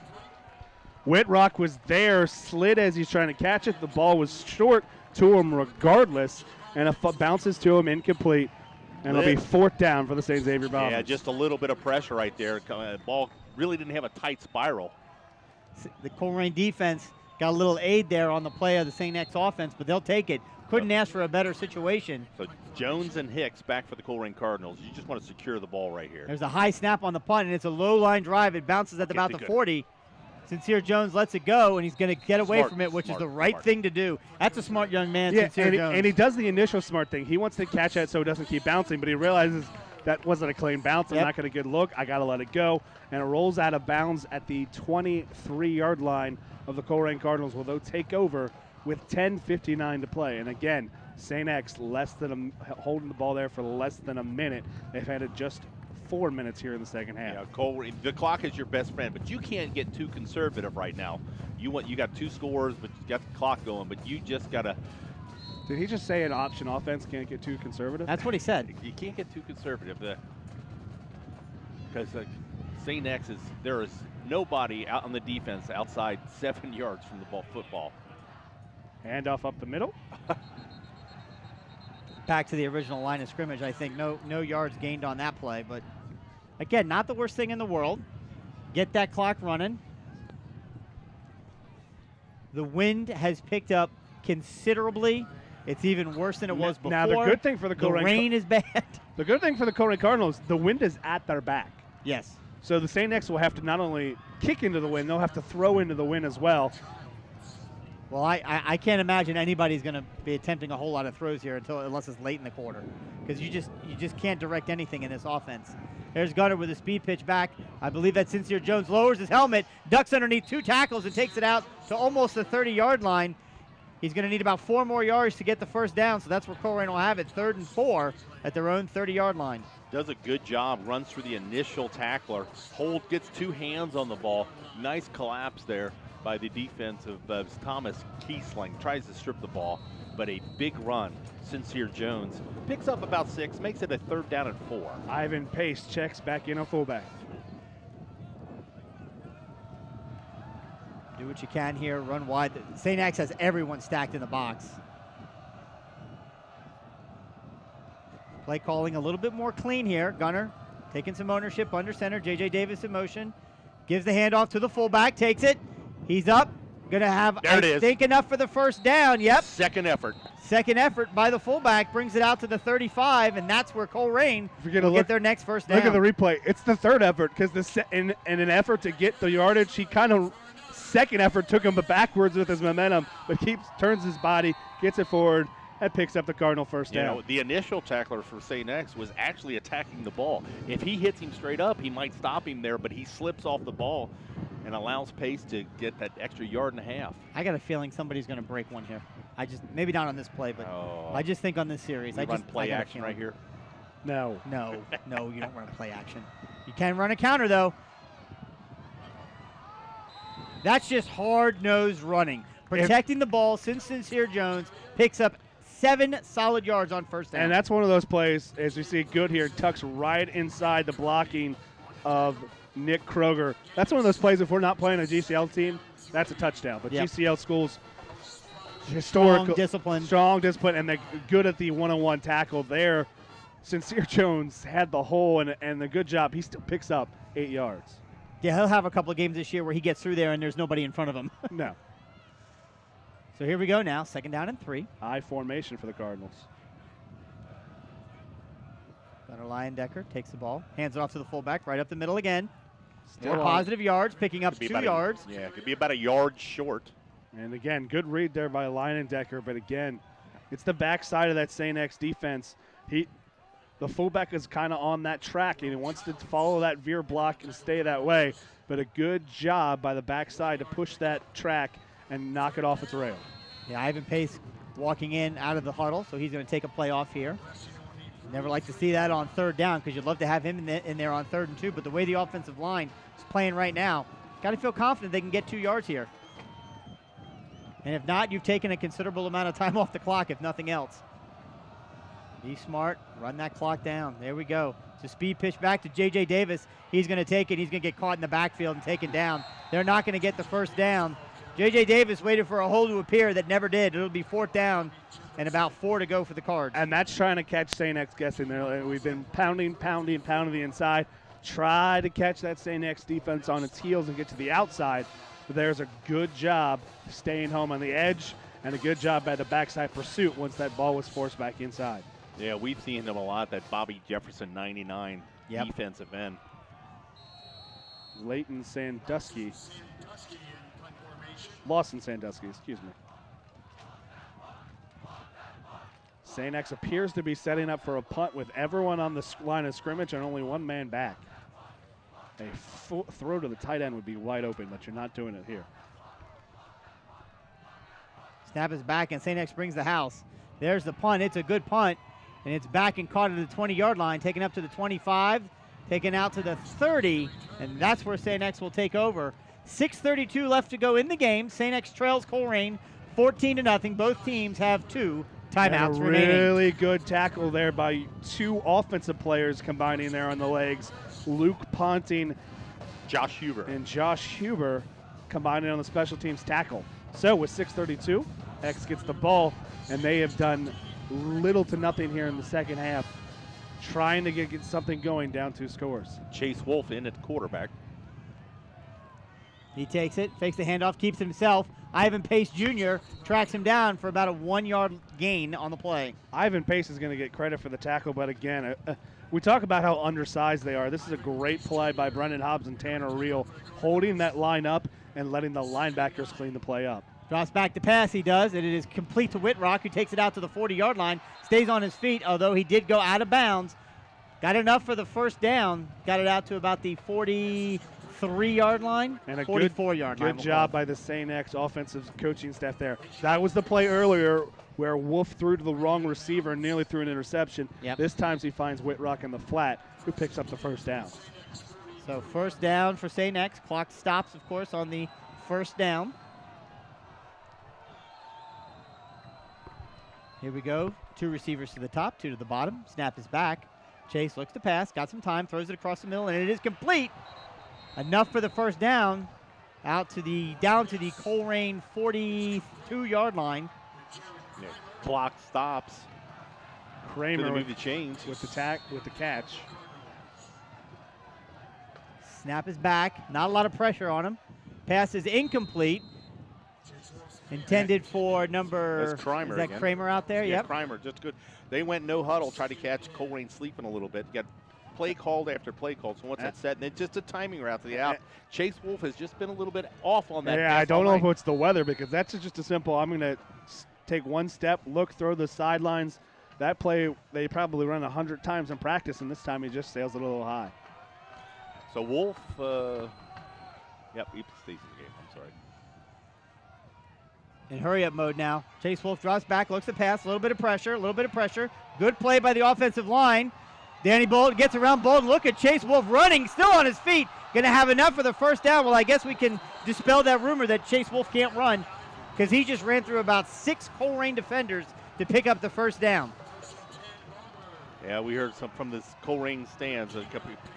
A: Whitrock was there, slid as he's trying to catch it. The ball was short to him regardless, and it bounces to him incomplete. And it'll be 4th down for the St. Xavier Bombers.
I: Yeah, just a little bit of pressure right there. The ball really didn't have a tight spiral.
B: The Colerain defense got a little aid there on the play of the St. X offense, but they'll take it. Couldn't ask for a better situation.
I: So Jones and Hicks back for the Colerain Cardinals. You just want to secure the ball right here.
B: There's a high snap on the punt, and it's a low line drive. It bounces at about the 40. Sincere Jones lets it go, and he's going to get away from it, which is the right thing to do. That's a smart young man, Sincere Jones.
A: And he does the initial smart thing. He wants to catch it so it doesn't keep bouncing, but he realizes that wasn't a clean bounce. I'm not going to get a good look. I got to let it go. And it rolls out of bounds at the 23-yard line of the Colerain Cardinals, where they'll take over with 10:59 to play. And again, St. X holding the ball there for less than a minute. They've had it just 4 minutes here in the second half.
I: Yeah, Colerain, the clock is your best friend, but you can't get too conservative right now. You got 2 scores, but you got the clock going, but you just got to.
A: Did he just say an option offense can't get too conservative?
B: That's what he said.
I: You can't get too conservative because St. X there is nobody out on the defense outside 7 yards from the football.
A: Handoff up the middle.
B: Back to the original line of scrimmage. I think no yards gained on that play, but again, not the worst thing in the world. Get that clock running. The wind has picked up considerably. It's even worse than it was before.
A: Now, the good thing for the Colerain,
B: rain is bad.
A: The good thing for the Colerain Cardinals, the wind is at their back.
B: Yes.
A: So the St. X will have to not only kick into the wind, they'll have to throw into the wind as well.
B: Well, I can't imagine anybody's going to be attempting a whole lot of throws here unless it's late in the quarter, because you just can't direct anything in this offense. There's Gunner with a speed pitch back. I believe that Sincere Jones lowers his helmet, ducks underneath 2 tackles, and takes it out to almost the 30-yard line. He's going to need about 4 more yards to get the first down, so that's where Colerain will have it, 3rd and 4 at their own 30-yard line.
I: Does a good job, runs through the initial tackler. Holt gets 2 hands on the ball. Nice collapse there by the defense of Thomas Kiesling. Tries to strip the ball, but a big run. Sincere Jones picks up about 6, makes it a 3rd down and 4.
A: Ivan Pace checks back in a fullback.
B: Do what you can here, run wide. St. X has everyone stacked in the box. Play calling a little bit more clean here. Gunner taking some ownership under center. J.J. Davis in motion. Gives the handoff to the fullback, takes it. He's up. Going to have, I think, enough for the first down. Yep.
I: Second effort.
B: Second effort by the fullback brings it out to the 35, and that's where Colerain will get their next first down.
A: Look at the replay. It's the 3rd effort, because in an effort to get the yardage, he kind of second effort took him backwards with his momentum, but turns his body, gets it forward, That picks up the Cardinal first
I: You
A: down.
I: know, the initial tackler for St. X was actually attacking the ball. If he hits him straight up, he might stop him there, but he slips off the ball and allows Pace to get that extra yard and a half.
B: I got a feeling somebody's going to break one here. Maybe not on this play, but I just think on this series.
I: I run play action right here.
A: No.
B: No, you don't run a play action. You can run a counter, though. That's just hard-nosed running. Protecting the ball. Sincere Jones picks up 7 solid yards on first down.
A: And that's one of those plays, as you see Good here, tucks right inside the blocking of Nick Kroger. That's one of those plays, if we're not playing a GCL team, that's a touchdown. But GCL schools, historical, strong discipline, and they're good at the one-on-one tackle there. Sincere Jones had the hole and the good job. He still picks up 8 yards.
B: Yeah, he'll have a couple of games this year where he gets through there and there's nobody in front of him.
A: No.
B: So here we go now, 2nd down and 3.
A: I formation for the Cardinals.
B: Gunnar Leyendecker takes the ball, hands it off to the fullback, right up the middle again.
A: Still
B: More positive yards, picking up 2 yards.
I: It could be about a yard short.
A: And again, good read there by Leyendecker, but again, it's the backside of that St. X defense. The fullback is kind of on that track, and he wants to follow that veer block and stay that way, but a good job by the backside to push that track and knock it off its rail.
B: Yeah, Ivan Pace walking in out of the huddle, so he's going to take a play off here. Never like to see that on 3rd down because you'd love to have him in there on 3rd and 2, but the way the offensive line is playing right now, got to feel confident they can get 2 yards here. And if not, you've taken a considerable amount of time off the clock, if nothing else. Be smart, run that clock down. There we go. It's a speed pitch back to J.J. Davis. He's going to take it. He's going to get caught in the backfield and taken down. They're not going to get the first down. J.J. Davis waited for a hole to appear that never did. It'll be 4th down and about 4 to go for the Cards.
A: And that's trying to catch St. X guessing there. We've been pounding the inside. Try to catch that St. X defense on its heels and get to the outside. But there's a good job staying home on the edge and a good job by the backside pursuit once that ball was forced back inside.
I: Yeah, we've seen him a lot, that Bobby Jefferson 99 defensive end.
A: Leighton Sandusky. Lawson Sandusky, excuse me. St. X appears to be setting up for a punt with everyone on the line of scrimmage and only one man back. A throw to the tight end would be wide open, but you're not doing it here.
B: Snap is back, and St. X brings the house. There's the punt. It's a good punt, and it's back and caught at the 20-yard line, taken up to the 25, taken out to the 30, and that's where St. X will take over. 6:32 left to go in the game. St. X trails Colerain 14-0. Both teams have 2 timeouts remaining.
A: Really good tackle there by 2 offensive players combining there on the legs. Luke Ponting,
I: Josh Huber,
A: and Josh Huber combining on the special teams tackle. So with 6:32, X gets the ball, and they have done little to nothing here in the second half, trying to get something going, down 2 scores.
I: Chase Wolf in at quarterback.
B: He takes it, fakes the handoff, keeps it himself. Ivan Pace Jr. tracks him down for about a 1-yard gain on the play.
A: Ivan Pace is going to get credit for the tackle, but again, we talk about how undersized they are. This is a great play by Brendan Hobbs and Tanner Reel, holding that line up and letting the linebackers clean the play up.
B: Drops back to pass, he does, and it is complete to Whitrock, who takes it out to the 40-yard line, stays on his feet, although he did go out of bounds. Got enough for the first down, got it out to about the 43-yard line,
A: and a
B: 44-yard line.
A: Good job by the St. X offensive coaching staff there. That was the play earlier where Wolf threw to the wrong receiver and nearly threw an interception.
B: Yep.
A: This time he finds Whitrock in the flat, who picks up the first down.
B: So first down for St. X. Clock stops, of course, on the first down. Here we go. 2 receivers to the top, 2 to the bottom. Snap is back. Chase looks to pass, got some time, throws it across the middle, and it is complete. Enough for the first down. Down to the Colerain 42-yard line.
I: Yeah, clock stops.
A: Kramer
I: with the change
A: with the catch.
B: Snap is back. Not a lot of pressure on him. Pass is incomplete. Intended for number.
I: That's Kramer.
B: Is that
I: again.
B: Kramer out there?
I: Yeah,
B: Yep.
I: Kramer, just good. They went no huddle, tried to catch Colerain sleeping a little bit. You got play called after play called. So once that's set, and then just a timing route to the out. Chase Wolf has just been a little bit off on that.
A: Yeah, I don't know if it's the weather, because that's just a simple, I'm going to take one step, look, throw the sidelines. That play they probably run 100 times in practice, and this time he just sails it a little high.
I: So Wolf, yep, he stays in the game. I'm sorry.
B: In hurry-up mode now. Chase Wolf drops back, looks to pass, a little bit of pressure. Good play by the offensive line. Danny Bolton gets around Bolton. Look at Chase Wolf running, still on his feet. Going to have enough for the first down. Well, I guess we can dispel that rumor that Chase Wolf can't run because he just ran through about 6 Colerain defenders to pick up the first down.
I: Yeah, we heard some from this Colerain stands, a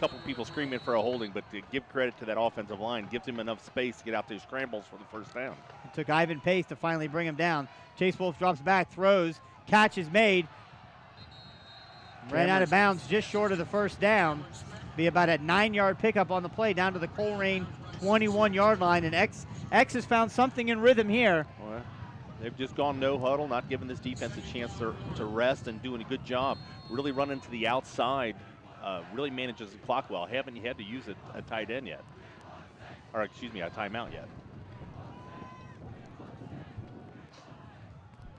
I: couple people screaming for a holding, but to give credit to that offensive line, gives him enough space to get out those scrambles for the first down.
B: It took Ivan Pace to finally bring him down. Chase Wolf drops back, throws, catch is made. Ran out of bounds just short of the first down. Be about a 9-yard pickup on the play down to the Colerain 21-yard line. And X has found something in rhythm here.
I: Well, they've just gone no huddle, not giving this defense a chance to rest and doing a good job. Really running to the outside, really manages the clock well. Haven't had to use a tight end yet. Or excuse me, a timeout yet.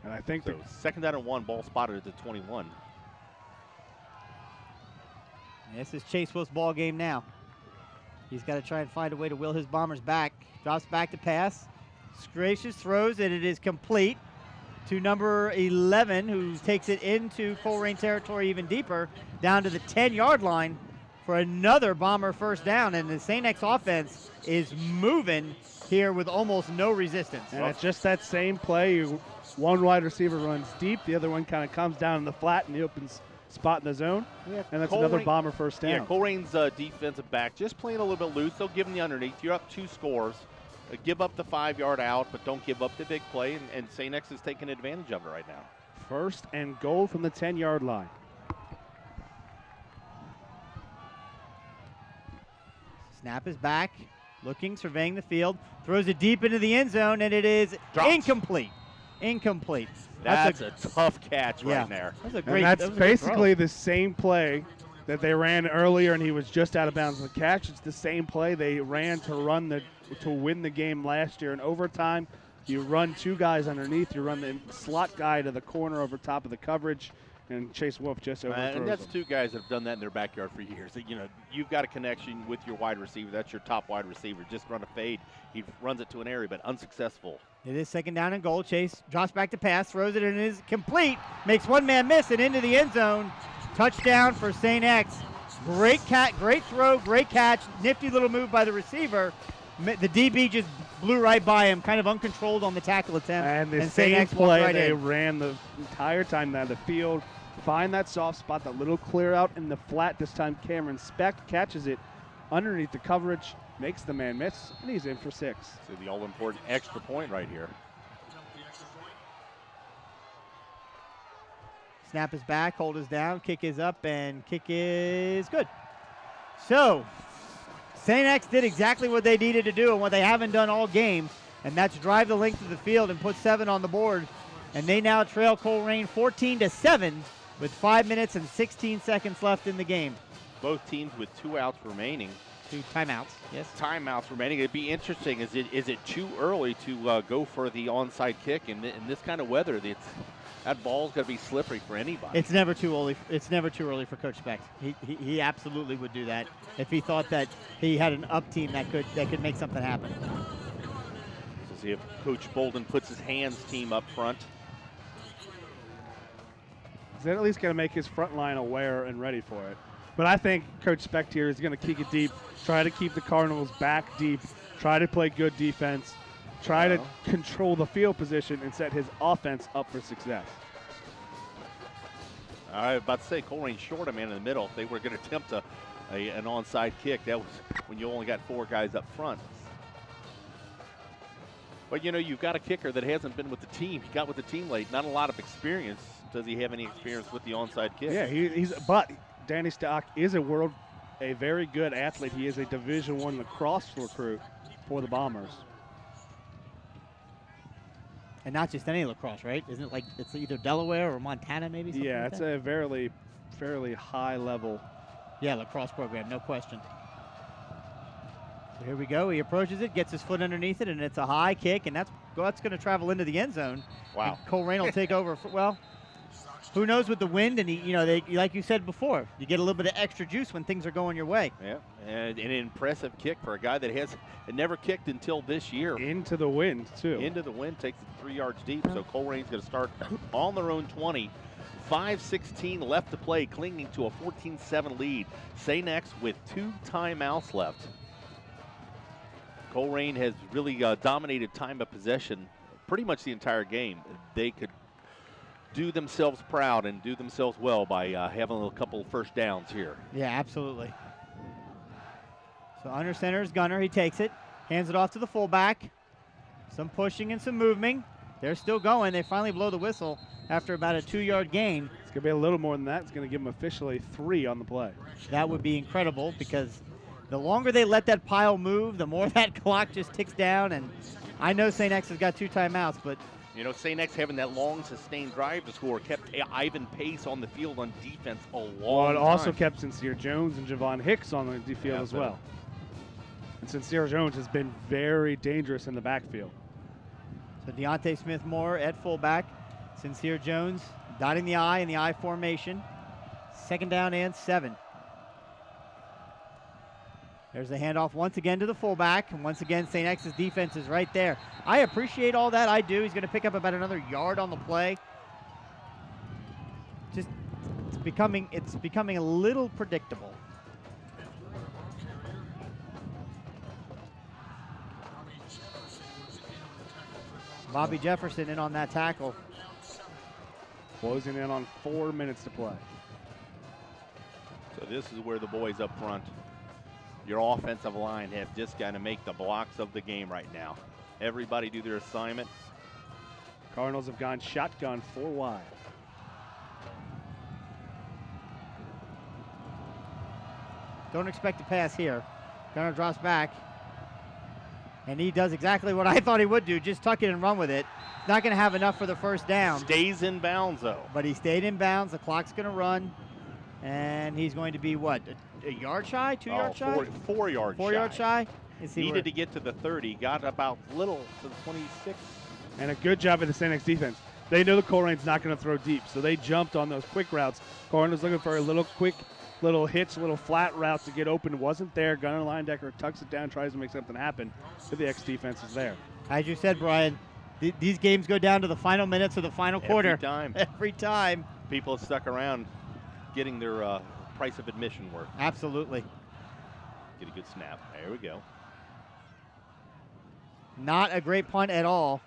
A: And I think
I: so second down and 1, ball spotted at the 21.
B: This is Chase Wolf's ball game now. He's got to try and find a way to will his Bombers back. Drops back to pass. Gracious throws, and it is complete to number 11, who takes it into Colerain territory even deeper, down to the 10-yard line for another Bomber first down. And the St. X offense is moving here with almost no resistance.
A: And it's just that same play. One wide receiver runs deep, the other one kind of comes down in the flat in the open spot in the zone, and that's another Bomber first down.
I: Yeah, Colerain's defensive back just playing a little bit loose. They'll give them the underneath. You're up 2 scores. Give up the 5-yard out, but don't give up the big play, and St. X is taking advantage of it right now.
A: First and goal from the 10-yard line.
B: Snap is back, looking, surveying the field, throws it deep into the end zone, and it is incomplete. Incomplete.
I: That's a tough catch right there.
B: That's a great.
A: And that's basically the same play that they ran earlier, and he was just out of bounds. The catch, it's the same play they ran to win the game last year in overtime. You run 2 guys underneath. You run the slot guy to the corner over top of the coverage, and Chase Wolf just overthrows
I: And that's
A: him.
I: 2 guys that have done that in their backyard for years. You know, you've got a connection with your wide receiver. That's your top wide receiver. Just run a fade. He runs it to an area, but unsuccessful.
B: It is second down and goal. Chase drops back to pass, throws it, and it is complete. Makes one man miss and into the end zone. Touchdown for St. X. Great throw, great catch. Nifty little move by the receiver. The DB just blew right by him, kind of uncontrolled on the tackle attempt.
A: And the
B: St.
A: same
B: X
A: play
B: right
A: they
B: in.
A: ran the entire time down the field. Find that soft spot, that little clear out in the flat. This time Cameron Speck catches it underneath the coverage, makes the man miss, and he's in for 6.
I: So the all-important extra point right here.
B: Snap is back, hold is down, kick is up, and kick is good. So, St. X did exactly what they needed to do and what they haven't done all game, and that's drive the length of the field and put 7 on the board. And they now trail Colerain 14-7 with 5 minutes and 16 seconds left in the game.
I: Both teams with 2 outs remaining.
B: 2 timeouts, yes.
I: Timeouts remaining. It'd be interesting. Is it too early to go for the onside kick in this kind of weather? That ball's going to be slippery for anybody.
B: It's never too early. It's never too early for Coach Speck. He absolutely would do that if he thought that he had an up team that could make something happen.
I: So see if Coach Bolden puts his hands team up front.
A: He's at least going to make his front line aware and ready for it. But I think Coach Speck here is going to kick it deep, try to keep the Cardinals back deep, try to play good defense, try to control the field position and set his offense up for success.
I: I was about to say, Colerain short a man in the middle. If they were going to attempt an onside kick, that was when you only got 4 guys up front. But, you know, you've got a kicker that hasn't been with the team. He got with the team late. Not a lot of experience. Does he have any experience with the onside kick?
A: Yeah, but Danny Stock is a very good athlete. He is a Division I lacrosse recruit for the Bombers.
B: And not just any lacrosse, right? Isn't it like it's either Delaware or Montana maybe?
A: Yeah,
B: like
A: it's
B: that?
A: a fairly high level.
B: Yeah, lacrosse program, no question. So here we go. He approaches it, gets his foot underneath it, and it's a high kick, and that's that's going to travel into the end zone.
I: Wow.
B: Colerain will take over. Well, who knows with the wind? And like you said before, you get a little bit of extra juice when things are going your way.
I: Yeah, and an impressive kick for a guy that had never kicked until this year.
A: Into the wind, too.
I: Into the wind, takes it 3 yards deep. So Colerain's going to start on their own 20. 5:16 left to play, clinging to a 14-7 lead. St. X with 2 timeouts left. Colerain has really dominated time of possession pretty much the entire game. They could do themselves proud and do themselves well by having a couple of first downs here.
B: Yeah, absolutely. So under center is Gunner. He takes it, hands it off to the fullback. Some pushing and some moving. They're still going. They finally blow the whistle after about a 2-yard gain.
A: It's going to be a little more than that. It's going to give them officially 3 on the play.
B: That would be incredible because the longer they let that pile move, the more that clock just ticks down. And I know St. X has got 2 timeouts, but
I: St. X having that long, sustained drive to score kept Ivan Pace on the field on defense a long
A: Well, it
I: time.
A: also kept Sincere Jones and Javon Hicks on the field as well. And Sincere Jones has been very dangerous in the backfield.
B: So Deontay Smith-Moore at fullback. Sincere Jones dotting the I in the I formation. 2nd down and 7. There's the handoff once again to the fullback. And once again, St. X's defense is right there. I appreciate all that. I do. He's going to pick up about another yard on the play. Just it's becoming a little predictable. Bobby Jefferson in on that tackle.
A: Closing in on 4 minutes to play.
I: So this is where the boys up front, your offensive line, have just got to make the blocks of the game right now. Everybody do their assignment.
A: Cardinals have gone shotgun 4 wide.
B: Don't expect to pass here. Gunner drops back. And he does exactly what I thought he would do, just tuck it and run with it. Not going to have enough for the first down.
I: Stays in bounds, though.
B: But he stayed in bounds. The clock's going to run. And he's going to be, what, a yard shy? 2 yards shy?
I: 4 yards shy.
B: 4 yards shy?
I: Needed to get to the 30. Got about little to the 26.
A: And a good job of the St. X defense. They know the Colerain's not going to throw deep, so they jumped on those quick routes. Cardinals looking for a little quick, little hits, little flat route to get open. Wasn't there. Gunner linebacker tucks it down, tries to make something happen. But the X defense is there.
B: As you said, Brian, these games go down to the final minutes of the final quarter.
I: Every time.
B: Every time.
I: People have stuck around getting their price of admission worth.
B: Absolutely.
I: Get a good snap. There we go.
B: Not a great punt at all.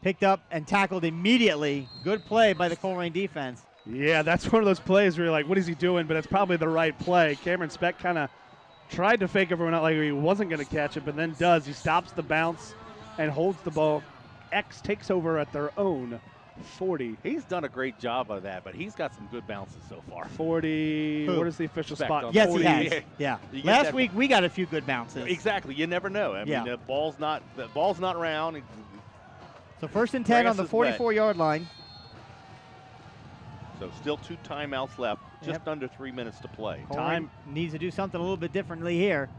B: Picked up and tackled immediately. Good play by the Colerain defense.
A: Yeah, that's one of those plays where you're like, what is he doing? But it's probably the right play. Cameron Speck kind of tried to fake everyone out like he wasn't going to catch it, but then does. He stops the bounce and holds the ball. X takes over at their own 40.
I: He's done a great job of that, but he's got some good bounces so far.
A: 40.
B: Who?
A: What is the official
I: Speck
A: spot?
I: on
B: Yes,
A: 40.
B: he has. Yeah. Last week we got a few good bounces.
I: Exactly. You never know. I mean, the ball's not round.
B: So 1st and 10
I: Grass
B: on the
I: is wet.
B: 44-yard line.
I: So still 2 timeouts left, just under 3 minutes to play.
B: Time needs to do something a little bit differently here.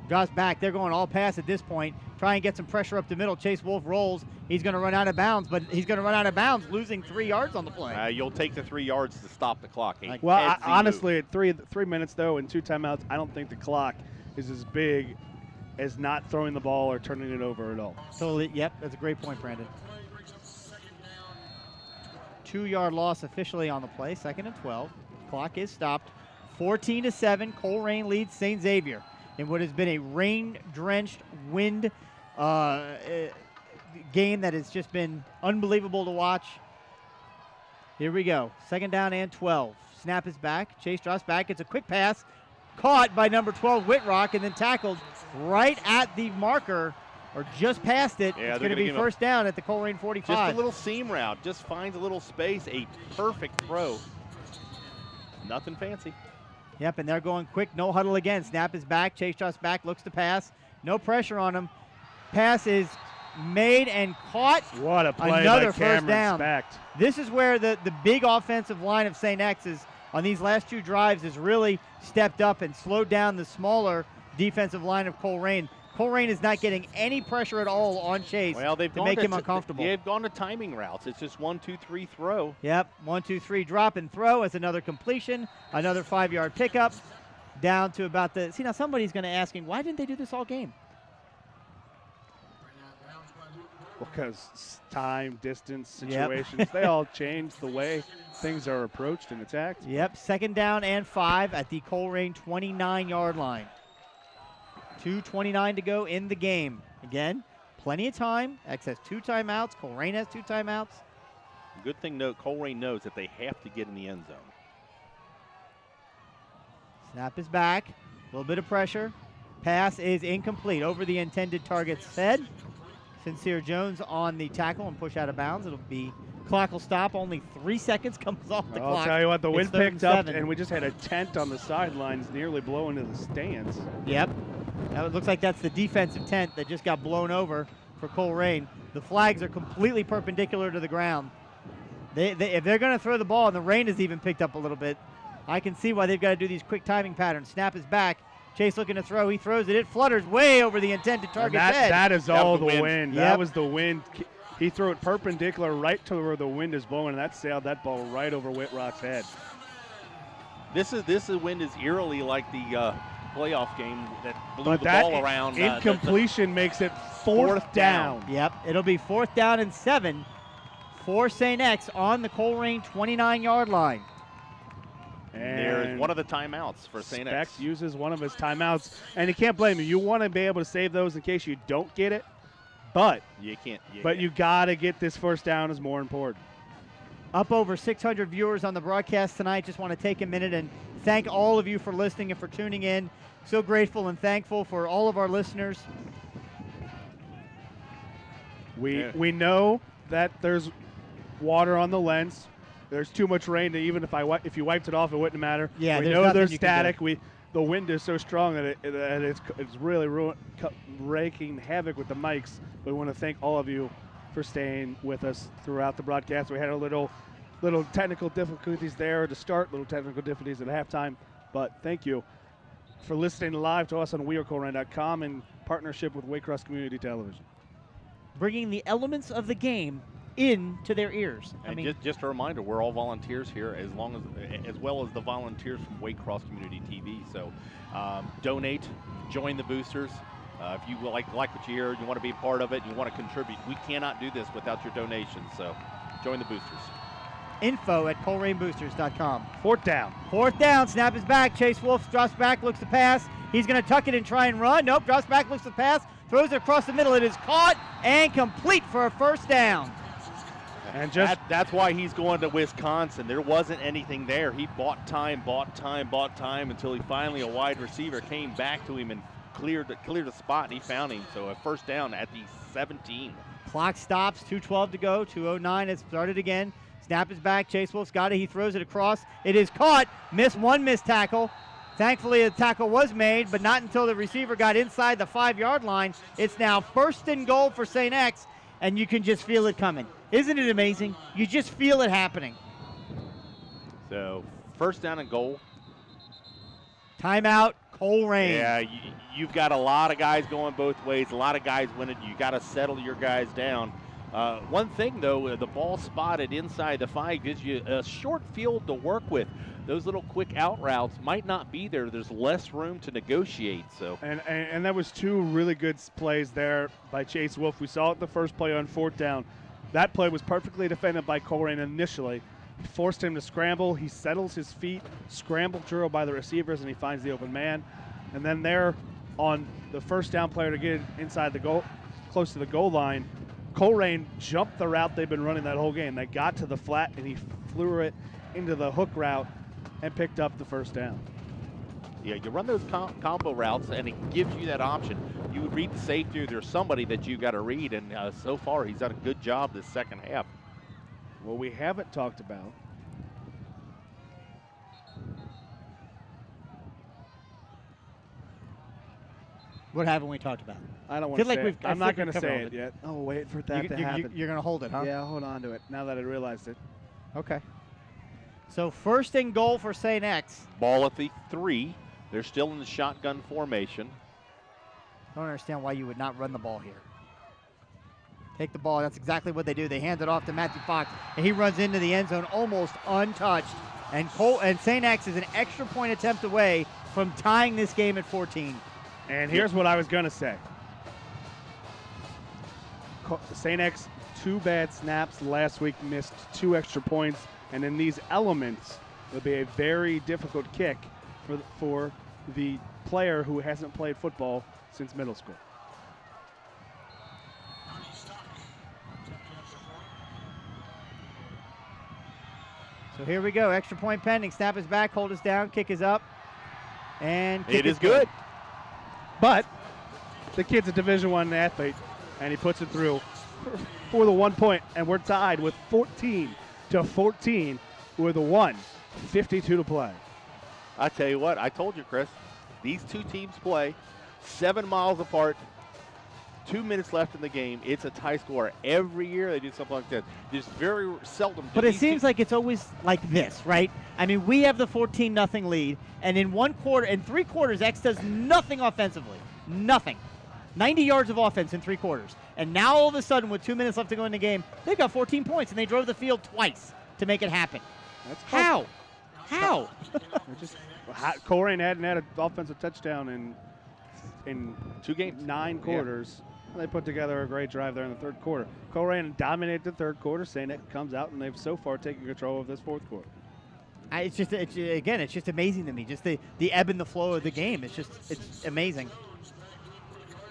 B: Drops back. They're going all pass at this point. Try and get some pressure up the middle. Chase Wolf rolls. He's going to run out of bounds, but he's going to run out of bounds, losing 3 yards on the play.
I: You'll take the 3 yards to stop the clock.
A: Well, honestly, at 3 minutes, though, and 2 timeouts, I don't think the clock is as big as not throwing the ball or turning it over at all.
B: Totally. Yep, that's a great point, Brandon. 2-yard loss officially on the play. 2nd and 12. Clock is stopped. 14-7. Colerain leads St. Xavier in what has been a rain-drenched wind game that has just been unbelievable to watch. Here we go. 2nd down and 12. Snap is back. Chase drops back. It's a quick pass. Caught by number 12, Whitrock, and then tackled right at the marker, or just past it.
I: Yeah,
B: it's going to be 1st down at the Colerain 45.
I: Just a little seam route. Just finds a little space. A perfect throw. Nothing fancy.
B: Yep, and they're going quick, no huddle again. Snap is back. Chase drops back, looks to pass. No pressure on him. Pass is made and caught.
A: What a play
B: Another
A: by Cameron
B: first down.
A: Speck.
B: This is where the big offensive line of St. X is, on these last 2 drives, has really stepped up and slowed down the smaller defensive line of Colerain. Colerain is not getting any pressure at all on Chase
I: Well, they've
B: to make him uncomfortable.
I: They've gone to timing routes. It's just 1, 2, 3 throw.
B: Yep, 1, 2, 3 drop and throw as another completion, another 5-yard pickup, down to about the. See, now somebody's going to ask him, why didn't they do this all game?
A: Because time, distance, situations, they all change the way things are approached and attacked.
B: Yep, 2nd down and 5 at the Colerain 29-yard line. 2:29 to go in the game. Again, plenty of time. X has 2 timeouts. Colerain has 2 timeouts.
I: Good thing, Colerain knows that they have to get in the end zone.
B: Snap is back. A little bit of pressure. Pass is incomplete. Over the intended target's head. Sincere Jones on the tackle and push out of bounds. It'll be, clock will stop. Only 3 seconds comes off the clock.
A: I'll tell you what, the wind
B: It's 3rd
A: picked up,
B: 7.
A: and we just had a tent on the sidelines nearly blow into the stands.
B: Yep. Now it looks like that's the defensive tent that just got blown over for Colerain. The flags are completely perpendicular to the ground. If they're going to throw the ball, and the rain has even picked up a little bit, I can see why they've got to do these quick timing patterns. Snap is back. Chase looking to throw. He throws it. It flutters way over the intended target's head.
A: That is all the wind.
B: Yep.
A: That was the wind. He threw it perpendicular right to where the wind is blowing, and that sailed that ball right over Whitrock's head.
I: This wind is eerily like the playoff game that blew
A: But
I: the
A: that
I: ball around.
A: Incompletion makes it fourth down.
B: Yep, it'll be 4th down and 7 for St. X on the Colerain 29-yard line.
A: And
I: there's one of the timeouts for St. X.
A: Specs uses one of his timeouts, and you can't blame him. You want to be able to save those in case you don't get it, but
I: you can't.
A: But you got to get this first down is more important.
B: Up over 600 viewers on the broadcast tonight. Just want to take a minute and thank all of you for listening and for tuning in. So grateful and thankful for all of our listeners.
A: We know that there's water on the lens. There's too much rain to even if you wiped it off, it wouldn't matter.
B: Yeah,
A: we know there's static. The wind is so strong that it's really raking havoc with the mics. We want to thank all of you for staying with us throughout the broadcast. We had a little technical difficulties there to start, little technical difficulties at halftime, but thank you for listening live to us on wearecolerain.com in partnership with Waycross Community Television.
B: Bringing the elements of the game into their ears.
I: And just a reminder, we're all volunteers here, as well as the volunteers from Waycross Community TV. So donate, join the boosters. If you like what you hear, you want to be a part of it, you want to contribute, we cannot do this without your donations. So join the boosters.
B: Info at colerainboosters.com.
A: 4th down.
B: 4th down. Snap is back. Chase Wolf drops back, looks to pass. He's going to tuck it and try and run. Nope. Drops back, looks to pass. Throws it across the middle. It is caught and complete for a first down.
I: And that's why he's going to Wisconsin. There wasn't anything there. He bought time until he finally, a wide receiver, came back to him and cleared the spot, and he found him. So a first down at the 17.
B: Clock stops. 2:12 to go. 2:09. It started again. Snap is back. Chase Wolf's got it. He throws it across. It is caught. One missed tackle. Thankfully, a tackle was made, but not until the receiver got inside the 5-yard line. It's now 1st and goal for St. X, and you can just feel it coming. Isn't it amazing? You just feel it happening.
I: So, 1st down and goal.
B: Timeout, Colerain.
I: Yeah, you've got a lot of guys going both ways, a lot of guys winning. You got to settle your guys down. One thing, though, the ball spotted inside the 5 gives you a short field to work with. Those little quick out routes might not be there. There's less room to negotiate. So
A: and that was 2 really good plays there by Chase Wolf. We saw it the first play on 4th down. That play was perfectly defended by Colerain initially. He forced him to scramble. He settles his feet, scramble drill by the receivers, and he finds the open man. And then there on the first down player to get inside the goal, close to the goal line, Colerain jumped the route they've been running that whole game. They got to the flat, and he flew it into the hook route and picked up the first down.
I: Yeah, you run those combo routes, and it gives you that option. You would read the safety, or there's somebody that you got to read, and so far he's done a good job this second half.
A: What we haven't talked about
B: What haven't we talked about?
A: I don't want to say it. I'm not going to say
B: it
A: it yet. Oh, wait for that to happen.
B: You're going to hold it, huh?
A: Yeah, hold on to it now that I realized it.
B: Okay. So 1st and goal for St. X.
I: Ball at the 3. They're still in the shotgun formation.
B: Don't understand why you would not run the ball here. Take the ball. That's exactly what they do. They hand it off to Matthew Fox, and he runs into the end zone almost untouched. And St. X is an extra point attempt away from tying this game at 14.
A: And here's what I was going to say. St. X, 2 bad snaps last week, missed 2 extra points. And in these elements, it'll be a very difficult kick for the player who hasn't played football since middle school.
B: So here we go. Extra point pending. Snap is back. Hold us down. Kick is up. And kick
I: it is good.
A: But the kid's a Division I athlete, and he puts it through for the 1 point. And we're tied with 14-14 with a 1:52 to play.
I: I tell you what, I told you, Chris, these 2 teams play 7 miles apart, 2 minutes left in the game. It's a tie score. Every year they do something like that. There's very seldom.
B: But it seems like it's always like this, right? I mean, we have the 14-0 lead, and in 3 quarters, X does nothing offensively. Nothing. 90 yards of offense in 3 quarters. And now all of a sudden, with 2 minutes left to go in the game, they've got 14 points, and they drove the field twice to make it happen.
A: That's
B: How? How?
A: Colerain hadn't had an offensive touchdown in
I: 2 games,
A: 9 quarters. Yeah. They put together a great drive there in the 3rd quarter. Colerain dominated the 3rd quarter. St. X comes out, and they've so far taken control of this 4th quarter.
B: It's just amazing to me. Just the ebb and the flow of the game. It's amazing.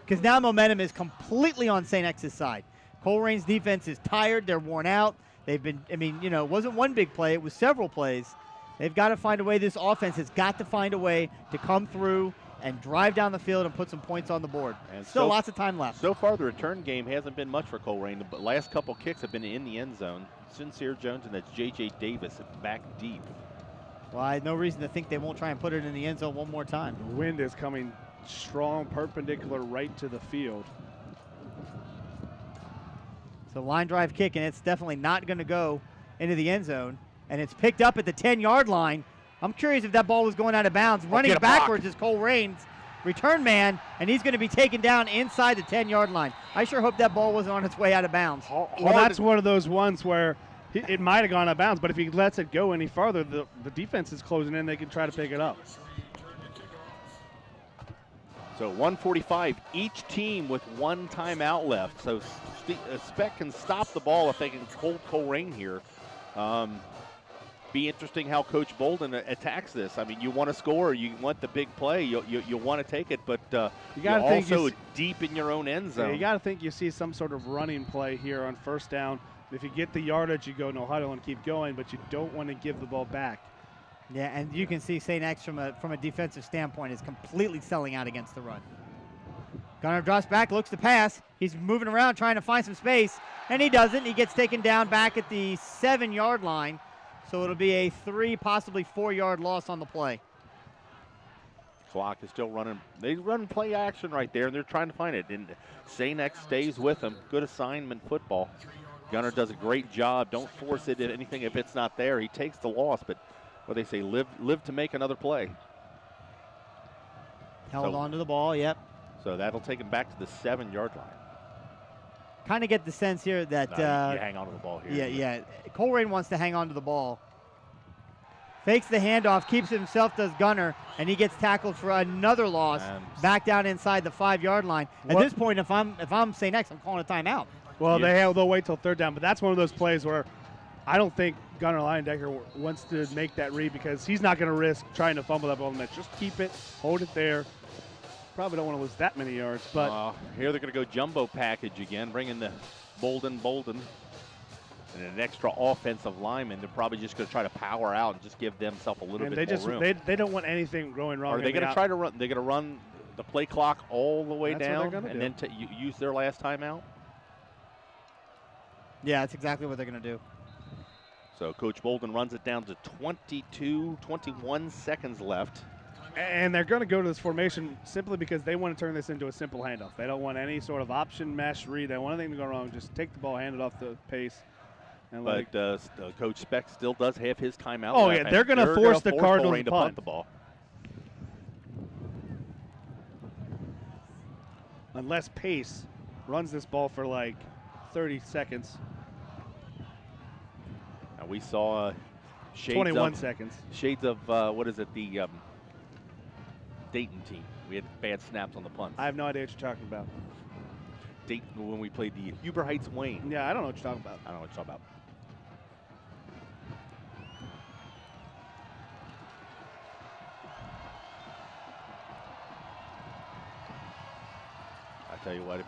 B: Because now momentum is completely on St. X's side. Colerain's defense is tired. They're worn out. They've been, it wasn't one big play. It was several plays. They've got to find a way. This offense has got to find a way to come through and drive down the field and put some points on the board. And still lots of time left.
I: So far, the return game hasn't been much for Colerain. The last couple kicks have been in the end zone. Sincere Jones and that's J.J. Davis back deep.
B: Well, I have no reason to think they won't try and put it in the end zone one more time.
A: The wind is coming strong, perpendicular right to the field.
B: So line drive kick, and it's definitely not going to go into the end zone. And it's picked up at the 10-yard line. I'm curious if that ball was going out of bounds. Running backwards is Colerain's return man, and he's going to be taken down inside the 10-yard line. I sure hope that ball wasn't on its way out of bounds.
A: Well, that's one of those ones where it might have gone out of bounds, but if he lets it go any farther, the defense is closing in. They can try to pick it up.
I: So 1:45, each team with 1 timeout left. So Speck can stop the ball if they can hold Colerain here. Be interesting how Coach Bolden attacks this. I mean, you want to score, you want the big play, you want to take it, but you're also deep in your own end zone.
A: Yeah, you got to think you see some sort of running play here on 1st down. If you get the yardage, you go no huddle and keep going, but you don't want to give the ball back.
B: Yeah, and you can see St. X from a defensive standpoint is completely selling out against the run. Gunner drops back, looks to pass. He's moving around trying to find some space, and he doesn't. He gets taken down back at the 7-yard line. So it'll be a 3, possibly 4-yard loss on the play.
I: Clock is still running. They run play action right there, and they're trying to find it. And St. X stays with them. Good assignment football. Gunner does a great job. Don't force it at anything if it's not there. He takes the loss, but what they say, live to make another play.
B: Held on to the ball, yep.
I: So that'll take him back to the 7-yard line.
B: Kind of get the sense here that
I: you hang on to the ball here.
B: Yeah. Colerain wants to hang on to the ball. Fakes the handoff, keeps it himself, does Gunner, and he gets tackled for another loss back down inside the 5-yard line. At this point, if I'm St. X, I'm calling a timeout.
A: Well, they'll wait till 3rd down, but that's one of those plays where I don't think Gunner Leyendecker wants to make that read because he's not going to risk trying to fumble that ball in the net. Just keep it, hold it there. Probably don't want to lose that many yards, but
I: here they're going to go jumbo package again, bringing the Bolden, and an extra offensive lineman. They're probably just going to try to power out and just give themselves a little bit more room.
A: They don't want anything going wrong.
I: Are they going to try to run? They're going to run the play clock all the way down and
A: do.
I: then use their last timeout?
B: Yeah, that's exactly what they're going to do.
I: So Coach Bolden runs it down to 21 seconds left.
A: And they're going to go to this formation simply because they want to turn this into a simple handoff. They don't want any sort of option, mesh, read. They don't want anything to go wrong. Just take the ball, hand it off the pace. And
I: but Coach Speck still does have his timeout.
A: Oh, yeah, they're going to force the Cardinals
I: to punt the ball.
A: unless Pace runs this ball for like 30 seconds.
I: Now we saw shades
A: 21
I: of,
A: seconds.
I: Shades of, what is it, the Dayton team. We had bad snaps on the punts.
A: I have no idea what you're talking about.
I: Dayton, when we played the Huber Heights Wayne.
A: Yeah, I don't know what you're talking about.
I: I don't know what you're talking about. I tell you what,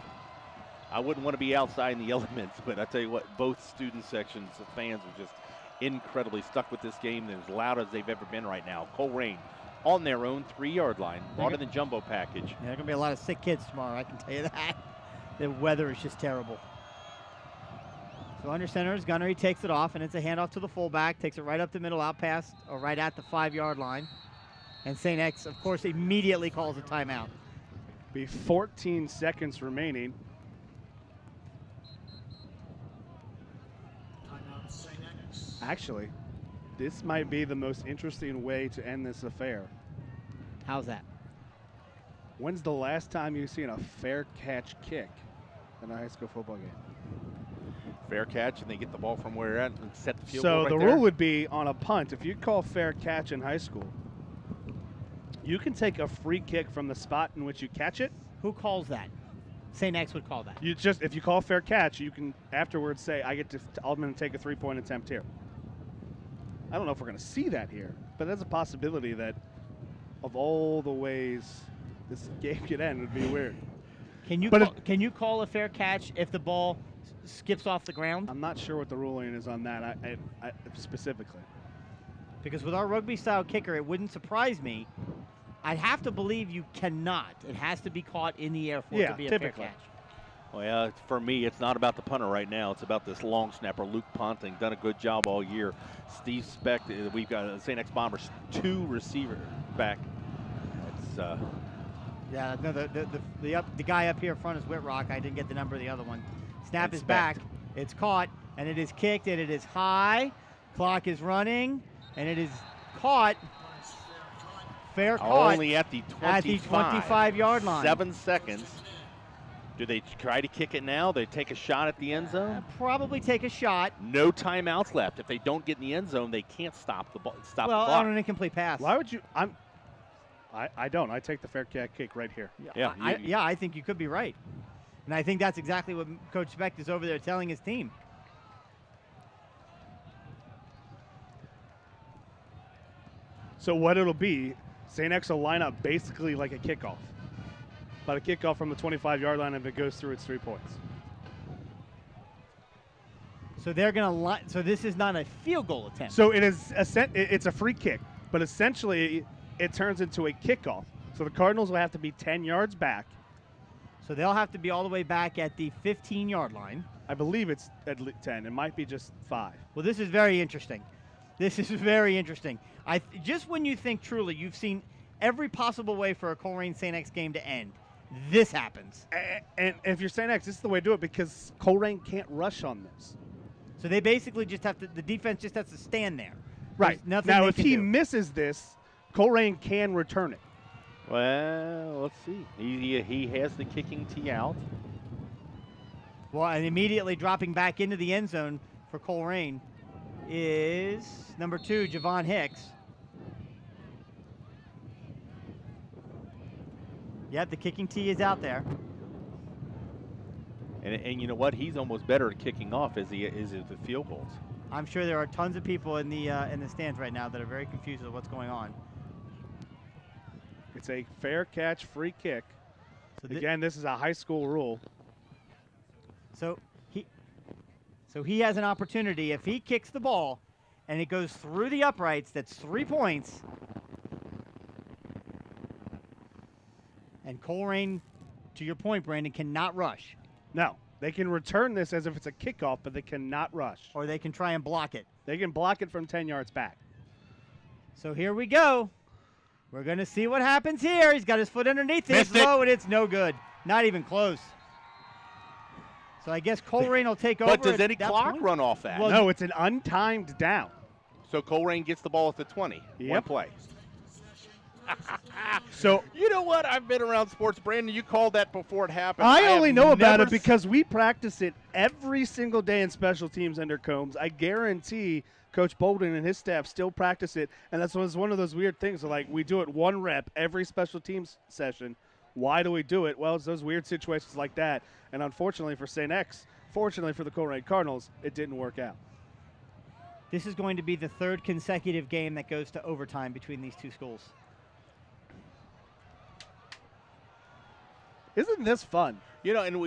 I: I wouldn't want to be outside in the elements, but I tell you what, both student sections of fans are just incredibly stuck with this game. They're as loud as they've ever been right now. Colerain on their own 3-yard line, brought in the jumbo package.
B: Yeah, there are going to be a lot of sick kids tomorrow, I can tell you that. The weather is just terrible. So under center is Gunner. He takes it off, and it's a handoff to the fullback. Takes it right up the middle, out past, or right at the 5-yard line. And St. X, of course, immediately calls a timeout.
A: Be 14 seconds remaining. Actually, this might be the most interesting way to end this affair.
B: How's that?
A: When's the last time you've seen a fair catch kick in a high school football game?
I: Fair catch, and they get the ball from where they're at and set the field
A: So
I: goal right
A: the
I: there.
A: rule would be on a punt, if you call fair catch in high school, you can take a free kick from the spot in which you catch it.
B: Who calls that? St. X would call that.
A: You just, if you call fair catch, you can afterwards say, I'm going to take a 3-point attempt here. I don't know if we're going to see that here, but there's a possibility that of all the ways this game could end, it would be weird.
B: Can you call a fair catch if the ball skips off the ground?
A: I'm not sure what the ruling is on that I specifically.
B: Because with our rugby-style kicker, it wouldn't surprise me. I'd have to believe you cannot. It has to be caught in the air for it to be a
A: typically.
B: fair catch.
I: Well, for me, it's not about the punter right now. It's about this long snapper, Luke Ponting. Done a good job all year. Steve Speck, we've got St. X Bombers 2 receiver back. It's
B: Yeah, no, the guy up here front is Whitrock. I didn't get the number of the other one. Snap is
I: Speck.
B: back. It's caught, and it is kicked, and it is high. Clock is running, and it is caught. Fair caught.
I: Only at the
B: 25-yard line.
I: 7 seconds. Do they try to kick it now? They take a shot at the end zone?
B: Probably take a shot.
I: No timeouts left. If they don't get in the end zone, they can't stop the ball. Stop the
B: Well,
I: clock.
B: on an incomplete pass.
A: Why would you? I don't. I take the fair catch kick right here.
I: Yeah,
B: I think you could be right. And I think that's exactly what Coach Speck is over there telling his team.
A: So what it'll be, St. X will line up basically like a kickoff. But a kickoff from the 25-yard line, if it goes through, it's 3 points.
B: So they're going to so this is not a field goal attempt.
A: So it's a free kick, but essentially it turns into a kickoff. So the Cardinals will have to be 10 yards back.
B: So they'll have to be all the way back at the 15-yard line.
A: I believe it's at 10. It might be just 5.
B: Well, this is very interesting. This is very interesting. Just when you think truly you've seen every possible way for a Colerain St. X game to end, this happens.
A: And if you're St. X, this is the way to do it because Colerain can't rush on this.
B: So they basically just have to, the defense just has to stand there.
A: Right.
B: There's nothing
A: Now,
B: they
A: if
B: can
A: he
B: do.
A: misses this, Colerain can return it.
I: Well, let's see. He has the kicking tee out.
B: Well, and immediately dropping back into the end zone for Colerain is number 2, Javon Hicks. Yep, the kicking tee is out there.
I: And you know what? He's almost better at kicking off as he is at the field goals.
B: I'm sure there are tons of people in the stands right now that are very confused with what's going on.
A: It's a fair catch, free kick.
B: So
A: Again, this is a high school rule.
B: So he has an opportunity. If he kicks the ball and it goes through the uprights, that's 3 points. And Colerain, to your point, Brandon, cannot rush.
A: No, they can return this as if it's a kickoff, but they cannot rush.
B: Or they can try and block it.
A: They can block it from 10 yards back.
B: So here we go. We're going to see what happens here. He's got his foot underneath it. It's low, and it's no good. Not even close. So I guess Colerain will take over.
I: But does any
B: at that
I: clock
B: point.
I: run off that?
A: Well, no, it's an untimed down.
I: So Colerain gets the ball at the 20.
A: Yep.
I: One play.
A: So
I: you know what? I've been around sports, Brandon. You called that before it happened.
A: I only know about
I: never
A: it because we practice it every single day in special teams under Combs. I guarantee Coach Bolden and his staff still practice it, and that's one of those weird things. Like, we do it one rep every special teams session. Why do we do it? Well, it's those weird situations like that. And unfortunately for St. X, fortunately for the Colerain Cardinals, it didn't work out.
B: This is going to be the third consecutive game that goes to overtime between these two schools.
A: Isn't this fun?
I: You know, and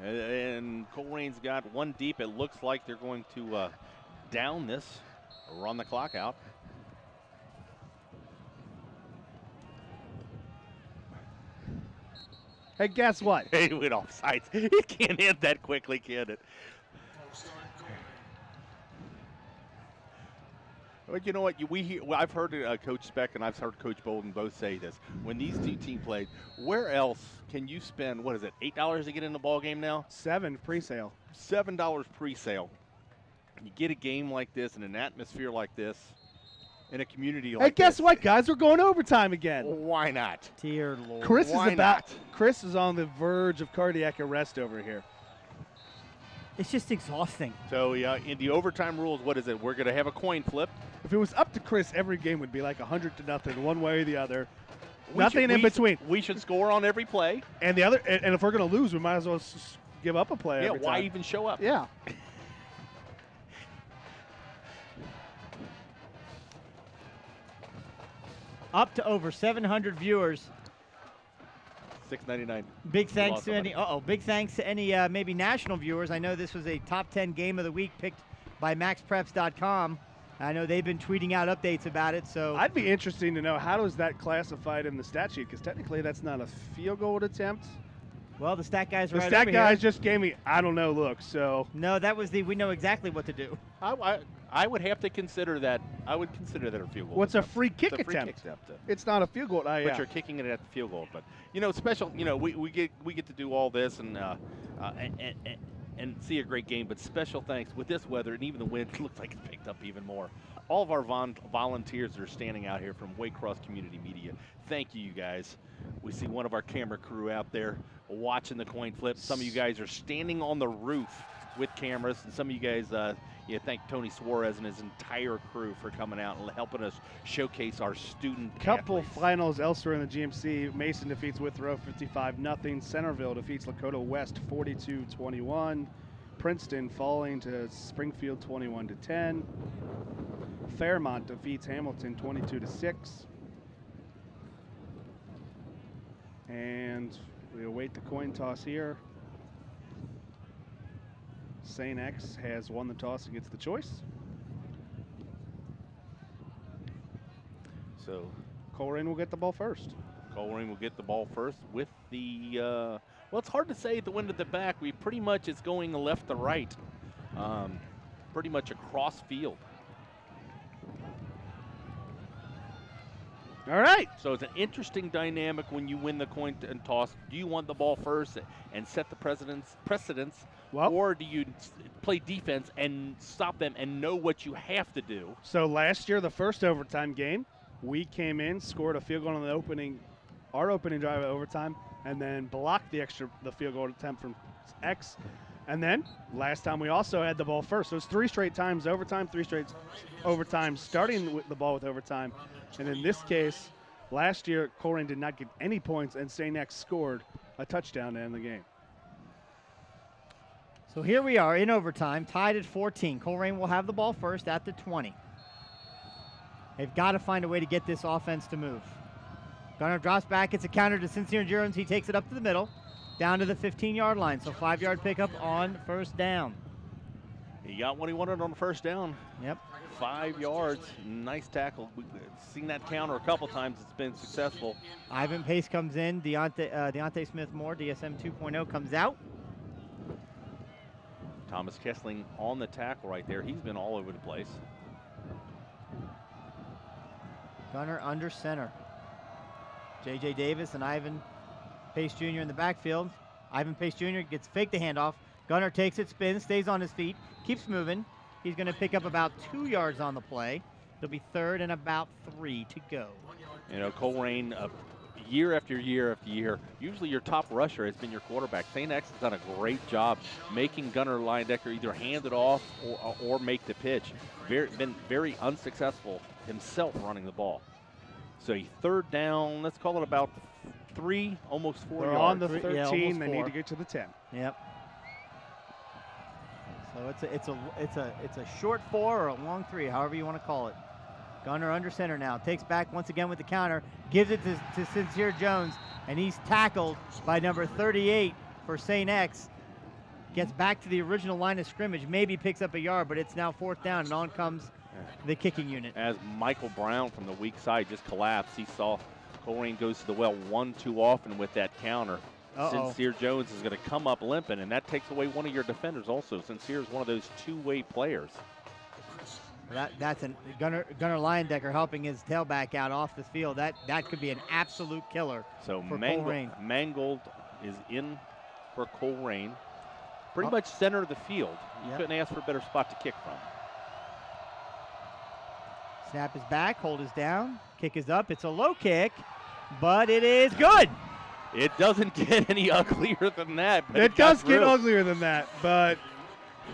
I: and Colerain's got one deep. It looks like they're going to down this, run the clock out.
A: Hey, guess what?
I: Hey, it went off sides. It can't end that quickly, can it? But you know what? I've heard Coach Speck and I've heard Coach Bolden both say this. When these two teams played, where else can you spend, what is it, $8 to get in the ball game now?
A: $7 pre-sale.
I: $7 pre-sale. You get a game like this in an atmosphere like this, in a community like this.
A: Hey, guess what, guys? We're going overtime again.
I: Why not?
B: Dear Lord.
A: Chris
I: not?
A: Chris is on the verge of cardiac arrest over here.
B: It's just exhausting.
I: So, yeah, in the overtime rules, what is it? We're going to have a coin flip.
A: If it was up to Chris, every game would be like 100-0, one way or the other. Nothing in between.
I: We should score on every play.
A: And if we're going to lose, we might as well give up a play.
I: Yeah,
A: every
I: why
A: time.
I: even show up?
A: Yeah.
B: Up to over 700 viewers.
I: $6.99.
B: Big thanks to any. Big thanks to any maybe national viewers. I know this was a top 10 game of the week picked by MaxPreps.com. I know they've been tweeting out updates about it. So
A: I'd be interesting to know, how is that classified in the stat sheet? Because technically that's not a field goal attempt.
B: Well, the stat guys are
A: The
B: right
A: stat
B: over
A: guys
B: here.
A: just gave me, I don't know, look. So
B: No, that was we know exactly what to do.
I: I would have to consider that. I would consider that a field goal.
A: what's a
I: attempt.
A: free kick
I: It's a free
A: attempt?
I: kick attempt.
A: It's not a field goal.
I: But you're kicking it at the field goal. But special. We get to do all this and see a great game. But special thanks with this weather and even the wind. It looks like it's picked up even more. All of our volunteers that are standing out here from Waycross Community Media. Thank you guys. We see one of our camera crew out there watching the coin flip. Some of you guys are standing on the roof with cameras, and some of you guys, thank Tony Suarez and his entire crew for coming out and helping us showcase our student
A: Couple
I: athletes.
A: finals elsewhere in the GMC. Mason defeats Withrow 55-0. Centerville defeats Lakota West 42-21. Princeton falling to Springfield 21-10. Fairmont defeats Hamilton 22-6. And we await the coin toss here. St. X has won the toss and gets the choice.
I: So
A: Colerain will get the ball first.
I: Colerain will get the ball first with the, well, it's hard to say at the wind at the back. We pretty much is going left to right, pretty much across field.
A: All right.
I: So it's an interesting dynamic when you win the coin and toss. Do you want the ball first and set the precedence, or do you play defense and stop them and know what you have to do?
A: So last year, the first overtime game, we came in, scored a field goal on our opening drive at overtime, and then blocked the field goal attempt from X. And then last time we also had the ball first. So it's 3 straight times overtime, 3 straight overtime, starting with the ball with overtime. And in this case, last year, Colerain did not get any points, and St. X scored a touchdown to end the game.
B: So here we are in overtime, tied at 14. Colerain will have the ball first at the 20. They've got to find a way to get this offense to move. Gunner drops back. It's a counter to Sincere Jones. He takes it up to the middle, down to the 15-yard line. So 5-yard pickup on first down.
I: He got what he wanted on the first down.
B: Yep.
I: 5 yards. Nice tackle. We've seen that counter a couple times. It's been successful.
B: Ivan Pace comes in. Deontay Smith-Moore, DSM 2.0, comes out.
I: Thomas Kessling on the tackle right there. He's been all over the place.
B: Gunner under center. J.J. Davis and Ivan Pace Jr. in the backfield. Ivan Pace Jr. gets faked the handoff. Gunner takes it, spins, stays on his feet, keeps moving. He's going to pick up about 2 yards on the play. It'll be 3rd and about 3 to go.
I: You know, Colerain, year after year after year, usually your top rusher has been your quarterback. St. X has done a great job making Gunnar Leyendecker either hand it off or make the pitch. Been very unsuccessful himself running the ball. So a 3rd down, let's call it about 3, almost 4
A: They're
I: yards.
A: on the 13.
B: Yeah,
A: they need to get to the 10.
B: Yep. So it's a short 4 or a long 3, however you want to call it. Gunnar under center now, takes back once again with the counter, gives it to Sincere Jones, and he's tackled by number 38 for St. X. Gets back to the original line of scrimmage, maybe picks up a yard, but it's now 4th down, and on comes the kicking unit.
I: As Michael Brown from the weak side just collapsed, he saw Colerain goes to the well one too often with that counter. Sincere Jones is going to come up limping, and that takes away one of your defenders also. Sincere is one of those two-way players.
B: That's Gunnar Leyendecker helping his tailback out off the field. That could be an absolute killer.
I: So
B: for Colerain.
I: Mangold is in for Colerain. Pretty much center of the field. You couldn't ask for a better spot to kick from.
B: Snap is back, hold is down, kick is up. It's a low kick, but it is good.
I: It doesn't get any uglier than that. But
A: it does get uglier than that, but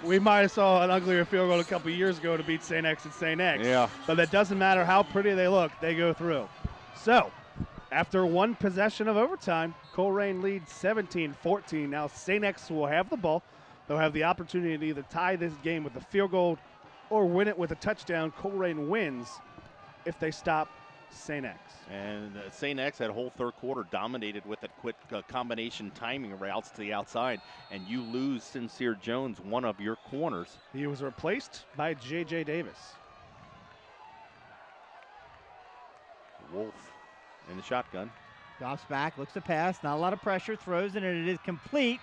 A: we might have saw an uglier field goal a couple years ago to beat St. X and St. X.
I: Yeah.
A: But that doesn't matter how pretty they look, they go through. So, after one possession of overtime, Colerain leads 17-14. Now St. X will have the ball. They'll have the opportunity to either tie this game with a field goal or win it with a touchdown. Colerain wins if they stop St. X.
I: And St. X that whole 3rd quarter dominated with that quick combination timing routes to the outside, and you lose Sincere Jones, one of your corners.
A: He was replaced by J.J. Davis.
I: Wolf in the shotgun.
B: Drops back, looks to pass, not a lot of pressure, throws it, and it is complete.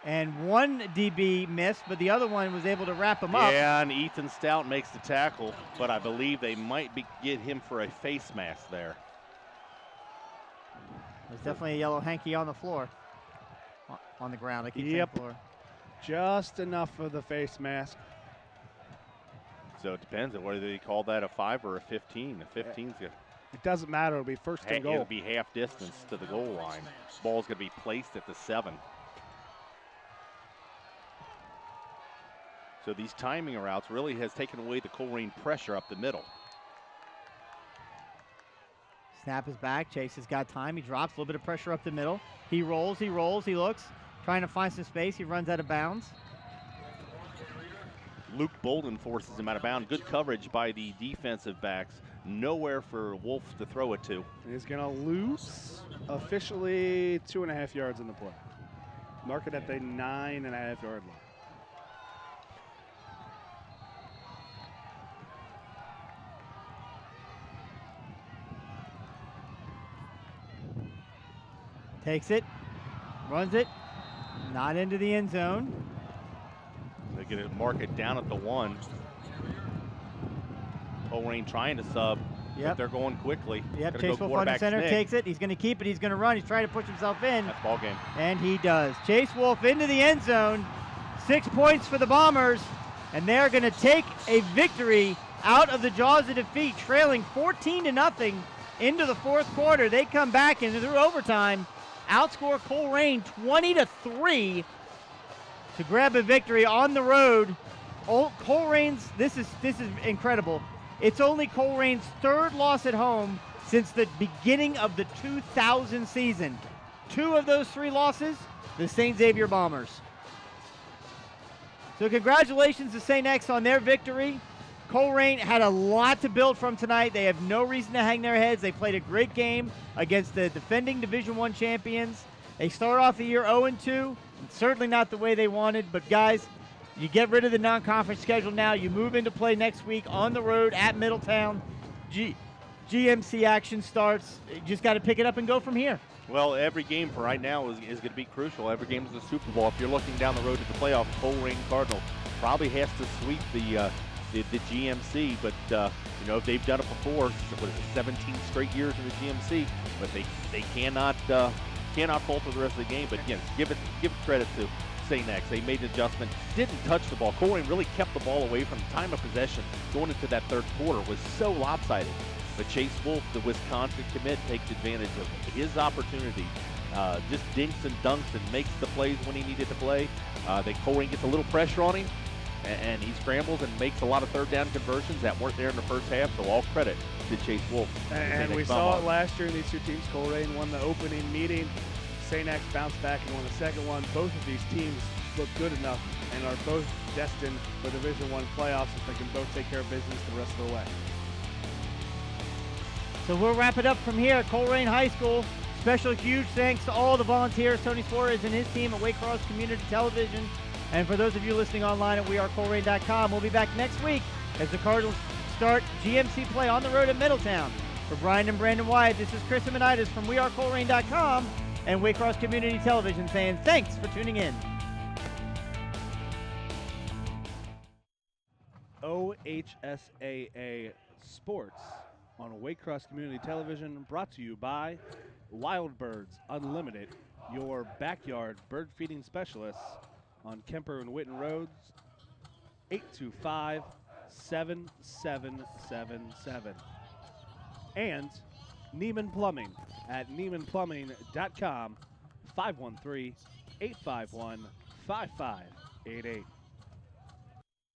B: And one DB missed, but the other one was able to wrap him up.
I: Yeah, and Ethan Stout makes the tackle, but I believe they might get him for a face mask there.
B: There's definitely a yellow hanky on the floor, on the ground. I keep saying floor.
A: Just enough for the face mask.
I: So it depends on whether they call that a 5 or a 15. A 15's good.
A: It doesn't matter. It'll be 1st and goal.
I: It'll be half distance to the goal line. Ball's going to be placed at the 7. So these timing routes really has taken away the Colerain pressure up the middle.
B: Snap is back. Chase has got time. He drops a little bit of pressure up the middle. He rolls, he looks, trying to find some space. He runs out of bounds.
I: Luke Bolden forces him out of bounds. Good coverage by the defensive backs. Nowhere for Wolf to throw it to.
A: He's going to lose officially 2.5 yards in the play. Mark it at the 9.5 yard line.
B: Takes it, runs it, not into the end zone.
I: They get it, mark it down at the 1. Colerain trying to sub, but they're going quickly.
B: Yep, Chase Wolf under center, takes it. He's going to keep it. He's going to run. He's trying to push himself in.
I: That's ball game.
B: And he does. Chase Wolf into the end zone. 6 points for the Bombers, and they're going to take a victory out of the jaws of defeat, trailing 14-0 into the 4th quarter. They come back and through overtime, outscore Colerain 20-3 to grab a victory on the road. Colerain's, this is incredible. It's only Colerain's 3rd loss at home since the beginning of the 2000 season. 2 of those 3 losses, the St. Xavier Bombers. So congratulations to St. X on their victory. Colerain had a lot to build from tonight. They have no reason to hang their heads. They played a great game against the defending Division I champions. They start off the year 0-2. Certainly not the way they wanted, but guys, you get rid of the non-conference schedule now. You move into play next week on the road at Middletown. GMC action starts. You just got to pick it up and go from here.
I: Well, every game for right now is going to be crucial. Every game is a Super Bowl. If you're looking down the road to the playoff, Colerain Cardinal probably has to sweep the GMC, but you know, they've done it before. What is it, 17 straight years in the GMC, but they cannot falter the rest of the game. But again, give it credit to
C: St. X. They made an adjustment, didn't touch the ball. Colerain really kept the ball away from the time of possession going into that third quarter. Was so lopsided. But Chase Wolf, the Wisconsin commit, takes advantage of his opportunity. Just dinks and dunks and makes the plays when he needed to play. Then Colerain gets a little pressure on him, and he scrambles and makes a lot of third down conversions that weren't there in the first half. So all credit to Chase Wolf.
A: And we saw it last year in these two teams. Colerain won the opening meeting. St. X bounced back and won the second one. Both of these teams look good enough and are both destined for Division I playoffs if they can both take care of business the rest of the way.
B: So we'll wrap it up from here at Colerain High School. Special huge thanks to all the volunteers, Tony Suarez and his team at Waycross Community Television. And for those of you listening online at wearecolerain.com, we'll be back next week as the Cardinals start GMC play on the road at Middletown. For Brian and Brandon Wyatt, this is Chris Amanitis from wearecolerain.com and Waycross Community Television saying thanks for tuning in.
A: OHSAA Sports on Waycross Community Television, brought to you by Wild Birds Unlimited, your backyard bird feeding specialists on Kemper and Witten Roads, 825-7777. And Neiman Plumbing at NeimanPlumbing.com, 513-851-5588.